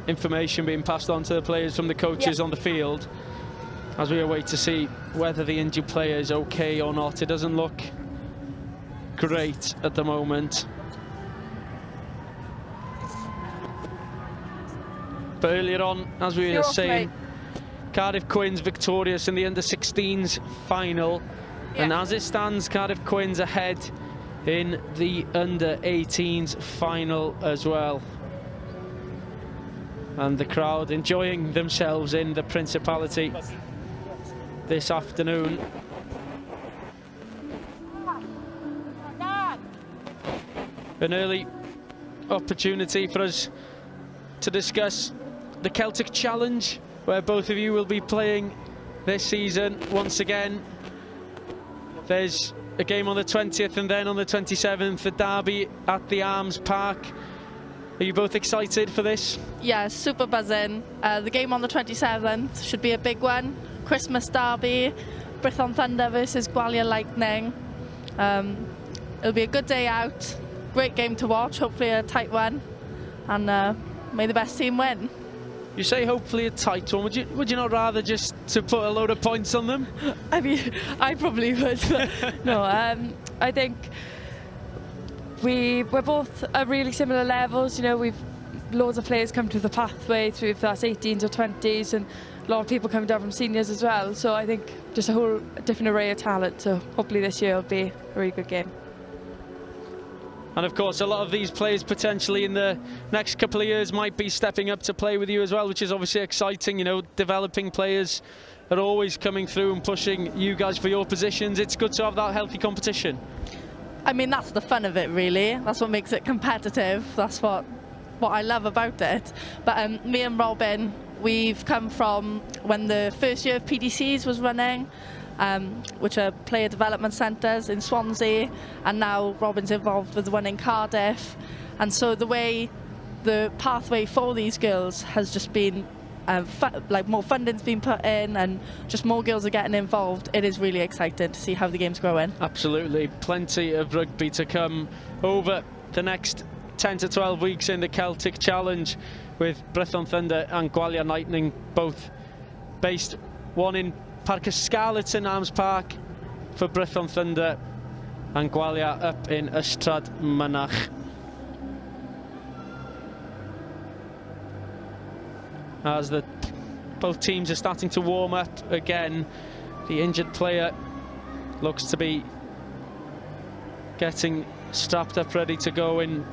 information being passed on to the players from the coaches on the field, as we await to see whether the injured player is okay or not. It doesn't look great at the moment. But earlier on, as we were saying, Cardiff Quins victorious in the under-16s final. And as it stands, Cardiff Quins ahead in the under-18s final as well. And the crowd enjoying themselves in the Principality this afternoon. An early opportunity for us to discuss the Celtic Challenge, where both of you will be playing this season once again. There's a game on the 20th and then on the 27th, a derby at the Arms Park. Are you both excited for this? Yeah, super buzzing. The game on the 27th should be a big one. Christmas derby, Brython Thunder versus Gwylliaid Lightning. It'll be a good day out. Great game to watch, hopefully a tight one. And may the best team win. You say hopefully a tight one. Would you not rather just to put a load of points on them? I mean, I probably would. But no, I think we're both at really similar levels. You know, we've loads of players come through the pathway through if that's 18s or 20s, and a lot of people coming down from seniors as well. So I think just a whole different array of talent. So hopefully this year will be a really good game. And of course, a lot of these players potentially in the next couple of years might be stepping up to play with you as well, which is obviously exciting. You know, developing players are always coming through and pushing you guys for your positions. It's good to have that healthy competition. I mean, that's the fun of it, really. That's what makes it competitive. That's what I love about it. But me and Robin, we've come from when the first year of PDCs was running, which are player development centres in Swansea, and now Robin's involved with the one in Cardiff. And so the pathway for these girls has just been like more funding's been put in and just more girls are getting involved. It is really exciting to see how the game's growing. Absolutely, plenty of rugby to come over the next 10 to 12 weeks in the Celtic Challenge, with Brython Thunder and Gwylliaid Lightning both based, one in Parc y Scarlets in Arms Park for Brython Thunder, and Gwylliaid up in Ystrad Mynach. As both teams are starting to warm up again, the injured player looks to be getting strapped up, ready to go in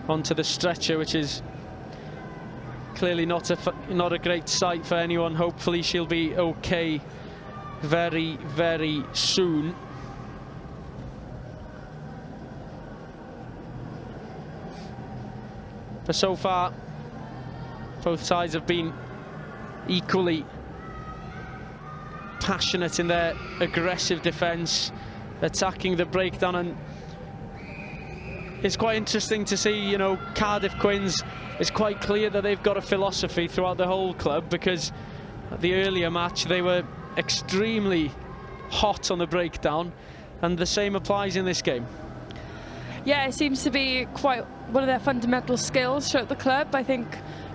onto the stretcher, which is clearly not a great sight for anyone. Hopefully she'll be okay very, very soon. But so far, both sides have been equally passionate in their aggressive defence, attacking the breakdown, and it's quite interesting to see, you know, Cardiff Quins, it's quite clear that they've got a philosophy throughout the whole club, because at the earlier match they were extremely hot on the breakdown, and the same applies in this game. Yeah, it seems to be quite one of their fundamental skills throughout the club. I think,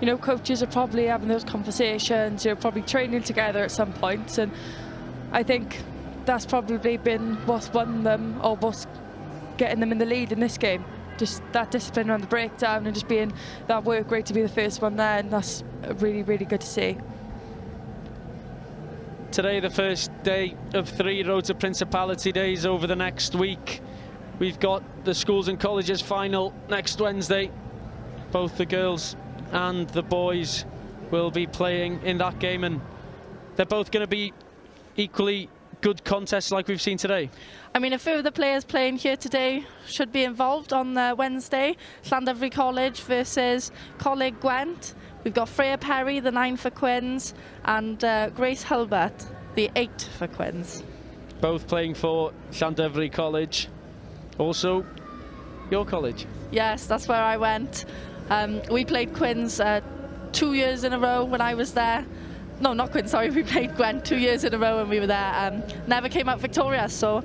you know, coaches are probably having those conversations, you're probably training together at some points, and I think that's probably been what's won them, or what's getting them in the lead in this game. Just that discipline around the breakdown and just being that work rate to be the first one there, and that's really, really good to see. Today, the first day of 3 Road to Principality days over the next week. we've got the schools and colleges final next Wednesday. Both the girls and the boys will be playing in that game, and they're both going to be equally good contests like we've seen today. I mean, a few of the players playing here today should be involved on Wednesday. Llandovery College versus Coleg Gwent. We've got Freya Perry, the 9 for Quins, and Grace Hilbert, the 8 for Quins. Both playing for Llandovery College. Also, your college. Yes, that's where I went. We played Quins 2 years in a row when I was there. No, not Quins, sorry, we played Gwent 2 years in a row when we were there. Never came out victorious, so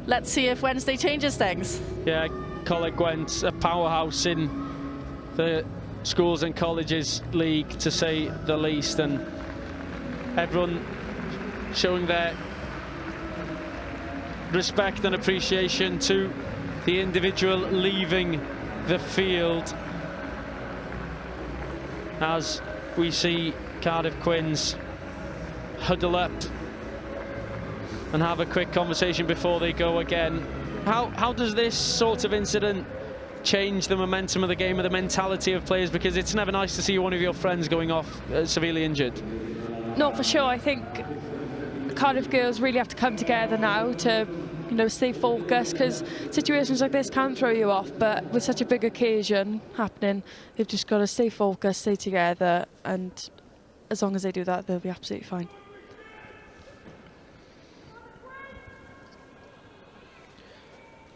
let's see if Wednesday changes things. Yeah, Coleg Gwent's a powerhouse in the schools and colleges league, to say the least, and everyone showing their respect and appreciation to the individual leaving the field, as we see Cardiff Quins huddle up and have a quick conversation before they go again. How does this sort of incident change the momentum of the game and the mentality of players? Because it's never nice to see one of your friends going off severely injured. No, for sure. I think Cardiff girls really have to come together now to, you know, stay focused, because situations like this can throw you off, but with such a big occasion happening, they've just got to stay focused, stay together, and as long as they do that, they'll be absolutely fine.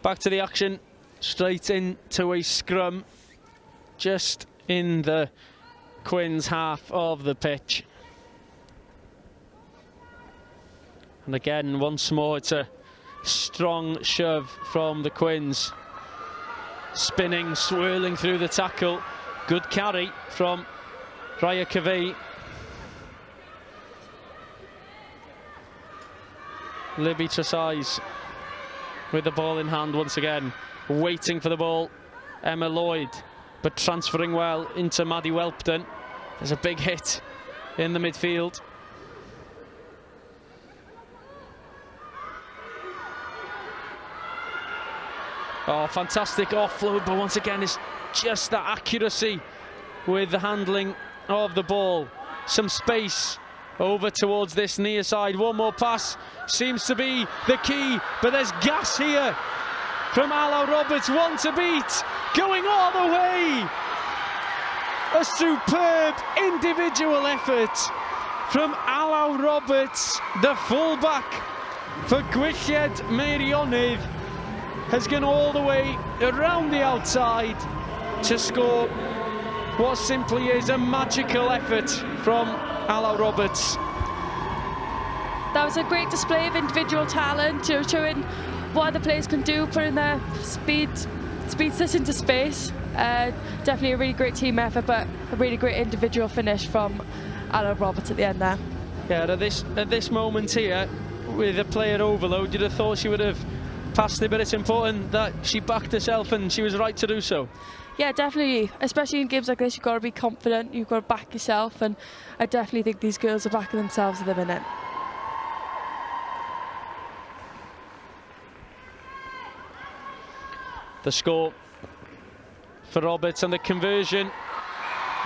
Back to the action, straight into a scrum, just in the Quins half of the pitch. And again, once more, it's a strong shove from the Quins. Spinning, swirling through the tackle. Good carry from Raya Cavey. Libby Tresize with the ball in hand once again, waiting for the ball. Emma Lloyd, but transferring well into Maddie Welpton. There's a big hit in the midfield. Oh, fantastic offload, but once again it's just that accuracy with the handling of the ball. Some space over towards this near side. One more pass seems to be the key, but there's gas here from Alao Roberts. One to beat, going all the way. A superb individual effort from Alao Roberts, the fullback for Gwylliaid Meirionnydd, has gone all the way around the outside to score what simply is a magical effort from Alao Roberts. That was a great display of individual talent, showing what other players can do, putting their speeds into space. Definitely a really great team effort, but a really great individual finish from Alao Roberts at the end there. Yeah, at this moment here, with a player overload, you'd have thought she would have passed it, but it's important that she backed herself, and she was right to do so. Yeah, definitely. Especially in games like this, you've got to be confident, you've got to back yourself, and I definitely think these girls are backing themselves at the minute. The score for Roberts, and the conversion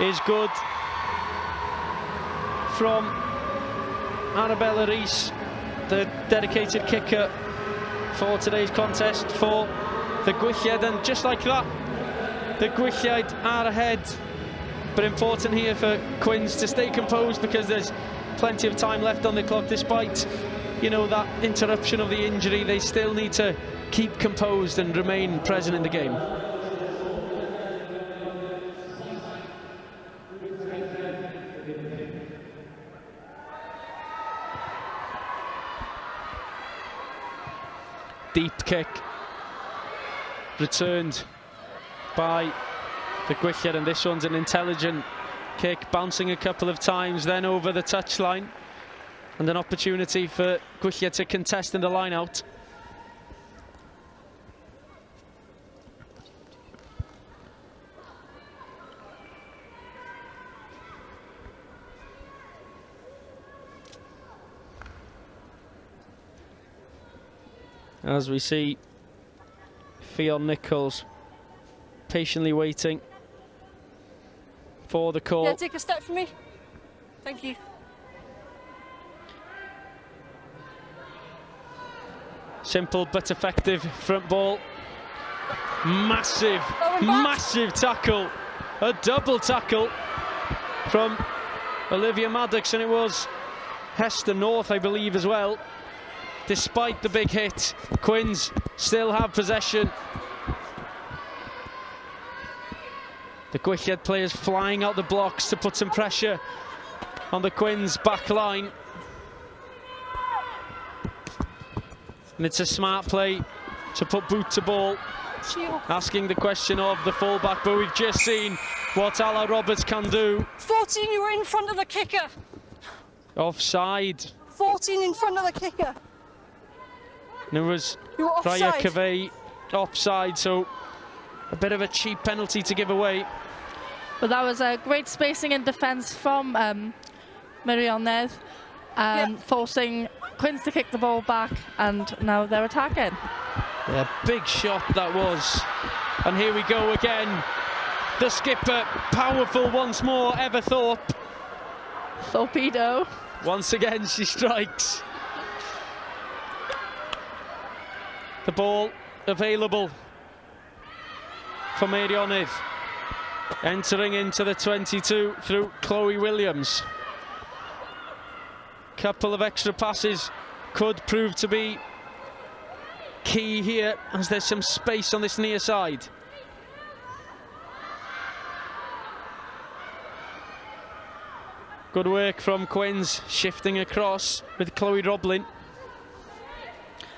is good from Arabella Rees, the dedicated kicker for today's contest for the Gwylliaid, and just like that, the Gwylliaid are ahead. But important here for Quins to stay composed, because there's plenty of time left on the clock. Despite, you know, that interruption of the injury, they still need to keep composed and remain present in the game. Deep kick returned by the Gwylliaid, and this one's an intelligent kick, bouncing a couple of times, then over the touchline, and an opportunity for Gwylliaid to contest in the line out. As we see Fionn Nichols patiently waiting for the call. Yeah, take a step for me. Thank you. Simple but effective front ball. Massive, massive tackle. A double tackle from Olivia Maddox, and it was Hester North, I believe, as well. Despite the big hit, Quins still have possession. The Gwylliaid players flying out the blocks to put some pressure on the Quins back line. And it's a smart play to put boot to ball, asking the question of the fullback, but we've just seen what Ala Roberts can do. 14, you were in front of the kicker. Offside. 14 in front of the kicker. And it was You were Raya offside. Cavey offside, so a bit of a cheap penalty to give away. But that was a great spacing in defence from Meirionnydd, forcing Quins to kick the ball back, and now they're attacking. Yeah, big shot that was. And here we go again. The skipper, powerful once more, Everthorpe. Torpedo. Once again, she strikes. The ball available for Meirionnydd. Entering into the 22 through Chloe Williams. Couple of extra passes could prove to be key here, as there's some space on this near side. Good work from Quins, shifting across with Chloe Roblin.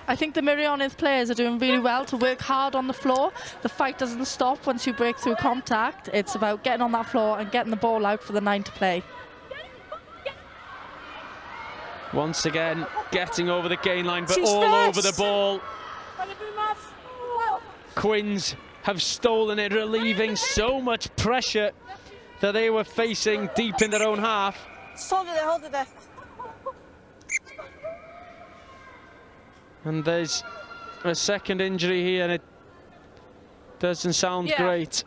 I think the Meirionnydd players are doing really well to work hard on the floor. The fight doesn't stop once you break through contact. It's about getting on that floor and getting the ball out for the 9 to play. Once again, getting over the gain line, but She's all first. over the ball. Quins have stolen it, relieving so much pressure that they were facing deep in their own half. Hold it there. And there's a second injury here, and it doesn't sound great.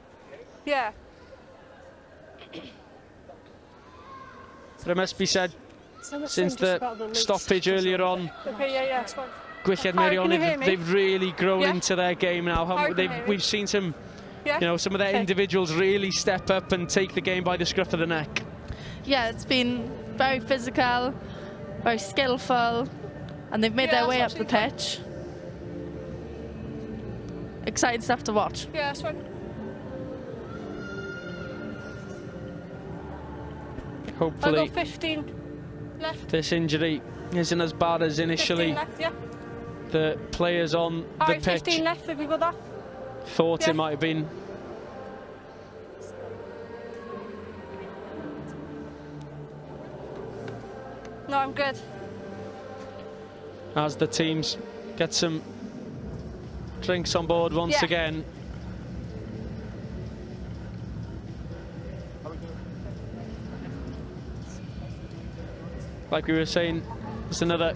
Yeah. But it must be said, since the stoppage earlier on, Okay, yeah, it's fine. Gwylliaid Hi, can you hear Meirionnydd, me? they've really grown Yeah. into their game now. Hi, can you hear me? We've seen some, Yeah. you know, some of their Okay. individuals really step up and take the game by the scruff of the neck. Yeah, it's been very physical, very skillful, and they've made their Yeah, way up that's the absolutely pitch. Exciting stuff to watch. Yeah, that's fine. I've Hopefully got 15 left. this injury isn't as bad as 15 initially left, yeah. the players on the Alright, pitch 15 left, have you got that? thought Yeah. it might have been. No, I'm good. As the teams get some drinks on board once Yeah. again. Like we were saying, there's another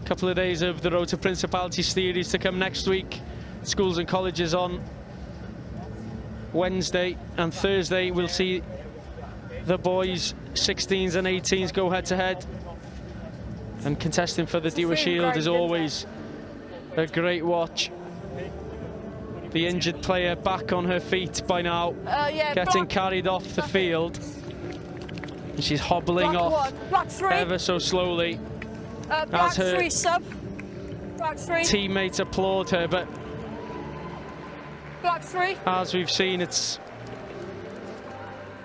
couple of days of the Road to Principality series to come next week. Schools and colleges on Wednesday, and Thursday we'll see the boys 16s and 18s go head to head. And contesting for the Dewar Shield is always a great watch. The injured player back on her feet by now, Yeah, getting block, carried off the field. And she's hobbling block off 1, block 3, ever so slowly. block her 3 sub, block 3, Teammates applaud her, but block 3. as we've seen, it's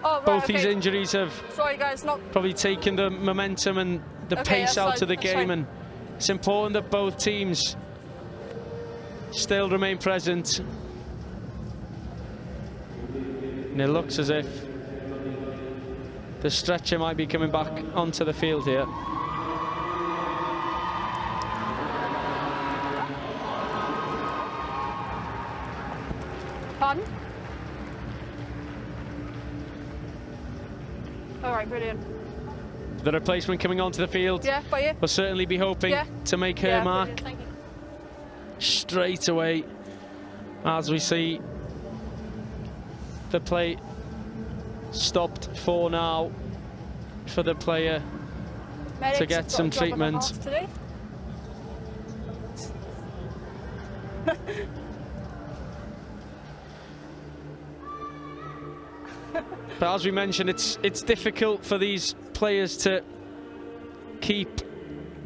Oh, right, both okay. these injuries have Sorry guys, not probably taken the momentum and the Okay, pace that's out fine, of the that's game, fine. and it's important that both teams still remain present. And it looks as if the stretcher might be coming back onto the field here. Pardon? All right, brilliant. The replacement coming onto the field. Yeah, by you. We'll certainly be hoping Yeah. to make her Yeah, mark brilliant, thank you. straight away. as we see the play stopped for now for the player to get some treatment. But as we mentioned, it's difficult for these players to keep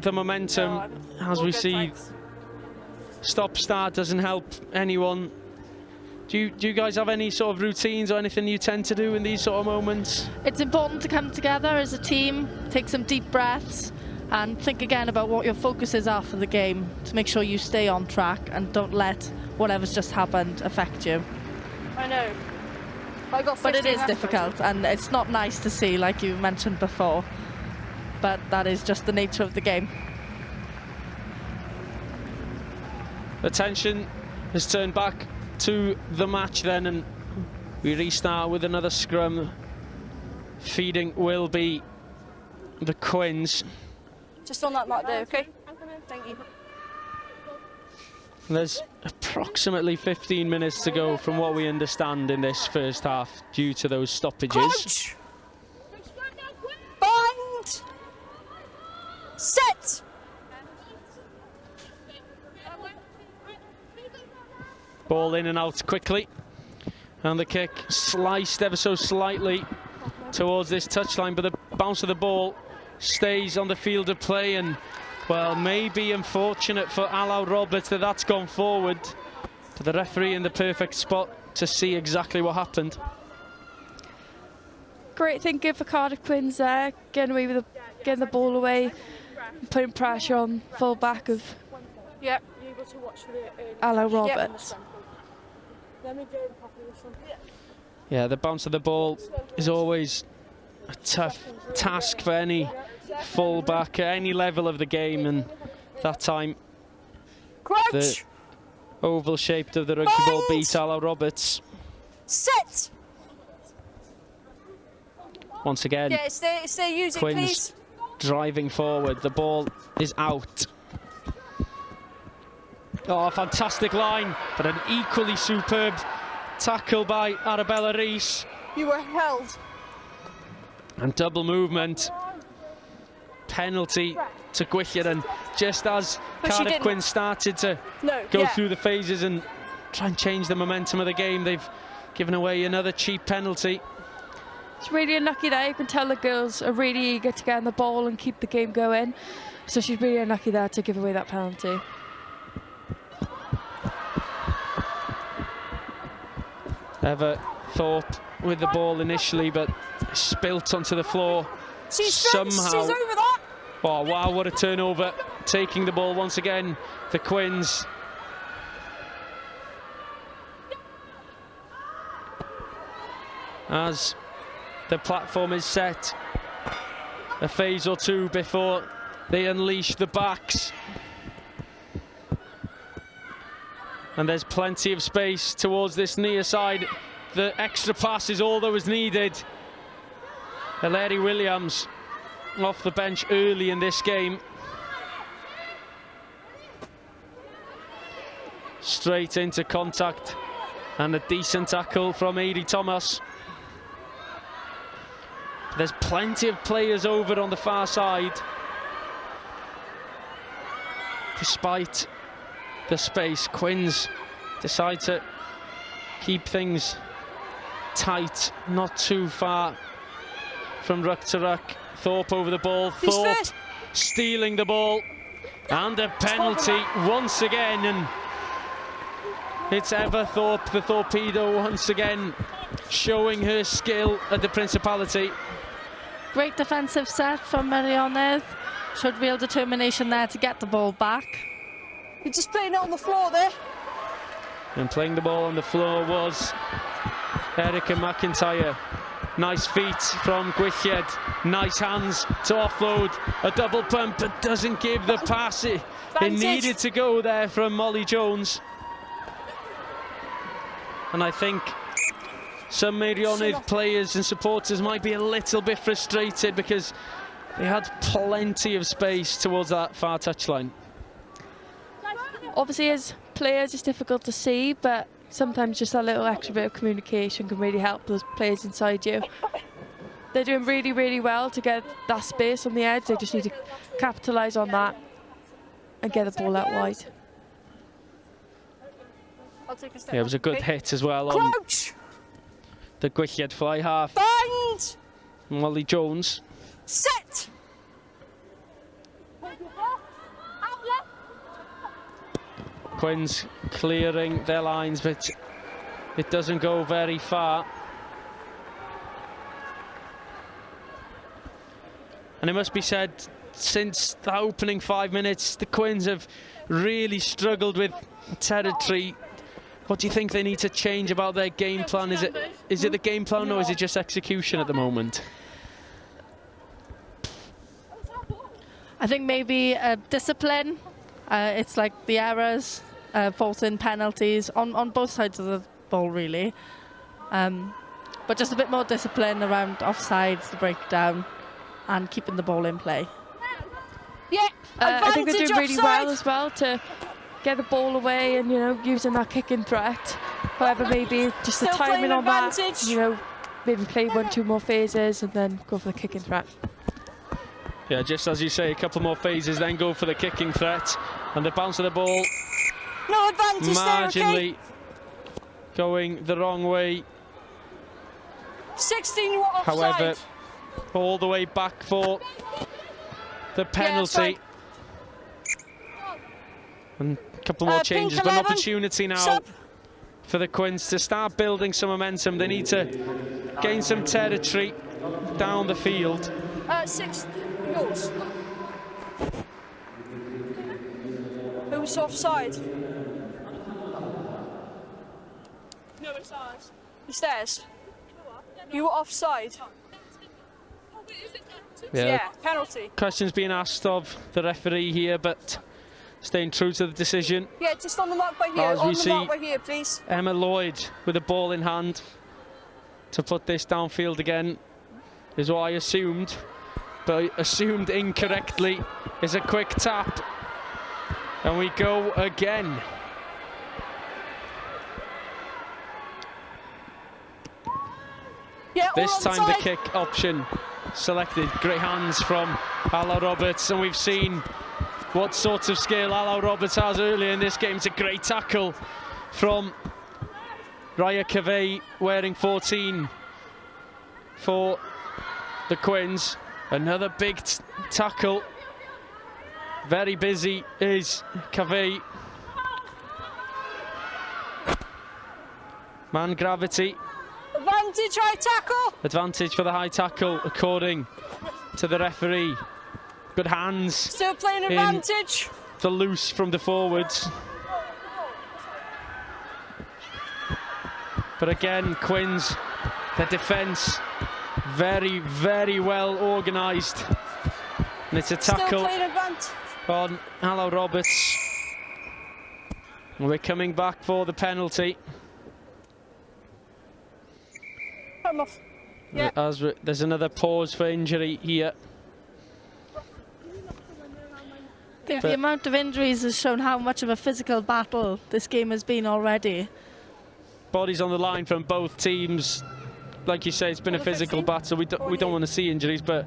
the momentum. As we see, stop-start doesn't help anyone. Do you guys have any sort of routines or anything you tend to do in these sort of moments? It's important to come together as a team, take some deep breaths, and think again about what your focuses are for the game to make sure you stay on track and don't let whatever's just happened affect you. I know. But it is difficult, and it's not nice to see, like you mentioned before. But that is just the nature of the game. Attention has turned back to the match then, and we restart with another scrum. Feeding will be the Quins. Just on that mark there, okay? Thank you. There's approximately 15 minutes to go from what we understand in this first half due to those stoppages. Coach! Bind! Set! Ball in and out quickly, and the kick sliced ever so slightly towards this touchline, but the bounce of the ball stays on the field of play, and well, maybe unfortunate for Alaw Roberts that that's gone forward, but the referee in the perfect spot to see exactly what happened. Great thinking for Cardiff Quins there, getting the ball away, and putting pressure on full back of Alaw Roberts. Yeah, the bounce of the ball is always a tough task for any full-back at any level of the game, and that time the oval shape of the rugby ball beat Alaw Roberts. Set! Once again, stay, use it, Quins please. driving forward, the ball is out. Oh, fantastic line, but an equally superb tackle by Arabella Rees. You were held. And double movement. Penalty to Gwylliaid, and just as Cardiff Quins started to go through the phases and try and change the momentum of the game, they've given away another cheap penalty. It's really unlucky there. You can tell the girls are really eager to get on the ball and keep the game going. So she's really unlucky there to give away that penalty. Ever Thorpe with the ball initially, but spilt onto the floor somehow. She's over that. Oh wow, what a turnover. Taking the ball once again, the Quins. As the platform is set, a phase or two before they unleash the backs. And there's plenty of space towards this near side. The extra pass is all that was needed. Larry Williams off the bench early in this game. Straight into contact, and a decent tackle from Aidy Thomas. There's plenty of players over on the far side. Despite the space, Quins decide to keep things tight, not too far from ruck to ruck. Thorpe over the ball, Thorpe stealing the ball, and a penalty once again, and it's Ever Thorpe, the torpedo, once again showing her skill at the Principality. Great defensive set from Meirionnydd. Showed real determination there to get the ball back. You're just playing it on the floor there. And playing the ball on the floor was Erica McIntyre. Nice feet from Gwylliaid. Nice hands to offload. A double pump, but doesn't give the pass. It needed to go there from Molly Jones. And I think some Meirionnydd players and supporters might be a little bit frustrated because they had plenty of space towards that far touchline. Obviously, as players, it's difficult to see, but sometimes just a little extra bit of communication can really help those players inside you. They're doing really, really well to get that space on the edge. They just need to capitalise on that and get the ball out wide. I'll take a step. Yeah, it was a good hit as well on Crouch! the Gwylliaid fly half. Bind! Molly Jones. Set! Quins clearing their lines, but it doesn't go very far. And it must be said, since the opening 5 minutes, the Quins have really struggled with territory. What do you think they need to change about their game plan? Is it the game plan, or is it just execution at the moment? I think maybe discipline. It's like the errors, forcing penalties on both sides of the ball, really. But just a bit more discipline around offsides, the breakdown, and keeping the ball in play. Yeah, I think they're doing really offside. well as well to get the ball away and, you know, using that kicking threat. However, maybe just the Still timing playing on that, advantage. you know, maybe play 1-2 more phases and then go for the kicking threat. Yeah, just as you say, a couple more phases, then go for the kicking threat. And the bounce of the ball No advantage marginally there, okay? going the wrong way. 16, you were offside. However, all the way back for the penalty. right. And a couple more Pink changes, but an 11, opportunity now sub. for the Quins to start building some momentum. They need to gain some territory down the field. 6, yours. Who's offside? No, it's ours. It's theirs. You were offside. Yeah, penalty. Questions being asked of the referee here, but staying true to the decision. Yeah, just on the mark by here. As we On the see mark by here, please. Emma Lloyd with the ball in hand to put this downfield again is what I assumed, but assumed incorrectly. Is a quick tap, and we go again. Yeah, This all time the onside. kick option selected. Great hands from Allo Roberts, and we've seen what sort of skill Allo Roberts has earlier in this game. It's a great tackle from Raya Cavey, wearing 14 for the Quins. Another big tackle. Very busy is Cavey. Man gravity. Advantage, high tackle. Advantage for the high tackle, according to the referee. Good hands. Still playing in advantage. the loose from the forwards. But again, Quins, their defence, very, very well organised. And it's a Still tackle playing advantage. on Allo Roberts. We're coming back for the penalty. Come off. Yeah. There's another pause for injury here. I think the amount of injuries has shown how much of a physical battle this game has been already. Bodies on the line from both teams. Like you say, it's been a physical battle. We don't want to see injuries, but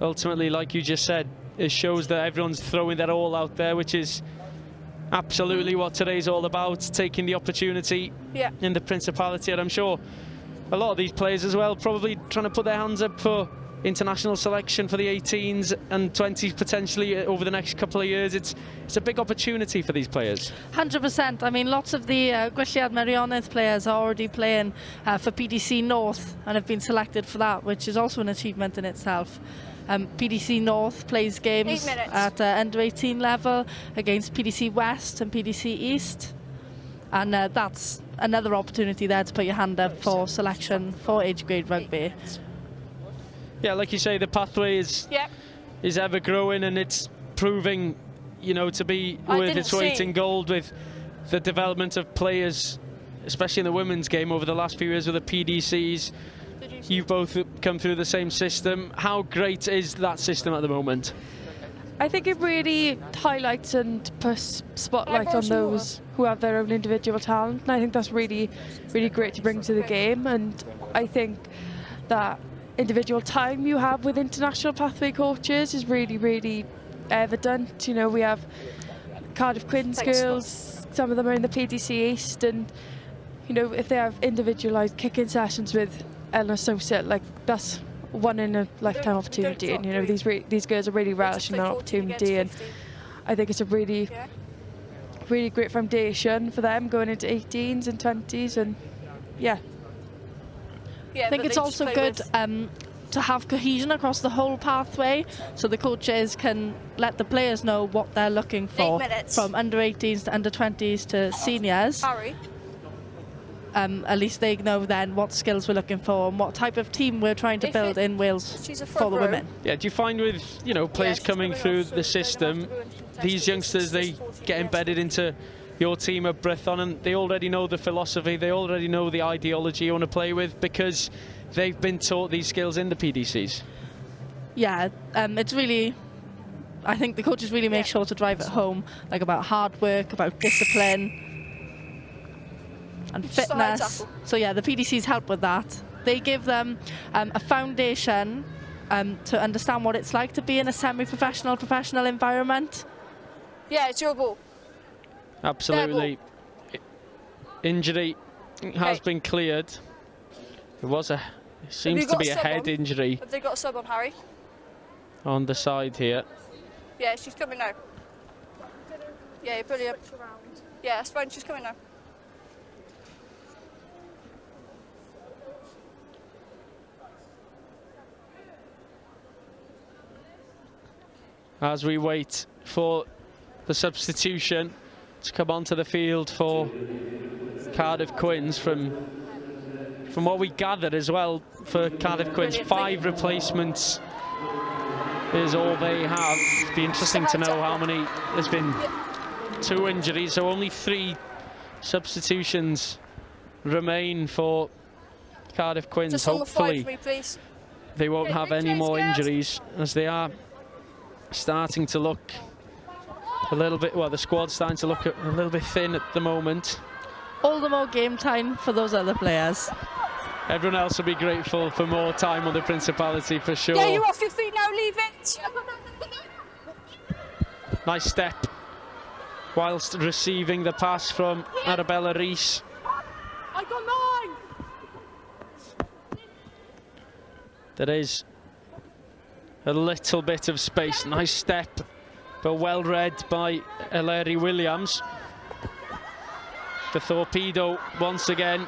ultimately, like you just said, it shows that everyone's throwing their all out there, which is absolutely what today's all about, taking the opportunity in the Principality. And I'm sure a lot of these players as well probably trying to put their hands up for international selection for the 18s and 20s potentially over the next couple of years. It's a big opportunity for these players. 100%. I mean, lots of the Gwylliaid Meirionnydd players are already playing for PDC North and have been selected for that, which is also an achievement in itself. PDC North plays games at under 18 level against PDC West and PDC East, and that's another opportunity there to put your hand up for selection for age grade rugby. Yeah, like you say, the pathway is ever growing, and it's proving, you know, to be worth its weight in gold with the development of players, especially in the women's game over the last few years with the PDCs. You've both come through the same system. How great is that system at the moment? I think it really highlights and puts spotlight on those who have their own individual talent, and I think that's really, really great to bring to the game. And I think that individual time you have with international pathway coaches is really, really evident. You know, we have Cardiff Quins girls, some of them are in the PDC East, and you know, if they have individualised kicking sessions with Eleanor Soset, like that's one in a lifetime opportunity, and you know, these girls are really relishing that opportunity, and I think it's a really, really great foundation for them going into 18s and 20s, and yeah. I think it's also good to have cohesion across the whole pathway, so the coaches can let the players know what they're looking for, from under 18s to under 20s to seniors. Harry. At least they know then what skills we're looking for and what type of team we're trying to build in Wales for the women. Yeah, do you find with, you know, players coming through the system, these youngsters, they get embedded into your team at Brython, and they already know the philosophy, they already know the ideology you want to play with because they've been taught these skills in the PDCs? Yeah, it's really, I think the coaches really make sure to drive it home, like about hard work, about discipline and fitness. So yeah, the PDCs help with that. They give them a foundation to understand what it's like to be in a semi-professional, professional environment. Yeah, it's your ball. Absolutely. Injury has been cleared. It seems to be a head injury. Have they got a sub on Harry? On the side here. Yeah, she's coming now. Yeah, brilliant. Yeah, that's fine, she's coming now. As we wait for the substitution to come onto the field for Cardiff Quins, from what we gathered as well for Cardiff Quins, 5 replacements is all they have. It'd be interesting to know how many. There's been 2 injuries, so only 3 substitutions remain for Cardiff Quins. Just hopefully they won't have any more injuries, as they are starting to look a little bit, well, the squad's starting to look a little bit thin at the moment. All the more game time for those other players. Everyone else will be grateful for more time on the Principality for sure. Yeah, you're off your feet now, leave it! Nice step whilst receiving the pass from Arabella Rees. I got 9! There is a little bit of space. Nice step, but well read by Eleri Williams. The torpedo once again.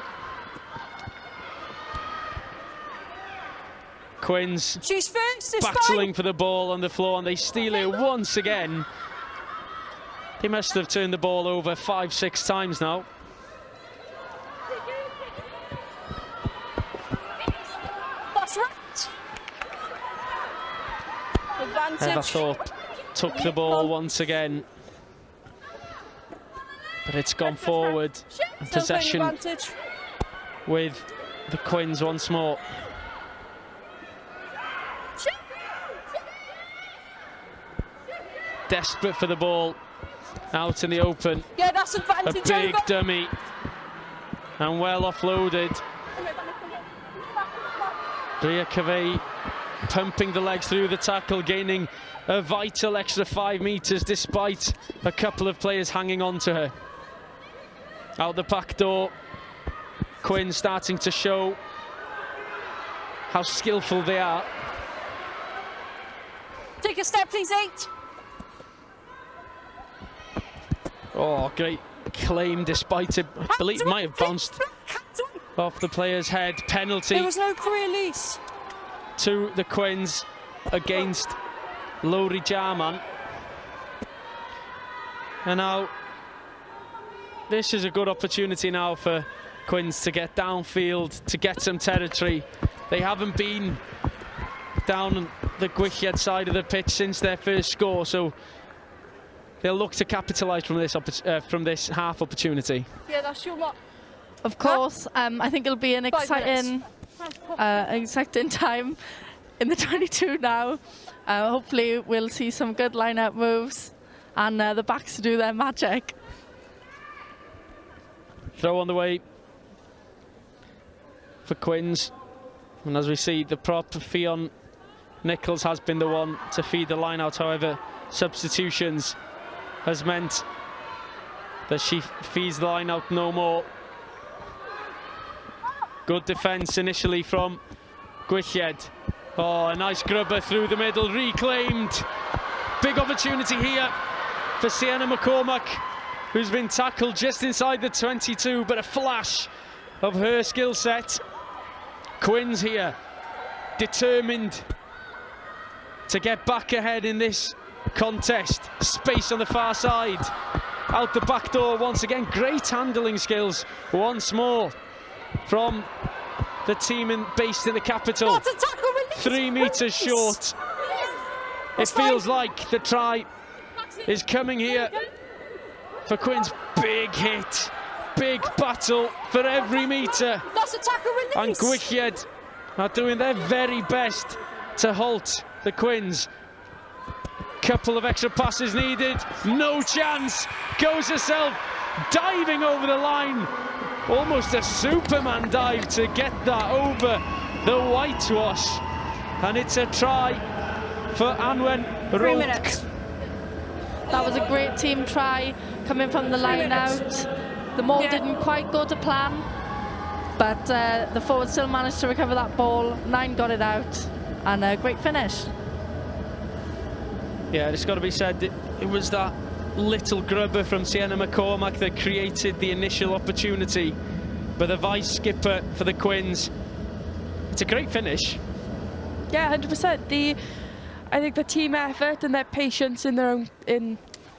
Quins She's first, it's battling fine. for the ball on the floor, and they steal it once again. They must have turned the ball over 5-6 times now. That's right. Everthorpe took the ball once again, but it's gone forward. And possession with the Quins once more. Desperate for the ball out in the open. Yeah, that's A advantage. big over. dummy and well offloaded. Bria Cavey pumping the legs through the tackle, gaining a vital extra 5 metres despite a couple of players hanging on to her. Out the back door, Quinn starting to show how skillful they are. Take a step, please, 8. Oh, great claim despite it. I believe it might have bounced off the player's head. Penalty. There was no release. To the Quins against Lowry Jarman. And now this is a good opportunity now for Quins to get downfield, to get some territory. They haven't been down the Gwylliaid side of the pitch since their first score, so they'll look to capitalise from this half opportunity. Yeah, that's your mark. Of course, I think it'll be an exciting time in the 22 now. Hopefully we'll see some good line-out moves and the backs to do their magic. Throw on the way for Quins. And as we see, the prop, Fionn Nichols, has been the one to feed the line out. However, substitutions has meant that she feeds the line out no more. Good defence initially from Gwylliaid. Oh, a nice grubber through the middle, reclaimed. Big opportunity here for Sienna McCormack, who's been tackled just inside the 22, but a flash of her skill set. Quins here, determined to get back ahead in this contest. Space on the far side, out the back door once again. Great handling skills once more from the team based in the capital. 3 metres short. It feels like the try is coming here for Quins. Big hit, big battle for every metre. And Gwylliaid are doing their very best to halt the Quins. Couple of extra passes needed, no chance. Goes herself, diving over the line. Almost a Superman dive to get that over the whitewash. And it's a try for Anwen Rourke. 3 minutes. That was a great team try coming from the line out. The maul didn't quite go to plan, but the forward still managed to recover that ball. 9 got it out, and a great finish. Yeah, it's got to be said, it was that little grubber from Sienna McCormack that created the initial opportunity. But the vice skipper for the Quins, it's a great finish. Yeah, 100%. I think the team effort and their patience in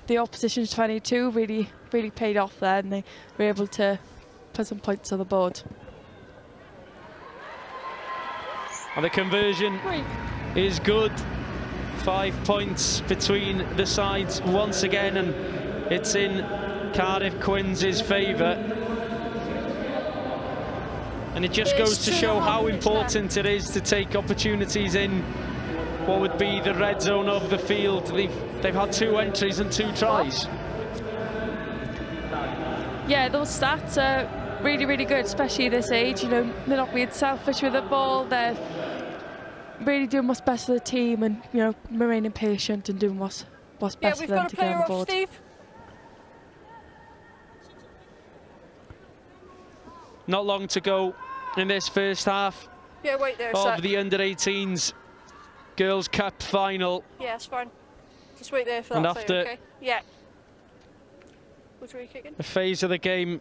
the opposition's 22 really paid off there, and they were able to put some points on the board. And the conversion is good. 5 points between the sides once again, and it's in Cardiff Quins' favour. And it just goes to show how important it is to take opportunities in what would be the red zone of the field. They've had 2 entries and 2 tries. Yeah, those stats are really good, especially at this age. You know, they're not being selfish with the ball. They're really doing what's best for the team, and you know, remaining patient and doing what's best for them to get on the board. Steve. Not long to go in this first half Yeah, wait there a of sec. the under-18s Girls' Cup final. Yeah, it's fine. Just wait there for And that. after okay? Yeah. Which way are you kicking? a phase of the game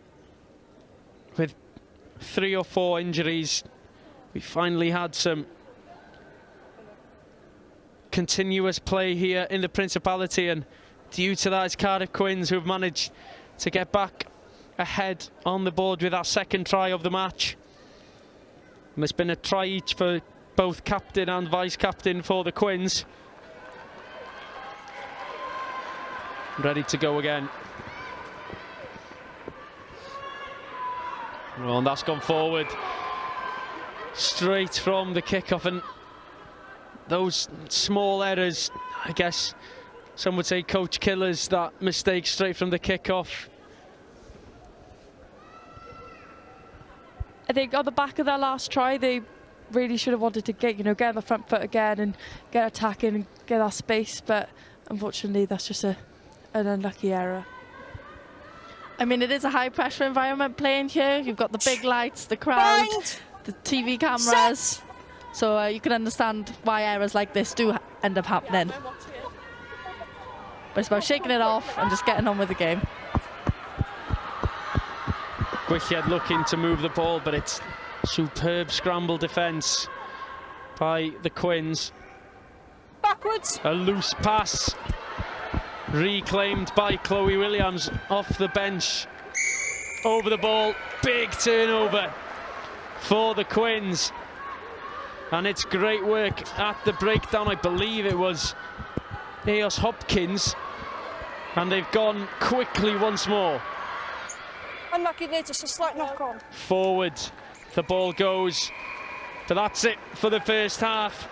with 3 or 4 injuries, we finally had some continuous play here in the Principality, and due to that, it's Cardiff Quins who've managed to get back ahead on the board with our second try of the match. And there's been a try each for both captain and vice-captain for the Quins. Ready to go again. Well, and that's gone forward straight from the kickoff, and those small errors, I guess some would say coach killers, that mistake straight from the kickoff. I think on the back of their last try, they really should have wanted to get on the front foot again and get attacking and get that space, but unfortunately that's just an unlucky error. I mean, it is a high pressure environment playing here. You've got the big lights, the crowd, the TV cameras. So you can understand why errors like this do end up happening. But it's about shaking it off and just getting on with the game. Gwylliaid looking to move the ball, but it's superb scramble defence by the Quins. Backwards. A loose pass reclaimed by Chloe Williams off the bench. Over the ball, big turnover for the Quins. And it's great work at the breakdown. I believe it was Eos Hopkins. And they've gone quickly once more. Unlucky there, just a slight knock on. Forward, the ball goes. But that's it for the first half.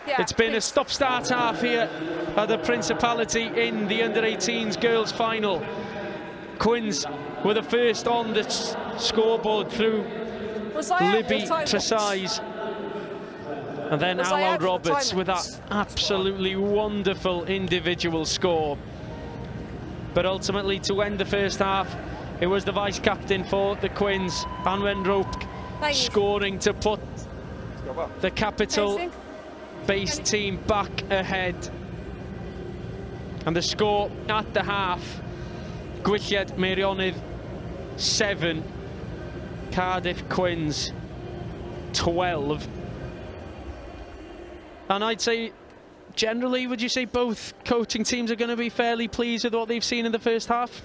Yeah, It's been a stop-start half here at the Principality in the under-18s girls final. Quins were the first on the scoreboard through Libby Tresize. And then Allo Roberts with that absolutely wonderful individual score. But ultimately, to end the first half, it was the vice-captain for the Quins, Anwen Rope, scoring to put the capital-based team back ahead. And the score at the half, Gwylliaid Meirionnydd 7, Cardiff Quins 12. And I'd say, generally, would you say both coaching teams are going to be fairly pleased with what they've seen in the first half?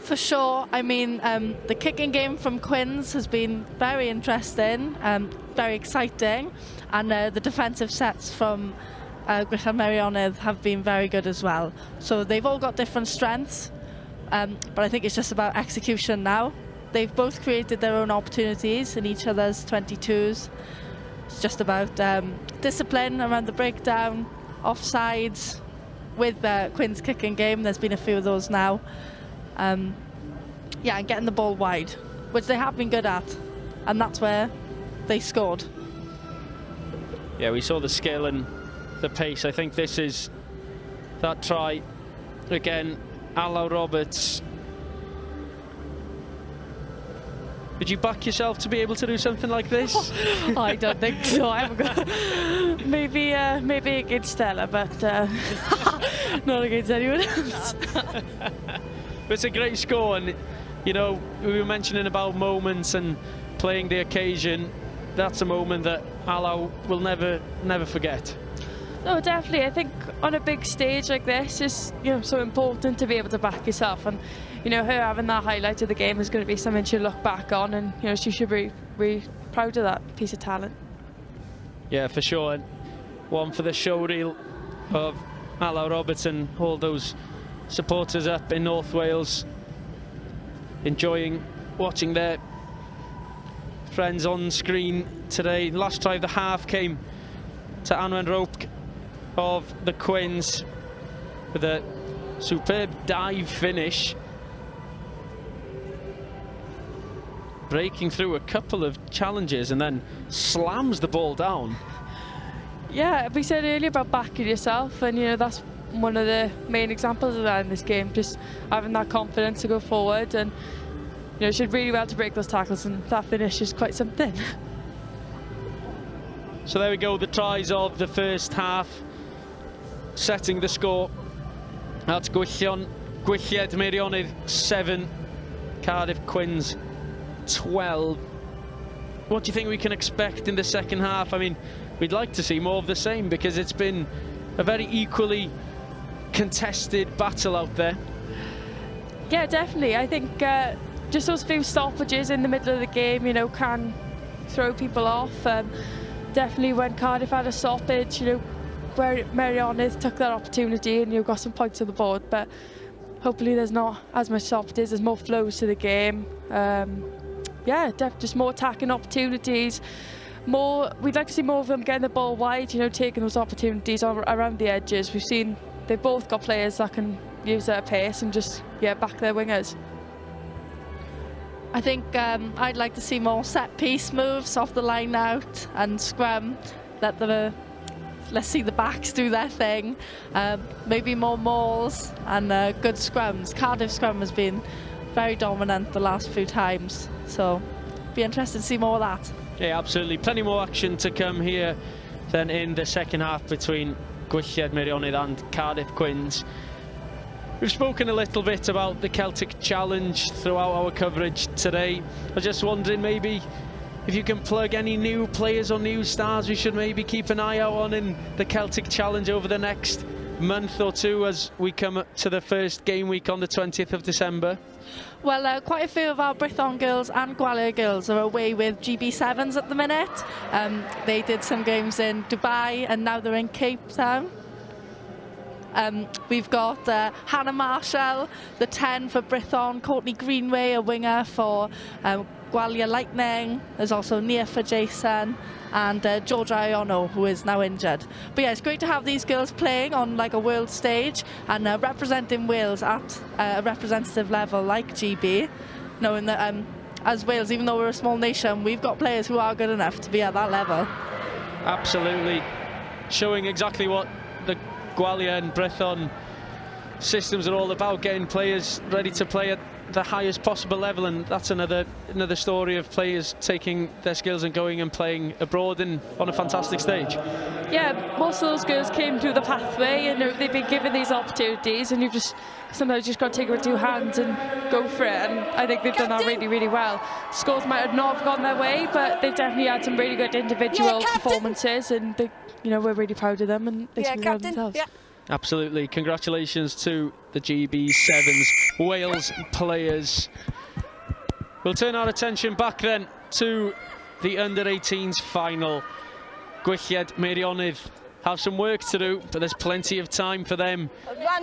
For sure. I mean, the kicking game from Quins has been very interesting, very exciting, and the defensive sets from Gwylliaid Meirionnydd have been very good as well. So they've all got different strengths, but I think it's just about execution now. They've both created their own opportunities in each other's 22s. It's just about discipline around the breakdown, offsides. With Quins' kicking game, there's been a few of those now. Yeah, and getting the ball wide, which they have been good at, and that's where they scored. Yeah, we saw the skill and the pace. I think this is that try again. Allo Roberts. Would you back yourself to be able to do something like this? I don't think so. I haven't got maybe against Stella, but not against anyone else. But it's a great score, and you know, we were mentioning about moments and playing the occasion. That's a moment that Allo will never forget. No, definitely. I think on a big stage like this, it's so important to be able to back yourself, and her having that highlight of the game is going to be something she'll look back on, and she should be really proud of that piece of talent. Yeah, for sure. And one for the showreel of Allo Roberts and all those supporters up in North Wales enjoying watching their friends on screen today. Last try of the half came to Anwen Rope of the Quins with a superb dive finish, breaking through a couple of challenges and then slams the ball down. Yeah, we said earlier about backing yourself, and that's one of the main examples of that in this game, just having that confidence to go forward, and she did really well to break those tackles, and that finish is quite something. So there we go, the tries of the first half, setting the score. That's Gwylliaid Meirionnydd 7, Cardiff Quins 12. What do you think we can expect in the second half? I mean, we'd like to see more of the same, because it's been a very equally contested battle out there. Yeah, definitely. I think just those few stoppages in the middle of the game, can throw people off. Definitely when Cardiff had a stoppage, where Meirionnydd took that opportunity and got some points on the board, but hopefully there's not as much stoppages, there's more flows to the game. Yeah, just more attacking opportunities. We'd like to see more of them getting the ball wide, taking those opportunities around the edges. We've seen they've both got players that can use their pace and just back their wingers. I think I'd like to see more set-piece moves off the line out and scrum. Let's see the backs do their thing. Maybe more mauls and good scrums. Cardiff scrum has been very dominant the last few times, so be interested to see more of that. Yeah, absolutely. Plenty more action to come here then in the second half between Gwylliaid Meirionnydd and Cardiff Quins. We've spoken a little bit about the Celtic Challenge throughout our coverage today. I was just wondering maybe if you can plug any new players or new stars we should maybe keep an eye out on in the Celtic Challenge over the next month or two as we come up to the first game week on the 20th of December. Well, quite a few of our Brython girls and Gwylliaid girls are away with GB7s at the minute. They did some games in Dubai and now they're in Cape Town. We've got Hannah Marshall, the 10 for Brython, Courtney Greenway, a winger for Gwylliaid Lightning. There's also Nia for Jason and Georgia Iono, who is now injured. But yeah, it's great to have these girls playing on like a world stage and representing Wales at a representative level like GB, knowing that as Wales, even though we're a small nation, we've got players who are good enough to be at that level. Absolutely, showing exactly what the Gwylliaid and Brython systems are all about, getting players ready to play at the highest possible level, and that's another story of players taking their skills and going and playing abroad and on a fantastic stage. Yeah, most of those girls came through the pathway and they've been given these opportunities, and you've sometimes just got to take it with two hands and go for it, and I think they've done that really, really well. Scores might not have gone their way, but they've definitely had some really good individual performances, and they, we're really proud of them, and they should be proud of themselves. Yeah. Absolutely. Congratulations to the GB Sevens Wales players. We'll turn our attention back then to the under-18s final. Gwylliaid, Meirionnydd have some work to do, but there's plenty of time for them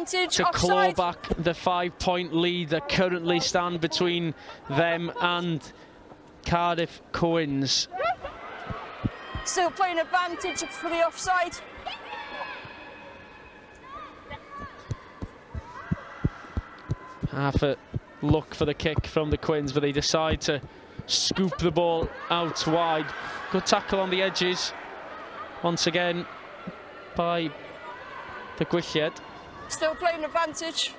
to claw back the 5-point lead that currently stand between them and Cardiff Quins. Still playing advantage for the offside. Half a look for the kick from the Quins, but they decide to scoop the ball out wide. Good tackle on the edges once again by the Gwylliaid. Still playing advantage.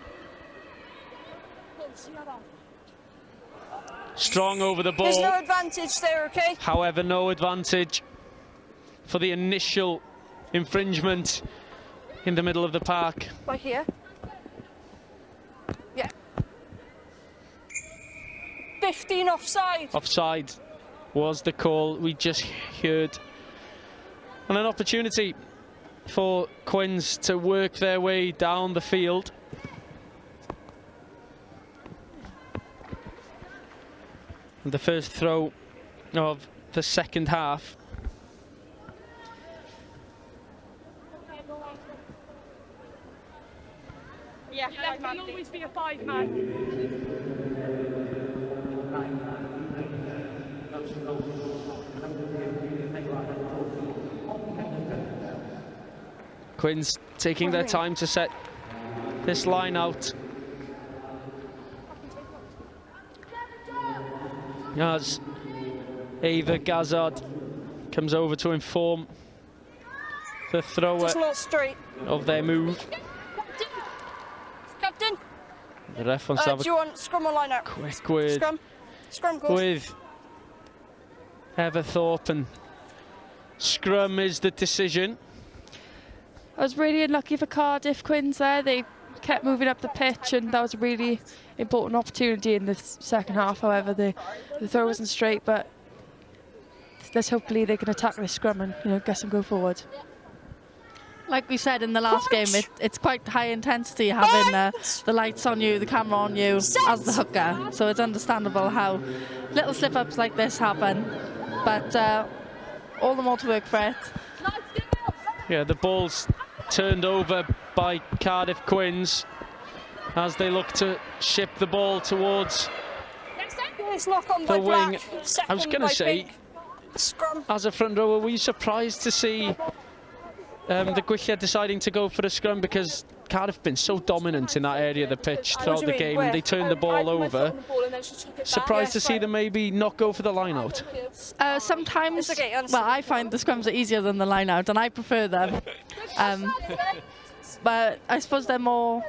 Strong over the ball. There's no advantage there, okay? However, no advantage for the initial infringement in the middle of the park. Right here. Yeah. 15 offside. Offside was the call we just heard. And an opportunity for Quins to work their way down the field. And the first throw of the second half. Yeah, there'll always be a 5-man. Quins taking their time to set this line out. As Ava Gazard comes over to inform the thrower Just not straight. of their move. Captain. The ref wants to have Do you want scrum or line out? quick word Scrum goes. with Everthorpe, and scrum is the decision. I was really unlucky for Cardiff Quins there. They kept moving up the pitch, and that was a really important opportunity in the second half. However, the throw wasn't straight, but hopefully they can attack the scrum and get some go forward. Like we said in the last game, it's quite high intensity having the lights on you, the camera on you as the hooker. So it's understandable how little slip-ups like this happen, but all the more to work for it. Yeah, the ball's turned over by Cardiff Quins as they look to ship the ball towards the wing. I was going to say, as a front rower, were you surprised to see the Gwylliaid deciding to go for a scrum, because Cardiff have been so dominant in that area of the pitch throughout the game, and they turned the ball over. Surprised to see them maybe not go for the line out? Sometimes, well, I find the scrums are easier than the line out, and I prefer them. But I suppose they're more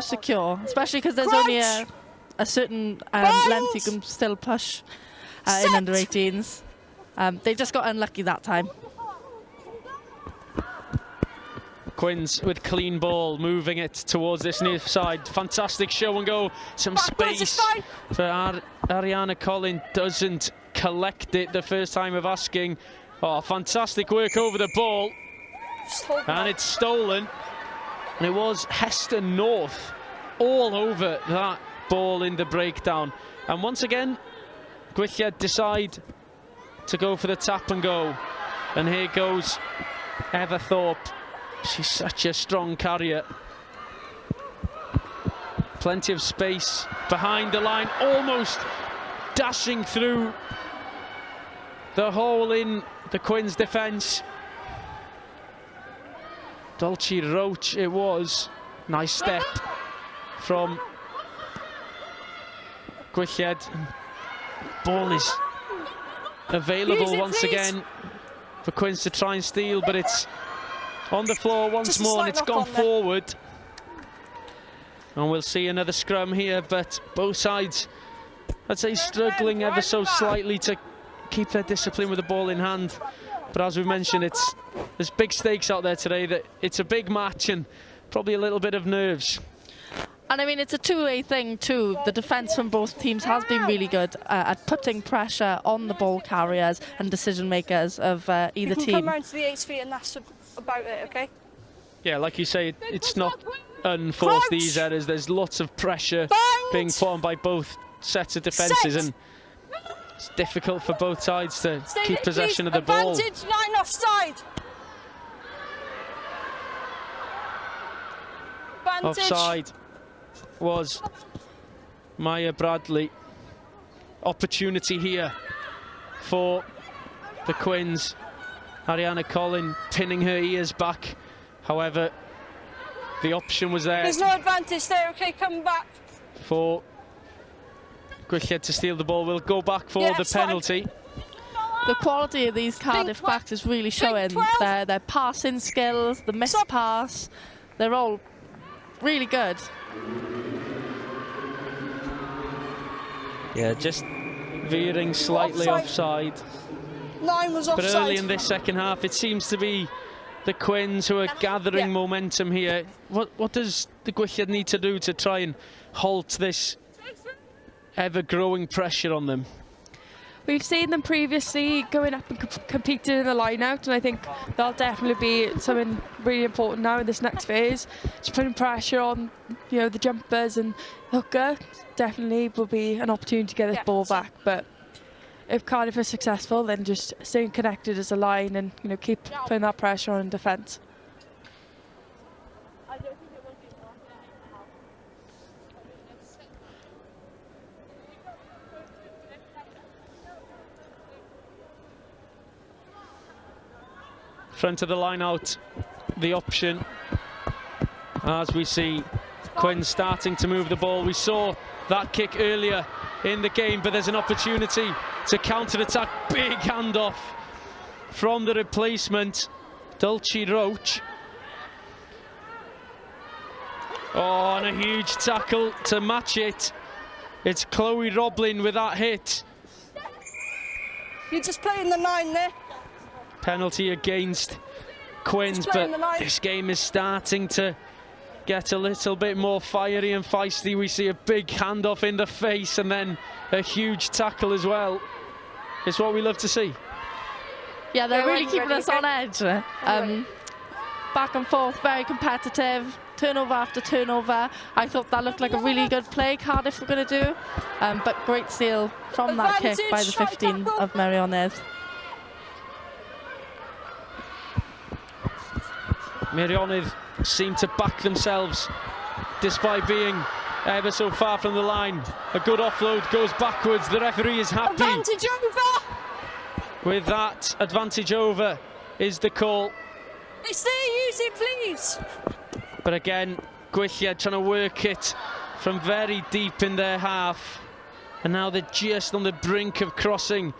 secure, especially because there's only a certain length you can still push in under 18s. They just got unlucky that time. Quins with clean ball, moving it towards this near side. Fantastic show and go. Some space for Ariana Collin. Doesn't collect it the first time of asking. Oh, fantastic work over the ball. And it's stolen. And it was Hester North all over that ball in the breakdown. And once again, Gwylliaid decide to go for the tap and go. And here goes Everthorpe. She's such a strong carrier. Plenty of space behind the line. Almost dashing through the hole in the Quins defence. Dulcie Roach it was. Nice step from Gwylliaid. Ball is available once again for Quins to try and steal, but it's on the floor once more and it's gone forward. And we'll see another scrum here, but both sides, I'd say, struggling ever so slightly to keep their discipline with the ball in hand. But as we mentioned, there's big stakes out there today. That it's a big match and probably a little bit of nerves. And I mean, it's a two-way thing too. The defence from both teams has been really good at putting pressure on the ball carriers and decision makers of either team. You can come round to the 8 feet and that's about it, okay? Yeah, like you say, it's not unforced, these errors. There's lots of pressure being put on by both sets of defences, and it's difficult for both sides to keep possession of the ball. Advantage, 9 offside. Offside was Maya Bradley. Opportunity here for the Quins. Ariana Collin pinning her ears back. However, the option was there. There's no advantage there, okay, come back. For Gwylliaid to steal the ball. We'll go back for the penalty. The quality of these Cardiff backs is really showing. Their passing skills, the missed pass, they're all really good. Yeah, just veering slightly offside. 9 was offside. But early in this second half, it seems to be the Quins who are gathering momentum here. What does the Gwylliaid need to do to try and halt this ever-growing pressure on them? We've seen them previously going up and competing in the line-out, and I think that'll definitely be something really important now in this next phase. Just putting pressure on, the jumpers and hooker definitely will be an opportunity to get this ball back. But if Cardiff are successful, then just staying connected as a line and keep putting that pressure on in defence. Front of the line out, the option, as we see Quinn starting to move the ball. We saw that kick earlier in the game, but there's an opportunity to counter-attack. Big handoff from the replacement, Dulcie Roach. Oh, and a huge tackle to match it. It's Chloe Roblin with that hit. You're just playing the 9 there. Penalty against Quins, but this game is starting to get a little bit more fiery and feisty. We see a big handoff in the face and then a huge tackle as well. It's what we love to see. Yeah, they're really keeping us on edge. Back and forth, very competitive, turnover after turnover. I thought that looked like a really good play Cardiff were going to do, but great steal from that kick by the 15 of Meirionnydd. Meirionnydd seem to back themselves despite being ever so far from the line. A good offload goes backwards. The referee is happy. Advantage over. With that, advantage over is the call. Stay, use it, please. But again, Gwylliaid trying to work it from very deep in their half. And now they're just on the brink of crossing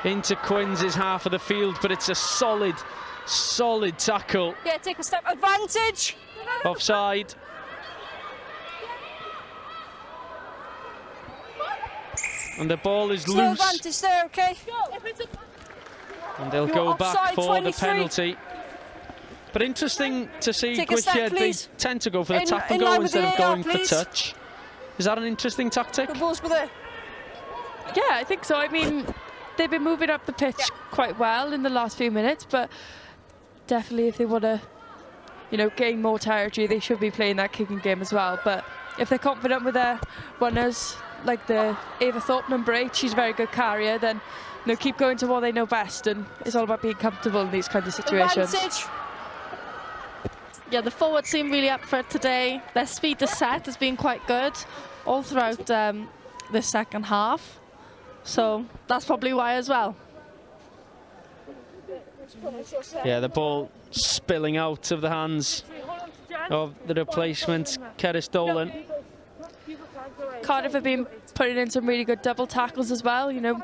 into Quins' half of the field, but it's a solid tackle. Yeah, take a step. Advantage. Offside. And the ball is No loose. advantage there, okay? And they'll You're go back offside, for 23. the penalty. But interesting to see Take a step, Gwylliaid, they please. tend to go for the tap and in line go with instead the of AR, going please. for touch. Is that an interesting tactic? The balls were there. Yeah, I think so. I mean, they've been moving up the pitch quite well in the last few minutes, but definitely if they want to, gain more territory, they should be playing that kicking game as well. But if they're confident with their runners, like the Ava Thorpe number 8, she's a very good carrier, then keep going to what they know best, and it's all about being comfortable in these kinds of situations. Advantage. Yeah, the forwards seem really up for it today. Their speed to set has been quite good all throughout the second half. so that's probably why as well. Yeah, the ball spilling out of the hands of the replacement, Cerys Dolan. Cardiff have been putting in some really good double tackles as well, you know,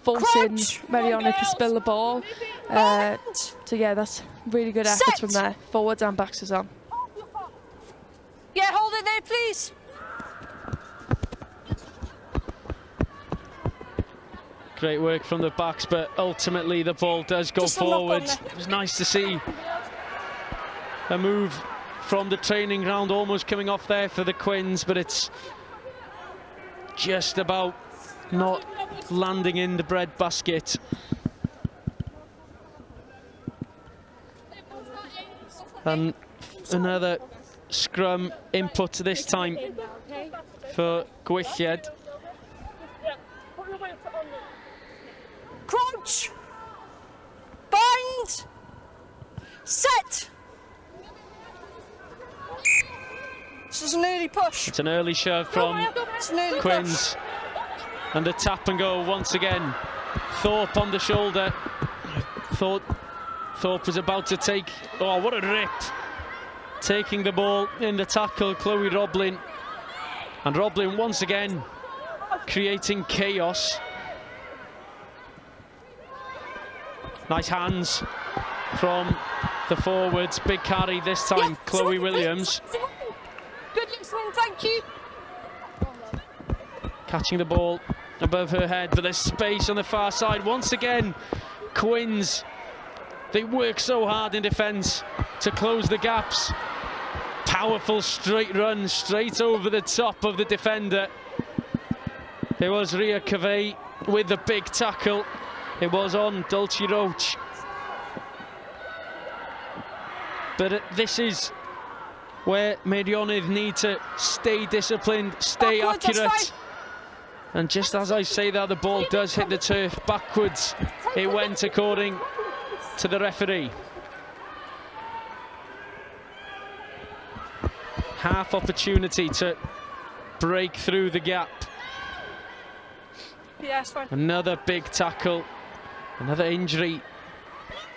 forcing Meirionnydd to spill the ball. So yeah, that's really good efforts from there, forwards and backs as well. Yeah, hold it there, please. Great work from the backs, but ultimately the ball does go forward. It was nice to see a move from the training ground almost coming off there for the Quins, but it's just about not landing in the bread basket. And another scrum input this time for Gwylliaid. Crouch. Bind. Set. This is an early push. It's an early shove from Quins. And the tap and go once again. Thorpe on the shoulder. Thorpe was about to take, oh, what a rip. Taking the ball in the tackle, Chloe Roblin. And Roblin once again creating chaos. Nice hands from the forwards. Big carry this time, Chloe Williams. Good listening, thank you. Catching the ball above her head, but there's space on the far side. Once again, Quins, they work so hard in defence to close the gaps. Powerful straight run, straight over the top of the defender. It was Ria Cavey with the big tackle. It was on Dulcie Roach. But this is where Meirionnydd need to stay disciplined, stay accurate. And just as I say that, the ball does hit the turf backwards. It went according to the referee. Half opportunity to break through the gap. Yeah, it's fine. Another big tackle, another injury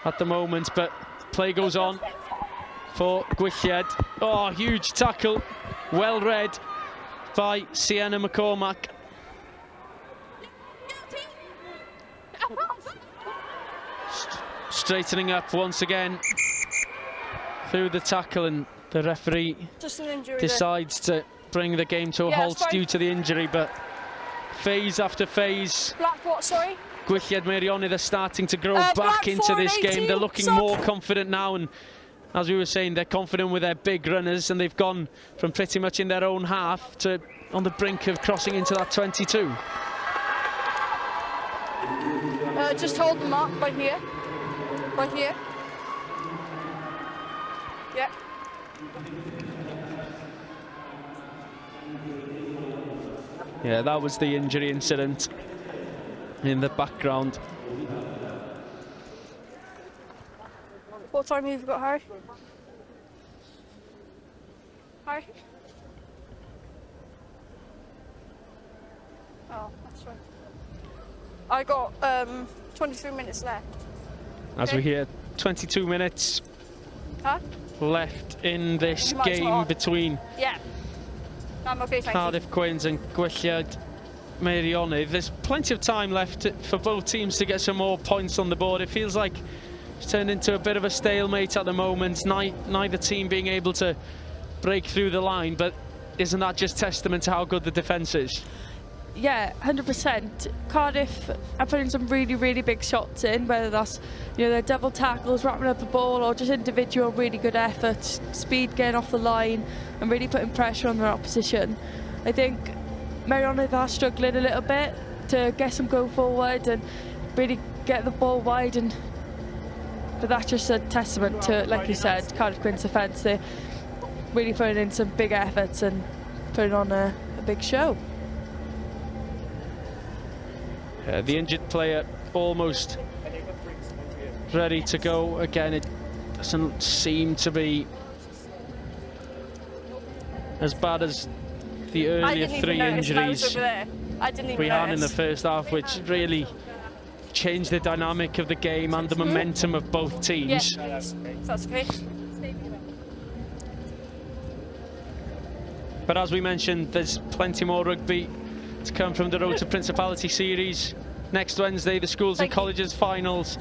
at the moment, but play goes on for Gwylliaid. Oh, huge tackle, well read by Sienna McCormack. Straightening up once again through the tackle, and the referee decides to bring the game to a halt due to the injury, but phase after phase, Gwylliaid Meirionnydd are starting to grow back into this game. They're looking more confident now, and as we were saying, they're confident with their big runners, and they've gone from pretty much in their own half to on the brink of crossing into that 22. Just hold them up right here. Right here. Yeah. Yeah, that was the injury incident in the background. What time have you got, Harry? Harry? Oh, that's right. I got 23 minutes left. As we hear, 22 minutes left in this game between Cardiff Quins and Gwylliaid Meirionnydd. There's plenty of time left for both teams to get some more points on the board. It feels like it's turned into a bit of a stalemate at the moment, neither team being able to break through the line, but isn't that just testament to how good the defence is? Yeah, 100%. Cardiff are putting some really, really big shots in, whether that's, you know, their double tackles, wrapping up the ball, or just individual really good efforts, speed getting off the line and really putting pressure on their opposition. I think Meirionnydd are struggling a little bit to get some go forward and really get the ball wide, but that's just a testament to, like you said, Cardiff Quins defence. They're really putting in some big efforts and putting on a big show. The injured player almost ready to go again. It doesn't seem to be as bad as the earlier three injuries. I didn't even we had in the notice. first half, which really changed the dynamic of the game and the momentum of both teams. Yeah, that's okay. But as we mentioned, there's plenty more rugby to come from the Road to Principality series. Next Wednesday, the schools and colleges finals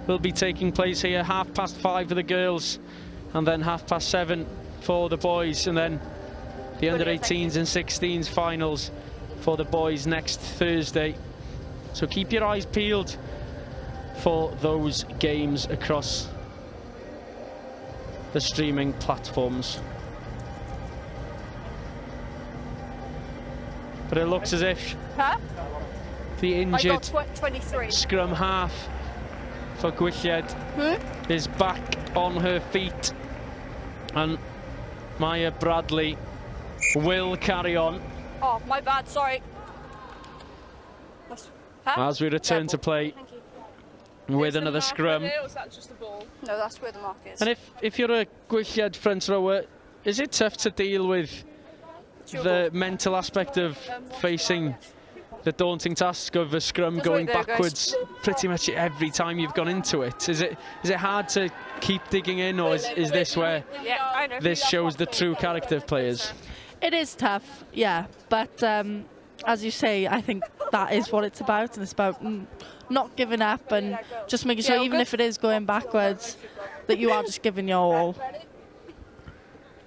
will be taking place here, 5:30 for the girls, and then 7:30 for the boys, and then the under-18s and 16s finals for the boys next Thursday. So keep your eyes peeled for those games across the streaming platforms. But it looks as if the I injured got 23. scrum half for Gwylliaid is back on her feet, and Maya Bradley will carry on Oh, my bad, sorry. as we return to play with another scrum. Or is that just a ball? No, that's where the mark is. And if you're a Gwylliaid front rower, is it tough to deal with the mental aspect of facing the daunting task of a scrum going backwards pretty much every time you've gone into it? Is it hard to keep digging in, or is this where this shows the true character of players? It is tough, yeah, but as you say, I think that is what it's about, and it's about not giving up and just making sure, even if it is going backwards, that you are just giving your all.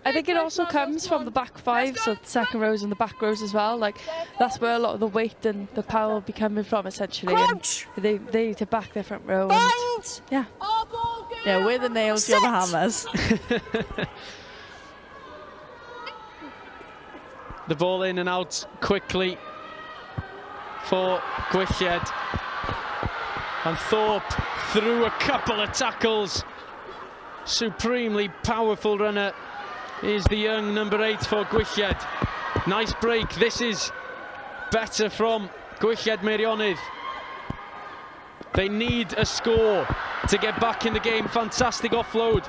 I think it also comes from the back five, so the second rows and the back rows as well. Like, that's where a lot of the weight and the power will be coming from, essentially. And they need to back their front row. And, yeah. Yeah, we're the nails, you're the hammers. The ball in and out quickly for Gwylliaid. And Thorpe through a couple of tackles. Supremely powerful runner is the young number 8 for Gwylliaid. Nice break. This is better from Gwylliaid Meirionnydd. They need a score to get back in the game. Fantastic offload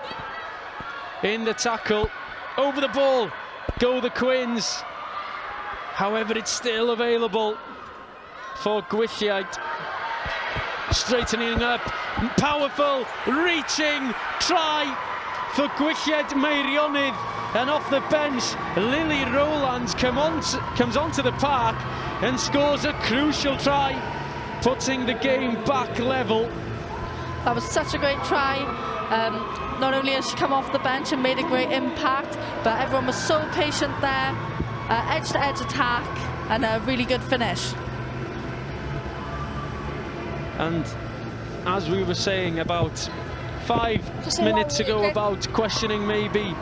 in the tackle. Over the ball go the Quins. However, it's still available for Gwylliaid. Straightening up, powerful, reaching, try for Gwylliaid Meirionnydd. And off the bench, Lily Rowlands comes onto the park and scores a crucial try, putting the game back level. That was such a great try. Not only has she come off the bench and made a great impact, but everyone was so patient there. Edge-to-edge attack and a really good finish. And as we were saying about 5 minutes ago about questioning maybe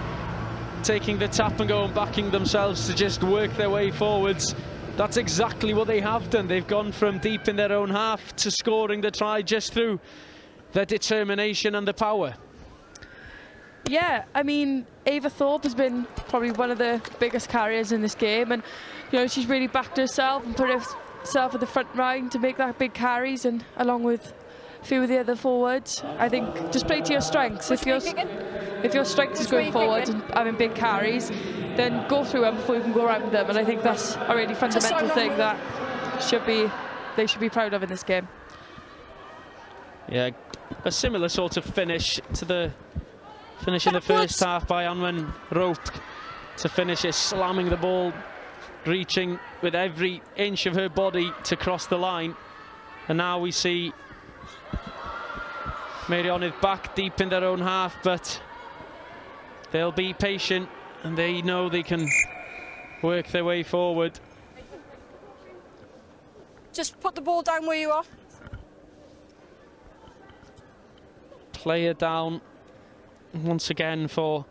taking the tap and go and backing themselves to just work their way forwards, that's exactly what they have done. They've gone from deep in their own half to scoring the try just through their determination and the power. Yeah, I mean, Ava Thorpe has been probably one of the biggest carriers in this game, and you know, she's really backed herself and put herself at the front line to make that big carries, and along with a few of the other forwards. I think just play to your strengths. If your strength is going forward and having big carries, then go through them before you can go around them, and I think that's a really fundamental thing that they should be proud of in this game. Yeah, a similar sort of finish to the finish in the first half by Anwen Rope to finish it, slamming the ball, reaching with every inch of her body to cross the line. And now we see Meirionnydd back deep in their own half, but they'll be patient and they know they can work their way forward. Just put the ball down where you are. Player down once again for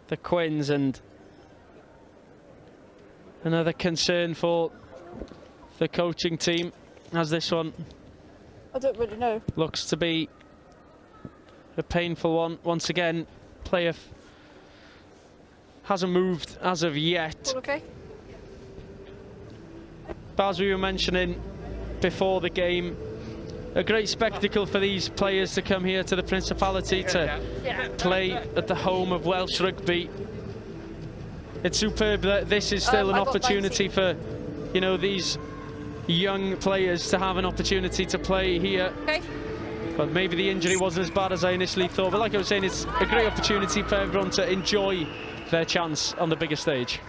the Quins, and another concern for the coaching team, as this one I don't really know. looks to be a painful one. Once again, player hasn't moved as of yet. All okay? But as we were mentioning before the game, a great spectacle for these players to come here to the Principality to play at the home of Welsh rugby. It's superb that this is still an opportunity for you know, these young players to have an opportunity to play here. Okay. But maybe the injury wasn't as bad as I initially thought. But like I was saying, it's a great opportunity for everyone to enjoy their chance on the bigger stage.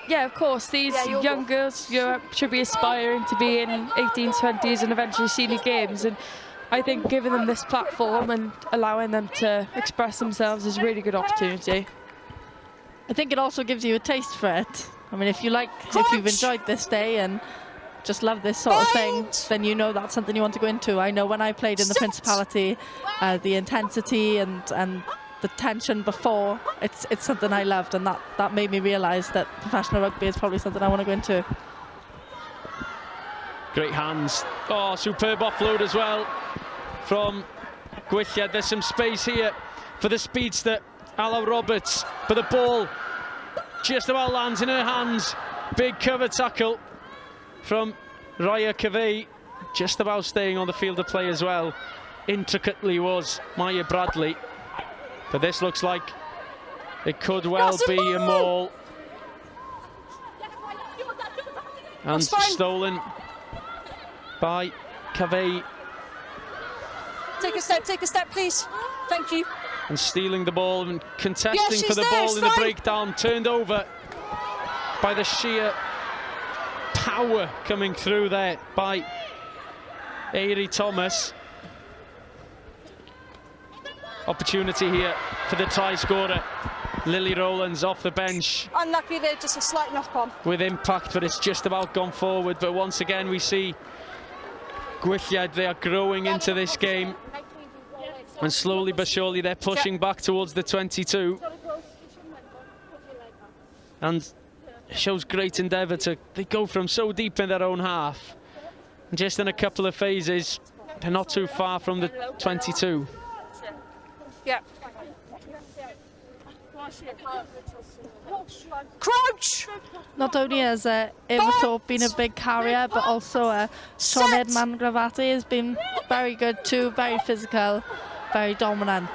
Yeah, of course, these young girls should be aspiring to be in 18s, 20s and eventually senior games, and I think giving them this platform and allowing them to express themselves is a really good opportunity. I think it also gives you a taste for it. I mean, if you've enjoyed this day and just love this sort of thing, then you know that's something you want to go into. I know when I played in the Principality, the intensity and the tension before, it's something I loved, and that made me realise that professional rugby is probably something I want to go into. Great hands. Oh, superb offload as well from Gwylliaid. There's some space here for the speedster, Ala Roberts, but the ball just about lands in her hands. Big cover tackle from Raya Cavey, just about staying on the field of play as well. Intricately was Maya Bradley. But this looks like it could well be a maul. And stolen by Cavey. Take a step, please. Thank you. And stealing the ball and contesting for the ball in the breakdown. Turned over by the sheer power coming through there by Airy Thomas. Opportunity here for the try scorer. Lily Rowlands off the bench. Unlucky there, just a slight knock-on. With impact, but it's just about gone forward. But once again, we see Gwylliaid, they are growing into this game. And slowly but surely, they're pushing back towards the 22. And it shows great endeavour they go from so deep in their own half. And just in a couple of phases, they're not too far from the 22. Yeah. Crouch! Not only has Iverthorpe been a big carrier, but also Sioned Mangravati has been very good too, very physical, very dominant.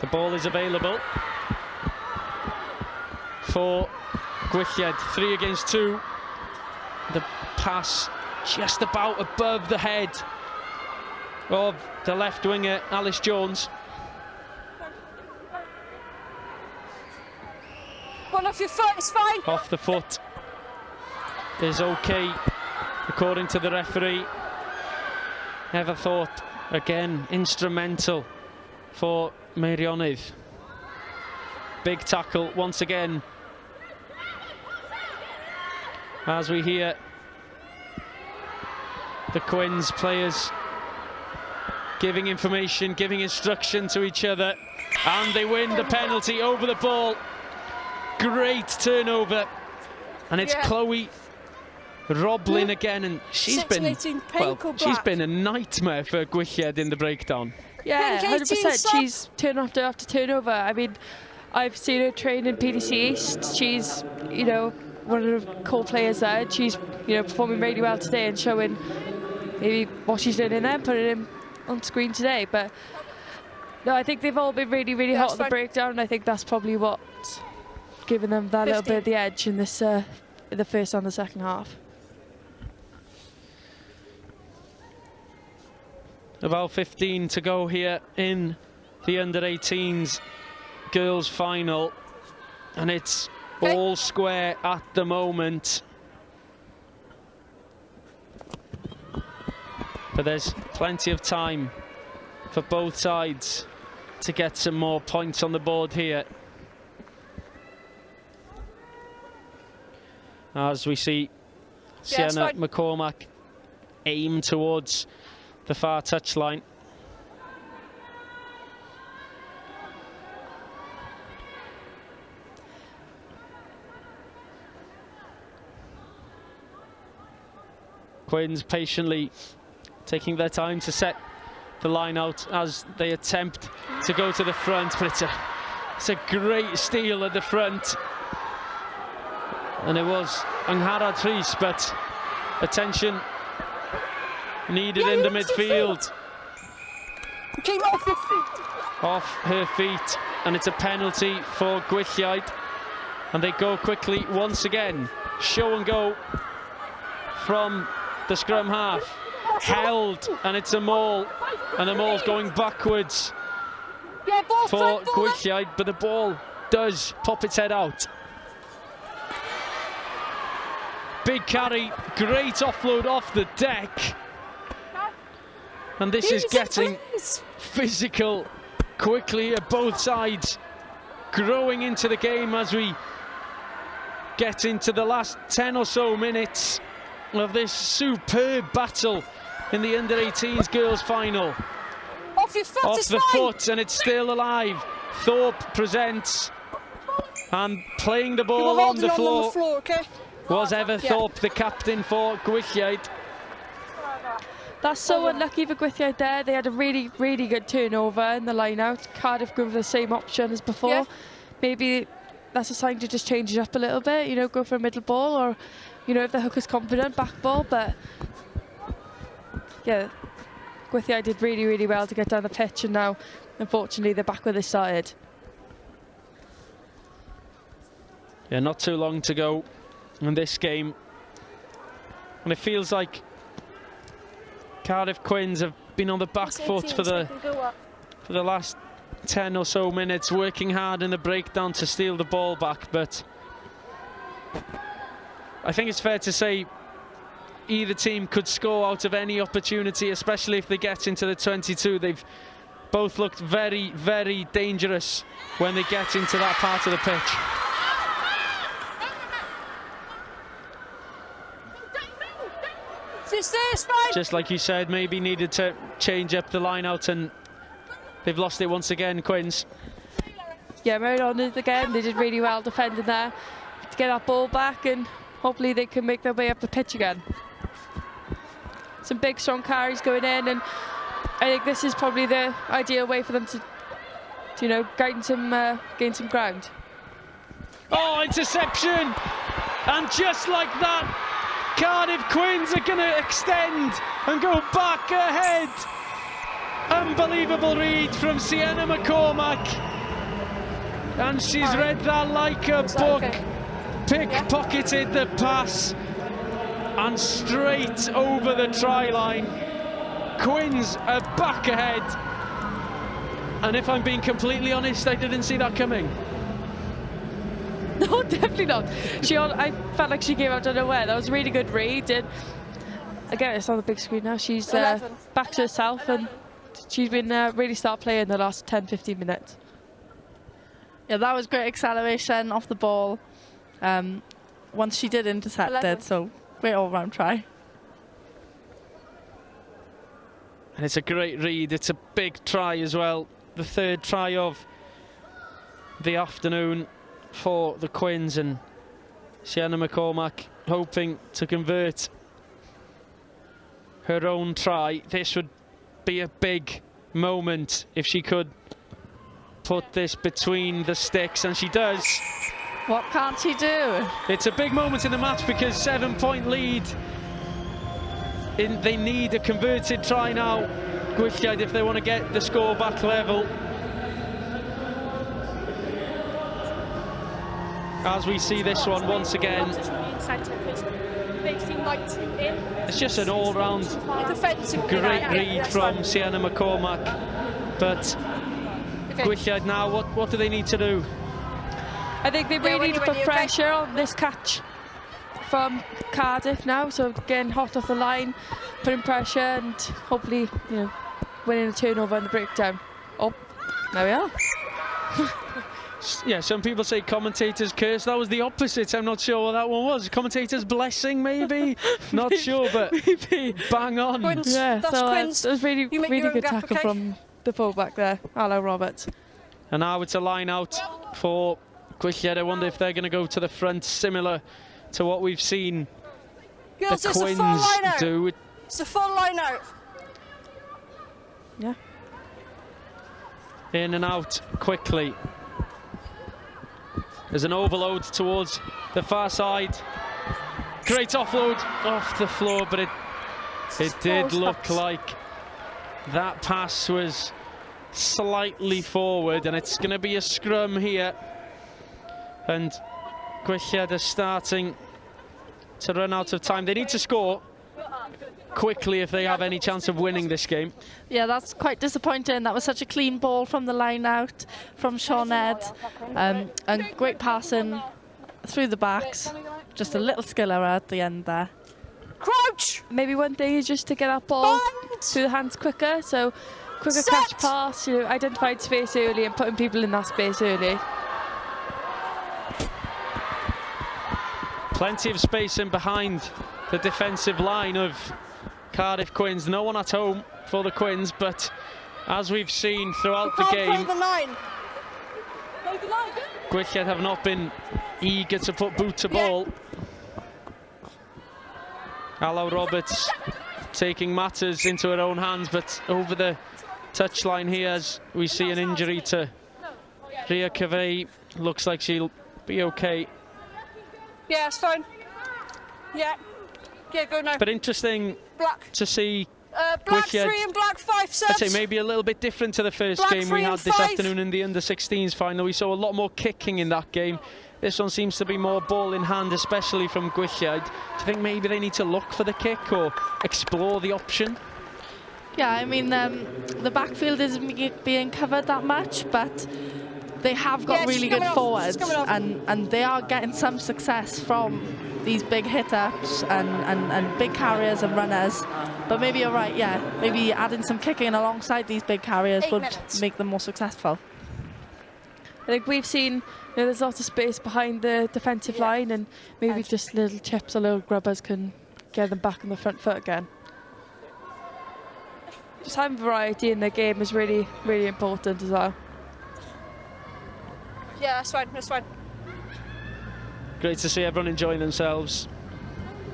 The ball is available for Gwylliaid, 3 against 2. The pass just about above the head of the left winger, Alice Jones. One off your foot, it's fine. Off the foot is okay, according to the referee. Everthorpe, again, instrumental for Meirionnydd. Big tackle once again. As we hear the Quins players giving information, giving instruction to each other, and they win the penalty over the ball. Great turnover, and it's Chloe Roblin again, and she's been a nightmare for Gwylliaid in the breakdown. Yeah, 100%. She's turnover after turnover. I mean, I've seen her train in PDC East. She's, you know, one of the core players there. She's, you know, performing really well today and showing maybe what she's doing in there, putting it on screen today. But no, I think they've all been really, really hot on the breakdown, and I think that's probably what's giving them that little bit of the edge in this, in the first and the second half. About 15 to go here in the under-18s girls final, and it's all square at the moment. But there's plenty of time for both sides to get some more points on the board here. As we see Sienna McCormack aim towards the far touchline. Quins patiently taking their time to set the line out as they attempt to go to the front, but it's a great steal at the front. And it was Angharad Rhys, but attention needed in the midfield. Keep off your feet. Off her feet, and it's a penalty for Gwylliaid. And they go quickly once again. Show and go from the scrum half. Held, and it's a maul. And the maul's going backwards for Gwylliaid, but the ball does pop its head out. Big carry, great offload off the deck. And this is getting physical quickly at both sides, growing into the game as we get into the last 10 or so minutes of this superb battle in the under-18s girls final. Off your foot, Off the foot, and it's still alive. Thorpe presents, and playing the ball on the floor. Okay? Was Ever Thorpe the captain for Gwylliaid? That's so unlucky for Gwylliaid there. They had a really, really good turnover in the line-out. Cardiff go for the same option as before. Yeah. Maybe that's a sign to just change it up a little bit, you know, go for a middle ball, or, you know, if the hooker's confident, back ball. But, yeah, Gwylliaid did really, really well to get down the pitch, and now, unfortunately, they're back where they started. Yeah, not too long to go in this game. And it feels like Cardiff Quins have been on the back foot for the last 10 or so minutes, working hard in the breakdown to steal the ball back. But I think it's fair to say either team could score out of any opportunity, especially if they get into the 22. They've both looked very, very dangerous when they get into that part of the pitch. Just like you said, maybe needed to change up the line out, and they've lost it once again, Quins. Yeah, Meirionnydd again, they did really well defending there to get that ball back, and hopefully they can make their way up the pitch again. Some big strong carries going in, and I think this is probably the ideal way for them to you know, gain some ground. Oh, interception! And just like that, Cardiff Quins are going to extend and go back ahead. Unbelievable read from Sienna McCormack. And she's read that like a book. Pickpocketed the pass and straight over the try line. Quins are back ahead. And if I'm being completely honest, I didn't see that coming. No, definitely not. I felt like she came out of nowhere. That was a really good read. And again, it's on the big screen now. She's back to herself, and she's been really start playing the last 10-15 minutes. Yeah, that was great acceleration off the ball. Once she did intercept it, so great all-round try. And it's a great read. It's a big try as well. The third try of the afternoon for the Quins, and Sienna McCormack hoping to convert her own try. This would be a big moment if she could put this between the sticks, and she does. What can't she do? It's a big moment in the match because 7-point lead. They need a converted try now, Gwylliaid, if they want to get the score back level. As we see this one once again. It's just an all-round great read from Sienna McCormack. But Gwylliaid now, what do they need to do? I think they really need to put pressure on this catch from Cardiff now. So getting hot off the line, putting pressure, and hopefully, you know, winning a turnover and the breakdown. Oh, there we are. Yeah, some people say commentator's curse. That was the opposite. I'm not sure what that one was. Commentator's blessing, maybe? Not sure, but maybe. Bang on. Quins, yeah, that's so Quins. that was really good tackle from the fullback there, Alan Roberts. And now it's a line out for Gwylliaid. I wonder if they're going to go to the front, similar to what we've seen Girls, the it's Quins a full line out. do. It's a full line out. Yeah. In and out quickly. There's an overload towards the far side. Great offload off the floor, but it did look like that pass was slightly forward, and it's going to be a scrum here. And Gwylliaid are starting to run out of time. They need to score quickly if they have any chance of winning this game. Yeah, that's quite disappointing. That was such a clean ball from the line out from Meirionnydd, and great passing through the backs. Just a little skill error at the end there. Crouch! Maybe one thing is just to get that ball through the hands quicker, so quicker catch pass, you know, identified space early and putting people in that space early. Plenty of space in behind the defensive line of Cardiff Quins. No one at home for the Quins, but as we've seen throughout the game, Gwylliaid have not been eager to put boot to ball. Allo Roberts taking matters into her own hands, but over the touchline here, as we see an injury to Ria Cavey, looks like she'll be okay. Yeah, it's fine. Yeah. Yeah, go now. But interesting to see black Gwylliaid, 3 and black 5 subs. I'd say maybe a little bit different to the first Black game we 3 had and this 5. afternoon in the under-16s final. We saw a lot more kicking in that game. This one seems to be more ball in hand, especially from Gwylliaid. Do you think maybe they need to look for the kick or explore the option? Yeah, I mean, the backfield isn't being covered that much, but they have got really good forwards, and they are getting some success from these big hit-ups and big carriers and runners. But maybe you're right, yeah, maybe adding some kicking alongside these big carriers would make them more successful. I think we've seen, you know, there's lots of space behind the defensive line, and maybe just little chips or little grubbers can get them back on the front foot again. Just having variety in the game is really, really important as well. Yeah, that's fine, that's fine. Great to see everyone enjoying themselves,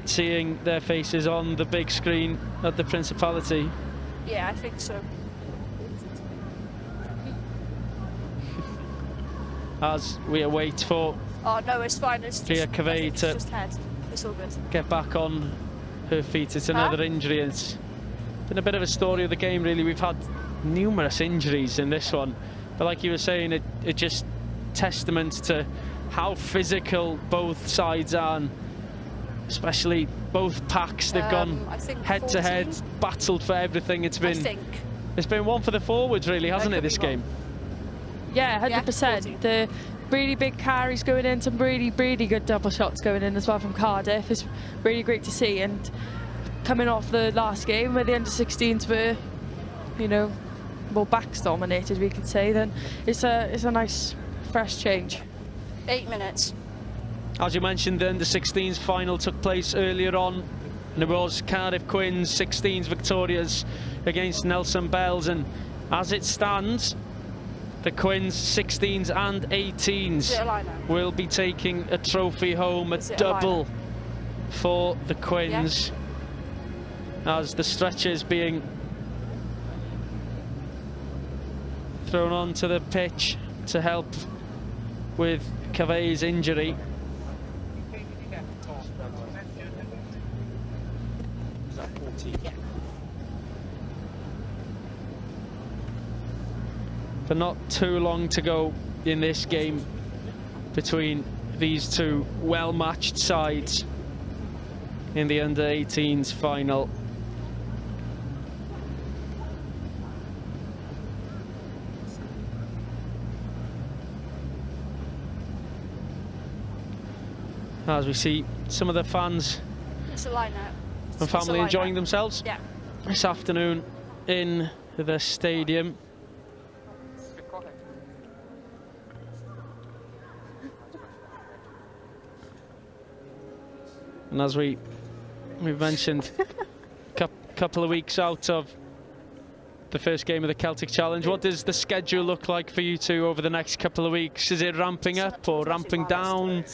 seeing their faces on the big screen at the Principality. Yeah, I think so. As we await for Oh no, it's fine. It's Ria Cavey to just head. It's all good. get back on her feet. It's another injury. It's been a bit of a story of the game, really. We've had numerous injuries in this one, but like you were saying, it just testament to how physical both sides are, and especially both packs. They've gone head to head, battled for everything. It's been one for the forwards, really, hasn't it, this game? Yeah, 100%. The really big carries going in, some really, really good double shots going in as well from Cardiff. It's really great to see. And coming off the last game where the under-16s were, you know, more backs dominated, we could say, then it's a nice, fresh change. 8 minutes. As you mentioned, the under-16s final took place earlier on, and it was Cardiff Quins 16s victorious against Nelson Bells, and as it stands, the Quins 16s and 18s will be taking a trophy home, a double for the Quins, as the stretchers being thrown onto the pitch to help with Cavey's injury. But not too long to go in this game between these two well-matched sides in the under-18s final. As we see some of the fans and family enjoying themselves this afternoon in the stadium. And as we've mentioned, couple of weeks out of the first game of the Celtic Challenge, what does the schedule look like for you two over the next couple of weeks? Is it ramping up or ramping down?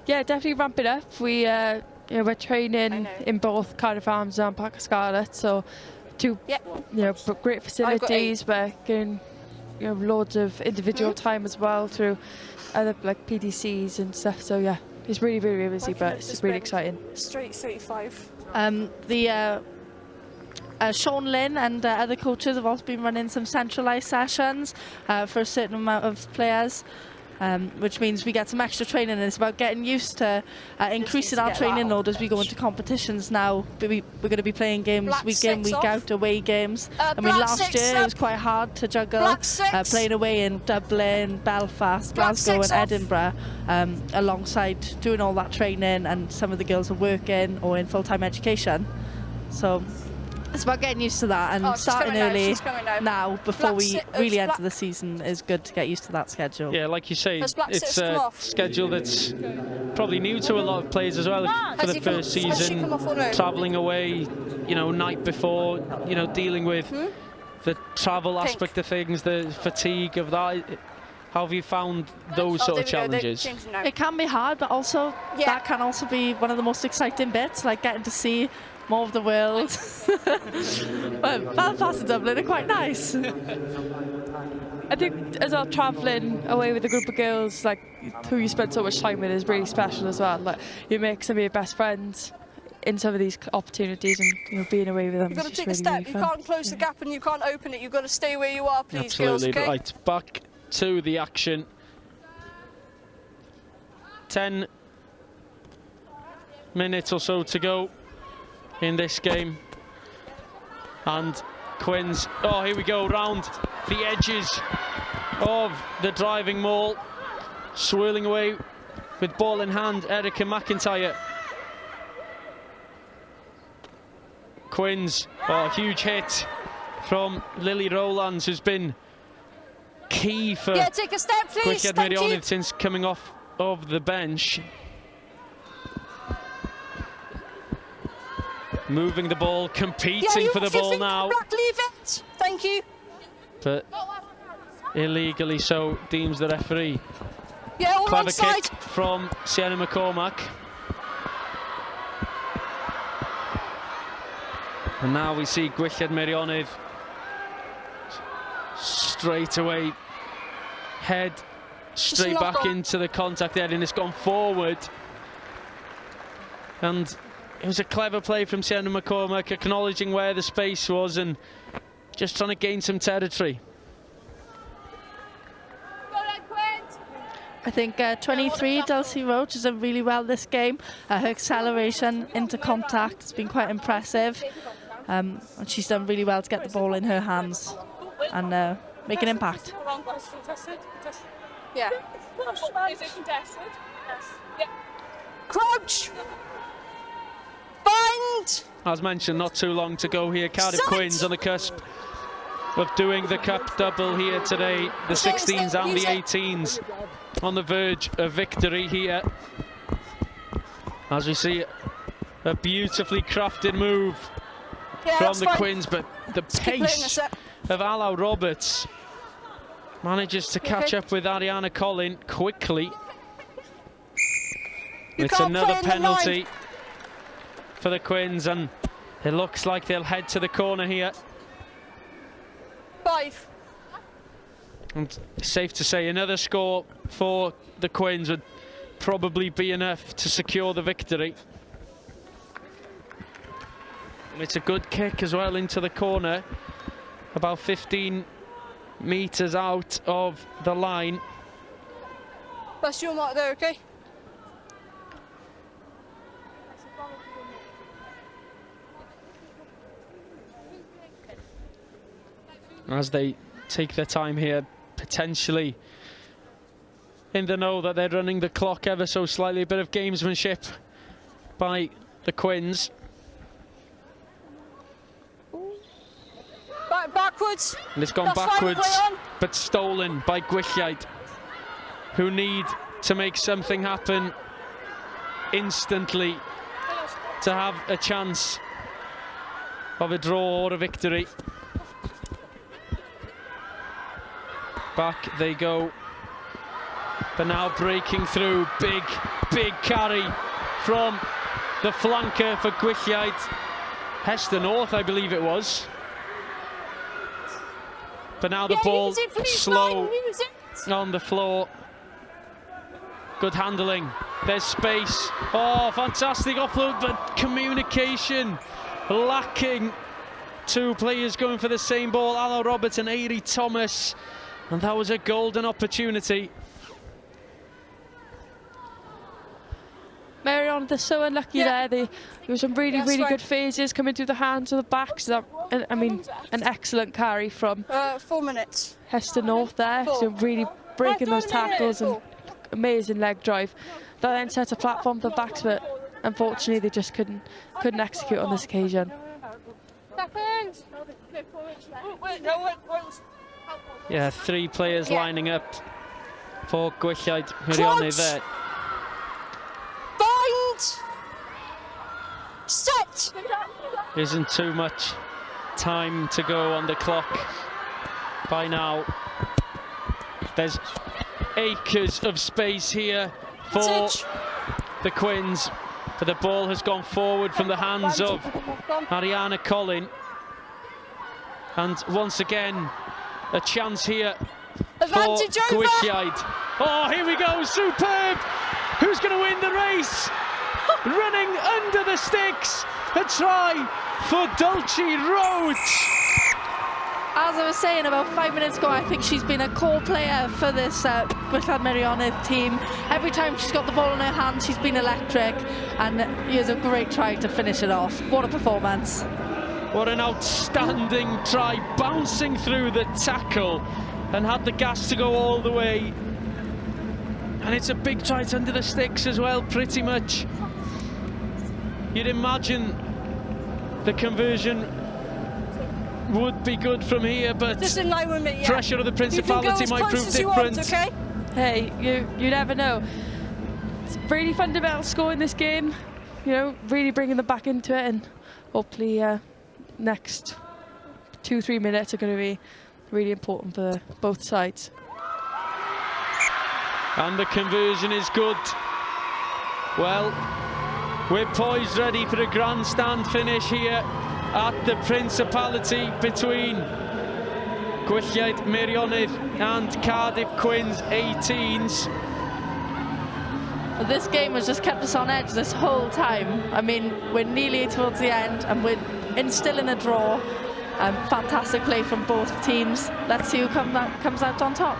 Yeah, definitely ramping up. We, you know, we're training in both Cardiff Arms and Parc Scarlet, so two, you know, great facilities. We're getting, you know, loads of individual time as well through other like PDCs and stuff. So yeah, it's really, really, really busy, but it's really exciting. Straight 35. Sean Lynn and other coaches have also been running some centralised sessions for a certain amount of players. which means we get some extra training, and it's about getting used to increasing our training load as we go into competitions now. We're going to be playing games week in, week out, away games. I mean, last year it was quite hard to juggle playing away in Dublin, Belfast, Glasgow and Edinburgh, alongside doing all that training, and some of the girls are working or in full-time education. So it's about getting used to that, and starting early now before we really enter the season is good to get used to that schedule. Yeah, like you say, it's a schedule that's probably new to a lot of players as well for the first season, travelling away, you know, night before, you know, dealing with the travel aspect of things, the fatigue of that. How have you found those sort of challenges? It can be hard, but also that can also be one of the most exciting bits, like getting to see more of the world. Well, Belfast and Dublin are quite nice. I think as well, travelling away with a group of girls like who you spend so much time with is really special as well. Like, you make some of your best friends in some of these opportunities, and you know, being away with them. You've got to take a step. Really you can't close the gap and you can't open it. You've got to stay where you are, please, Absolutely. girls. Okay? Right, back to the action. 10 minutes or so to go in this game, and Quins, oh, here we go, round the edges of the driving maul, swirling away with ball in hand, Erica McIntyre. Quins, oh, huge hit from Lily Rowlands, who's been key for take a step, please. Gwylliaid Meirionnydd since coming off of the bench. Moving the ball, competing for the ball now. Leave it. Thank you. But illegally so, deems the referee. Yeah, all Clever onside. kick from Sienna McCormack. And now we see Gwylliaid Meirionnydd straight away head straight back into the contact there, and it's gone forward. And it was a clever play from Sienna McCormack, acknowledging where the space was and just trying to gain some territory. I think 23, Dulcie Roach, has done really well this game. Her acceleration into contact has been quite impressive. And she's done really well to get the ball in her hands and make an impact. Yeah. Is it contested? Yes. Yeah. Crouch. Bind. As mentioned, not too long to go here. Cardiff Quins on the cusp of doing the cup double here today. The 16s and the 18s on the verge of victory here. As we see a beautifully crafted move from the Quins, but the pace of Alao Roberts manages to catch up with Ariana Collin quickly. It's another penalty for the Quins, and it looks like they'll head to the corner here. 5. And safe to say another score for the Quins would probably be enough to secure the victory. And it's a good kick as well into the corner, about 15 metres out of the line. That's your mark there, okay? As they take their time here, potentially in the know that they're running the clock ever so slightly. A bit of gamesmanship by the Quins. Backwards. And it's gone backwards, but stolen by Gwylliaid, who need to make something happen instantly to have a chance of a draw or a victory. Back they go, but now breaking through, big carry from the flanker for Gwylliaid, Hester North, I believe it was. But now the ball slow on the floor. Good handling. There's space. Oh, fantastic offload, but communication lacking. Two players going for the same ball, Alao Roberts and Airy Thomas. And that was a golden opportunity Meirionnydd, they're so unlucky there. There was some really good phases coming through the hands of the backs. I mean, an excellent carry from 4 minutes. Hester North there. So really breaking those tackles and amazing leg drive. That then set a platform for the backs, but unfortunately they just couldn't execute on this occasion. Yeah, 3 players lining up for Gwylliaid. Meirionnydd there. Bind! Set! Isn't too much time to go on the clock by now. There's acres of space here for the Quins, but the ball has gone forward from the hands of Ariana Collin. And once again, a chance here for Gwylliaid. Oh, here we go, superb! Who's going to win the race? Running under the sticks, a try for Dulce Roach. As I was saying about 5 minutes ago, I think she's been a core player for this Gwylliaid Meirionnydd team. Every time she's got the ball in her hand, she's been electric, and here's a great try to finish it off. What a performance. What an outstanding try, bouncing through the tackle and had the gas to go all the way. And it's a big try, it's under the sticks as well, pretty much. You'd imagine the conversion would be good from here, but just in line with me, pressure of the Principality might prove different. Okay? Hey, you never know. It's really fundamental score in this game. You know, really bringing them back into it, and hopefully next 2-3 minutes are going to be really important for both sides. And the conversion is good. Well, we're poised ready for a grandstand finish here at the Principality between Gwylliaid Meirionnydd and Cardiff Quins 18s. This game has just kept us on edge this whole time. I mean, we're nearly towards the end and we're still in a draw. Fantastic play from both teams. Let's see who comes out on top.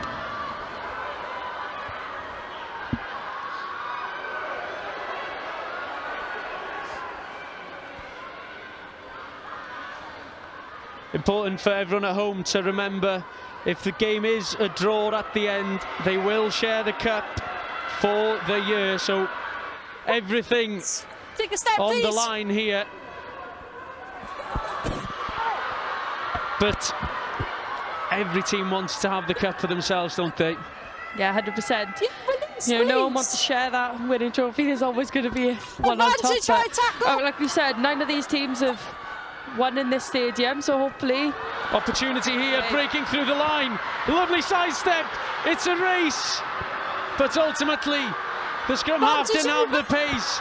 Important for everyone at home to remember, if the game is a draw at the end, they will share the cup for the year. So everything Take a step, on please. the line here. But every team wants to have the cup for themselves, don't they? Yeah, 100%. You know, no one wants to share that winning trophy. There's always going to be one on top. But, like we said, 9 of these teams have won in this stadium, so hopefully... Opportunity here, breaking through the line. Lovely sidestep. It's a race. But ultimately, the scrum half didn't have the pace.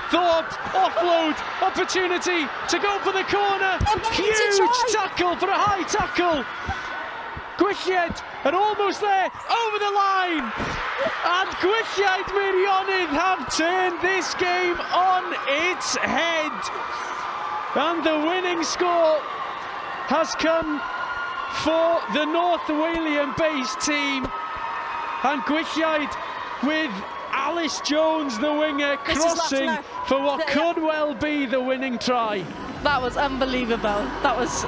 Thorpe, offload, opportunity to go for the corner. Huge tackle for a high tackle. Gwylliaid are almost there, over the line. And Gwylliaid Meirionnydd have turned this game on its head. And the winning score has come for the North Wales-based team. And Gwylliaid with Alice Jones, the winger, crossing for what could well be the winning try. That was unbelievable. That was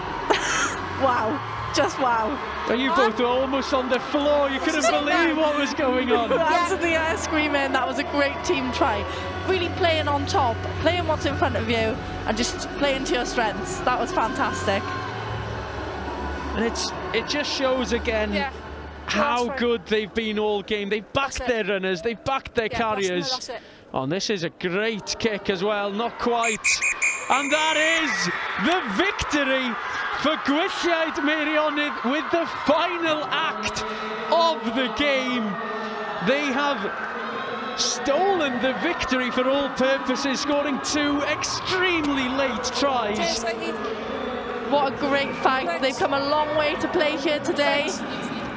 wow, just wow. And you both were almost on the floor. You couldn't believe what was going on. Hands in the air screaming. That was a great team try. Really playing on top, playing what's in front of you, and just playing to your strengths. That was fantastic. And it just shows again how good they've been all game. They've backed their runners, they've backed their carriers. That's it. Oh, and this is a great kick as well, not quite. And that is the victory for Gwylliaid Meirionnydd with the final act of the game. They have stolen the victory for all purposes, scoring 2 extremely late tries. What a great fight. They've come a long way to play here today,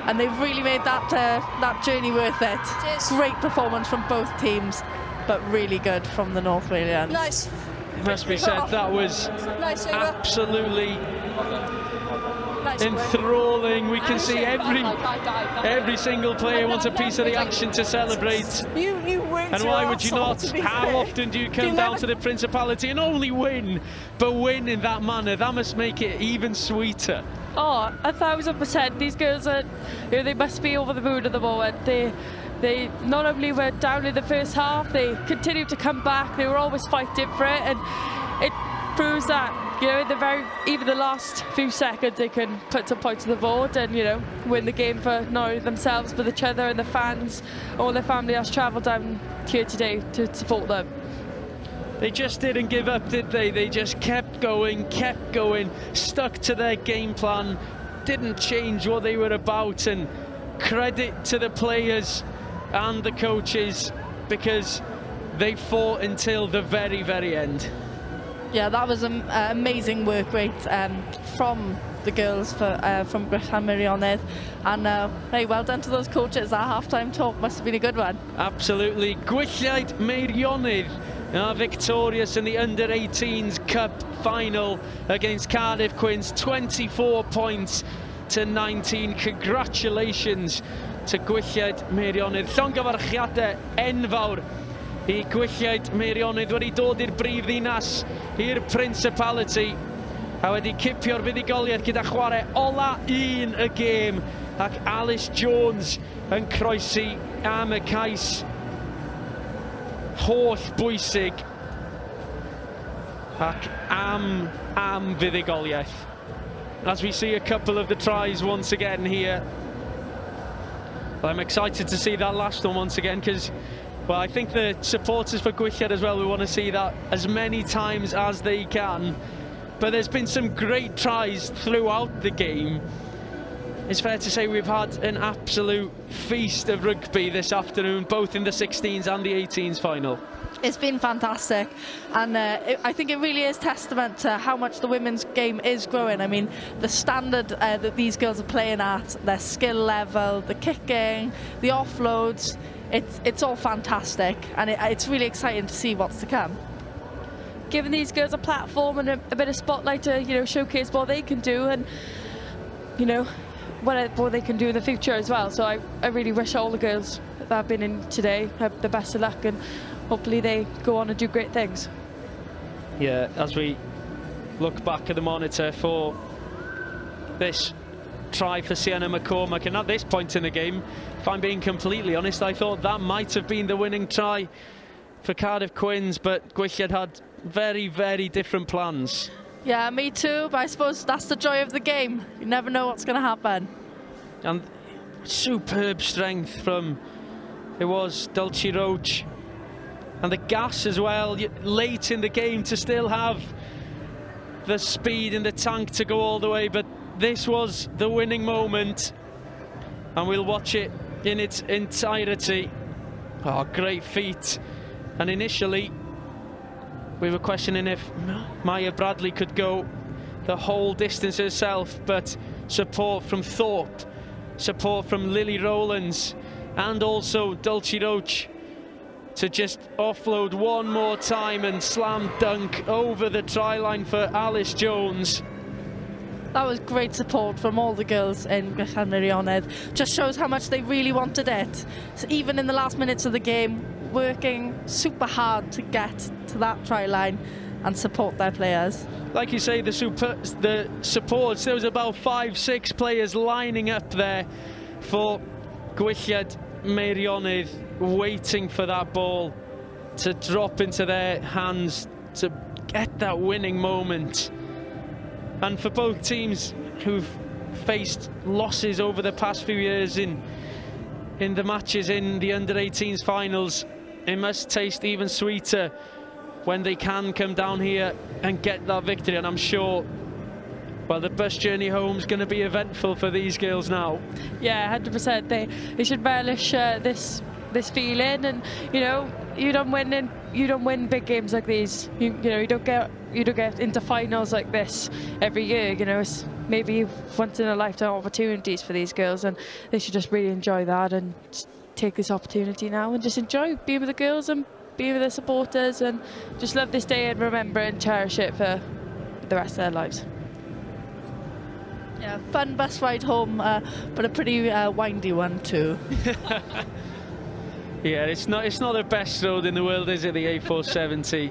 and they've really made that journey worth it. Great performance from both teams, but really good from the North Wales. Nice. It must be said, that was absolutely enthralling. We can see every single player wants a piece of the action to celebrate. And why would you not? How often do you come down to the Principality and only win, but win in that manner? That must make it even sweeter. Oh, 1000%. These girls are, they must be over the moon at the moment. They not only were down in the first half, they continued to come back. They were always fighting for it, and it proves that, in even the last few seconds, they can put some points on the board and, win the game for not only themselves, but each other and the fans. All their family has travelled down here today to support them. They just didn't give up, did they? They just kept going, stuck to their game plan, didn't change what they were about, and credit to the players and the coaches, because they fought until the very, very end. Yeah, that was amazing work rate from the girls from Meirionnydd, and hey, well done to those coaches. That half-time talk must have been a good one. Absolutely. Gwylliaid Meirionnydd are victorious in the Under-18s Cup final against Cardiff Quins, 24 points to 19. Congratulations to Gwylliaid Meirionnydd. Llongyfarchiadau enfawr I Gwylliaid Meirionnydd wedi dod i'r brif ddinas i'r Principality a wedi cipio'r fuddugoliaeth gyda chwarae ola un y gêm, ac Alice Jones yn croesi am y cais holl bwysig ac am fuddugoliaeth. As we see a couple of the tries once again here. Well, I'm excited to see that last one once again, because, well, I think the supporters for Gwylliaid as well, we want to see that as many times as they can. But there's been some great tries throughout the game. It's fair to say we've had an absolute feast of rugby this afternoon, both in the 16s and the 18s final. It's been fantastic, and I think it really is testament to how much the women's game is growing. I mean, the standard that these girls are playing at, their skill level, the kicking, the offloads, it's all fantastic, and it's really exciting to see what's to come. Giving these girls a platform and a bit of spotlight to showcase what they can do, and what they can do in the future as well. So I really wish all the girls that have been in today have the best of luck, and hopefully they go on and do great things. Yeah, as we look back at the monitor for this try for Sienna McCormack, and at this point in the game, if I'm being completely honest, I thought that might have been the winning try for Cardiff Quins, but Gwylliaid had very, very different plans. Yeah, me too, but I suppose that's the joy of the game. You never know what's going to happen. And superb strength from, it was Dulcie Roach, and the gas as well, late in the game, to still have the speed in the tank to go all the way. But this was the winning moment, and we'll watch it in its entirety. Oh, great feat. And initially we were questioning if Maya Bradley could go the whole distance herself, but support from Thorpe, support from Lily Rowlands, and also Dulcie Roach to just offload one more time and slam dunk over the try line for Alice Jones. That was great support from all the girls in Meirionnydd. Just shows how much they really wanted it. So even in the last minutes of the game, working super hard to get to that try line and support their players. Like you say, the supports, there was about 5-6 players lining up there for Gwylliaid Meirionnydd, waiting for that ball to drop into their hands to get that winning moment. And for both teams who've faced losses over the past few years in the matches in the Under-18s finals, it must taste even sweeter when they can come down here and get that victory. And I'm sure, well, the bus journey home is going to be eventful for these girls now. Yeah, 100%. They should relish this feeling, and you don't win big games like these. You don't get into finals like this every year. It's maybe once in a lifetime opportunities for these girls, and they should just really enjoy that and take this opportunity now and just enjoy being with the girls and being with their supporters, and just love this day and remember and cherish it for the rest of their lives. Yeah, fun bus ride home, but a pretty windy one too. Yeah, it's not the best road in the world, is it, the A470?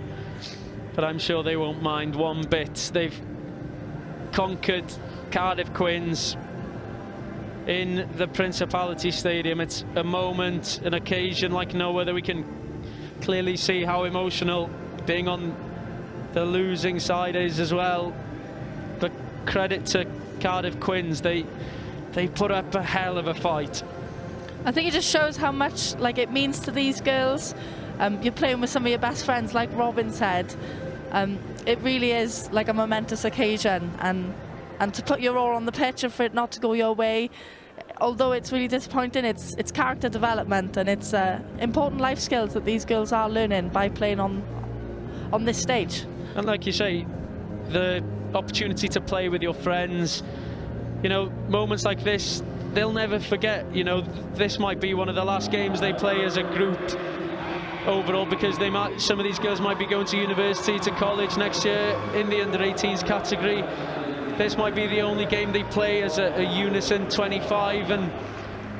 But I'm sure they won't mind one bit. They've conquered Cardiff Quins in the Principality Stadium. It's a moment, an occasion like no other. We can clearly see how emotional being on the losing side is as well. But credit to Cardiff Quins, they put up a hell of a fight. I think it just shows how much it means to these girls. You're playing with some of your best friends, like Robin said. It really is like a momentous occasion, and to put your all on the pitch and for it not to go your way, although it's really disappointing, it's character development, and it's important life skills that these girls are learning by playing on this stage. And like you say, the opportunity to play with your friends, you know, moments like this, they'll never forget. You know, this might be one of the last games they play as a group overall, because some of these girls might be going to university, to college next year in the under-18s category. This might be the only game they play as a U16-25, and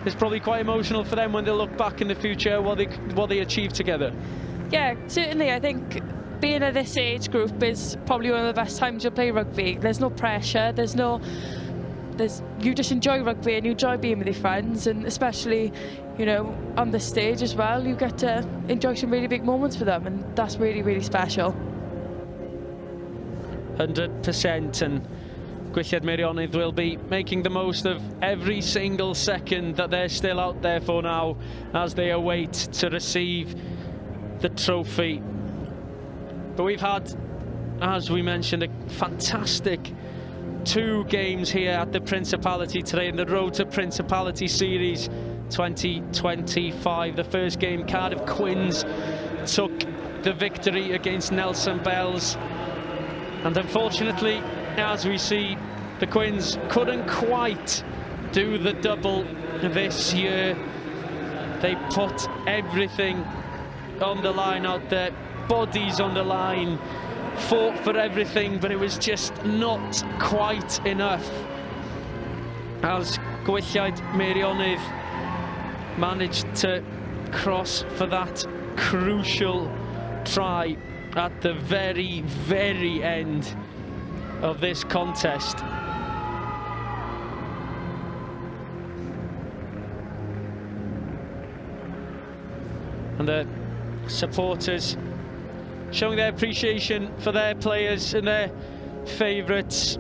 it's probably quite emotional for them when they look back in the future what they achieved together. Yeah, certainly. I think being at this age group is probably one of the best times you'll play rugby. There's no pressure, you just enjoy rugby and you enjoy being with your friends, and especially, you know, on the stage as well, you get to enjoy some really big moments with them, and that's really, really special. 100%, and Gwylliaid Meirionnydd will be making the most of every single second that they're still out there for now, as they await to receive the trophy. But we've had, as we mentioned, a fantastic 2 games here at the Principality today in the Road to Principality Series 2025. The first game, Cardiff Quins took the victory against Nelson Bells, and unfortunately, as we see, the Quins couldn't quite do the double this year. They put everything on the line out there, bodies on the line, fought for everything, but it was just not quite enough, as Gwylliaid Meirionnydd managed to cross for that crucial try at the very, very end of this contest. And the supporters showing their appreciation for their players and their favourites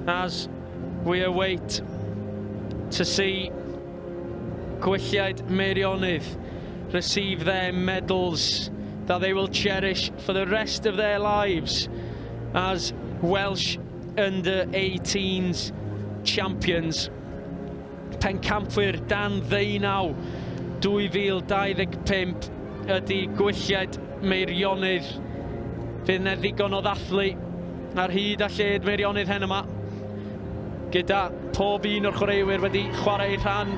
as we await to see Gwylliaid Meirionnydd receive their medals that they will cherish for the rest of their lives as Welsh under-18s champions. Pencampwyr dan ddeunaw 2025 ydy Gwylliaid Meirionnydd. Fydd 'na ddigon o ddathlu ar hyd a lled Meirionnydd hyn yma, gyda pob un o'r chwaraewyr wedi chwarae rhan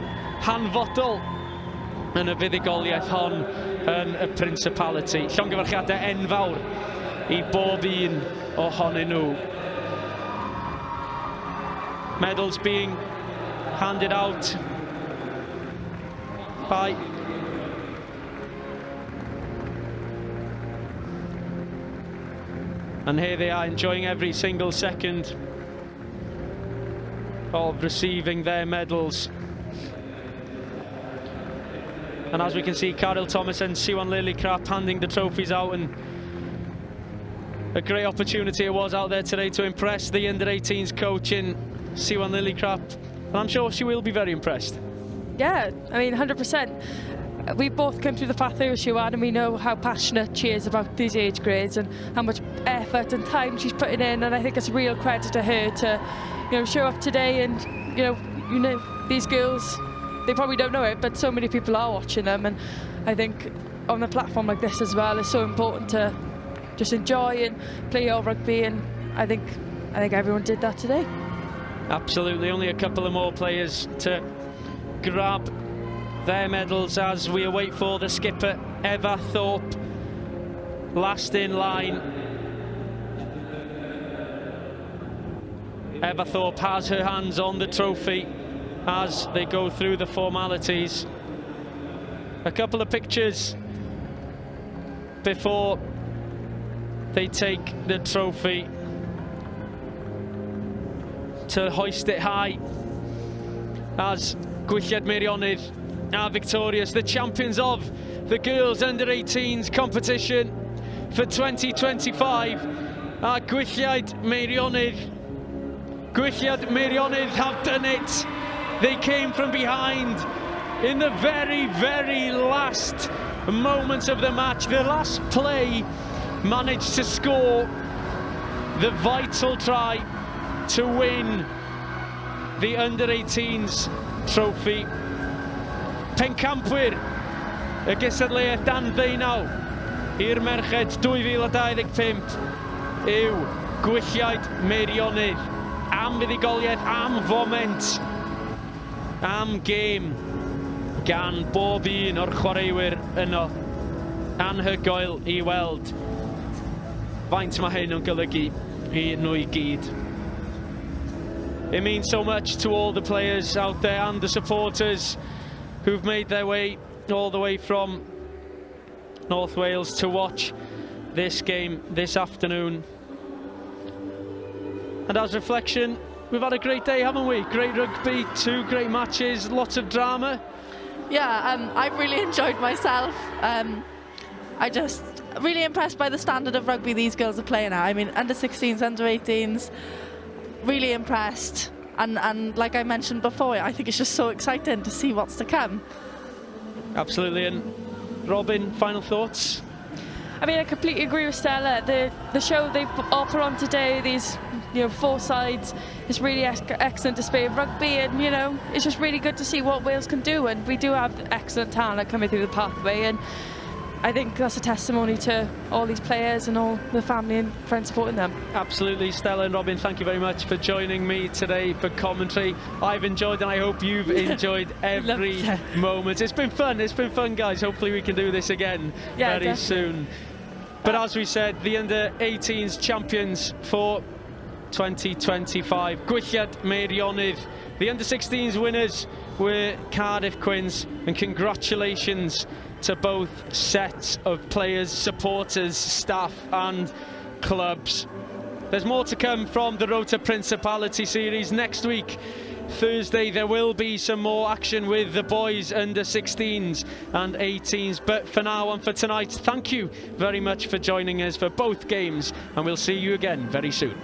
hanfodol yn y fuddugoliaeth hon yn y Principality. Llongyfarchiadau enfawr i bob un ohonyn nhw. Medals being handed out by and here they are, enjoying every single second of receiving their medals. And as we can see, Carol Thomas and Siwan Lillycrap handing the trophies out, and a great opportunity it was out there today to impress the under-18s coach in Siwan Lillycrap, and I'm sure she will be very impressed. Yeah, I mean, 100%. We both come through the pathway with Siwan, and we know how passionate she is about these age grades and how much effort and time she's putting in, and I think it's a real credit to her to, you know, show up today. And you know these girls, they probably don't know it, but so many people are watching them, and I think on a platform like this as well, it's so important to just enjoy and play your rugby, and I think everyone did that today. Absolutely. Only a couple of more players to grab their medals as we await for the skipper, Eva Thorpe, last in line. Everthorpe has her hands on the trophy as they go through the formalities. A couple of pictures before they take the trophy to hoist it high, as Gwylliaid Meirionnydd are victorious, the champions of the girls under-18s competition for 2025 are Gwylliaid Meirionnydd. Gwylliaid Meirionnydd have done it. They came from behind in the very, very last moments of the match. The last play managed to score the vital try to win the under-18s trophy. Pencampwyr y gystadleuaeth dan ddeunaw i'r merched 2025 yw Gwylliaid Meirionnydd. Am fuddugoliaeth, am foment, am gêm gan bob un o'r chwaraewyr yno. Anhygoel I weld faint mae hyn yn golygu I nhw I gyd. It means so much to all the players out there and the supporters who've made their way all the way from North Wales to watch this game this afternoon. And as reflection, we've had a great day, haven't we? Great rugby, 2 great matches, lots of drama. Yeah, I've really enjoyed myself. I just really impressed by the standard of rugby these girls are playing at. I mean, under-16s, under-18s, really impressed. And like I mentioned before, I think it's just so exciting to see what's to come. Absolutely. And Robin, final thoughts? I mean, I completely agree with Stella. The show they all put on today, these 4 sides, is really excellent display of rugby, and it's just really good to see what Wales can do. And we do have excellent talent coming through the pathway, and I think that's a testimony to all these players and all the family and friends supporting them. Absolutely. Stella and Robin, thank you very much for joining me today for commentary. I've enjoyed, and I hope you've enjoyed every moment. It's been fun, guys. Hopefully we can do this again very soon. But as we said, the under-18s champions for 2025, Gwylliaid Meirionnydd. The under-16s winners were Cardiff Quins, and congratulations to both sets of players, supporters, staff and clubs. There's more to come from the Road to Principality series. Next week, Thursday, there will be some more action with the boys under-16s and 18s. But for now and for tonight, thank you very much for joining us for both games, and we'll see you again very soon.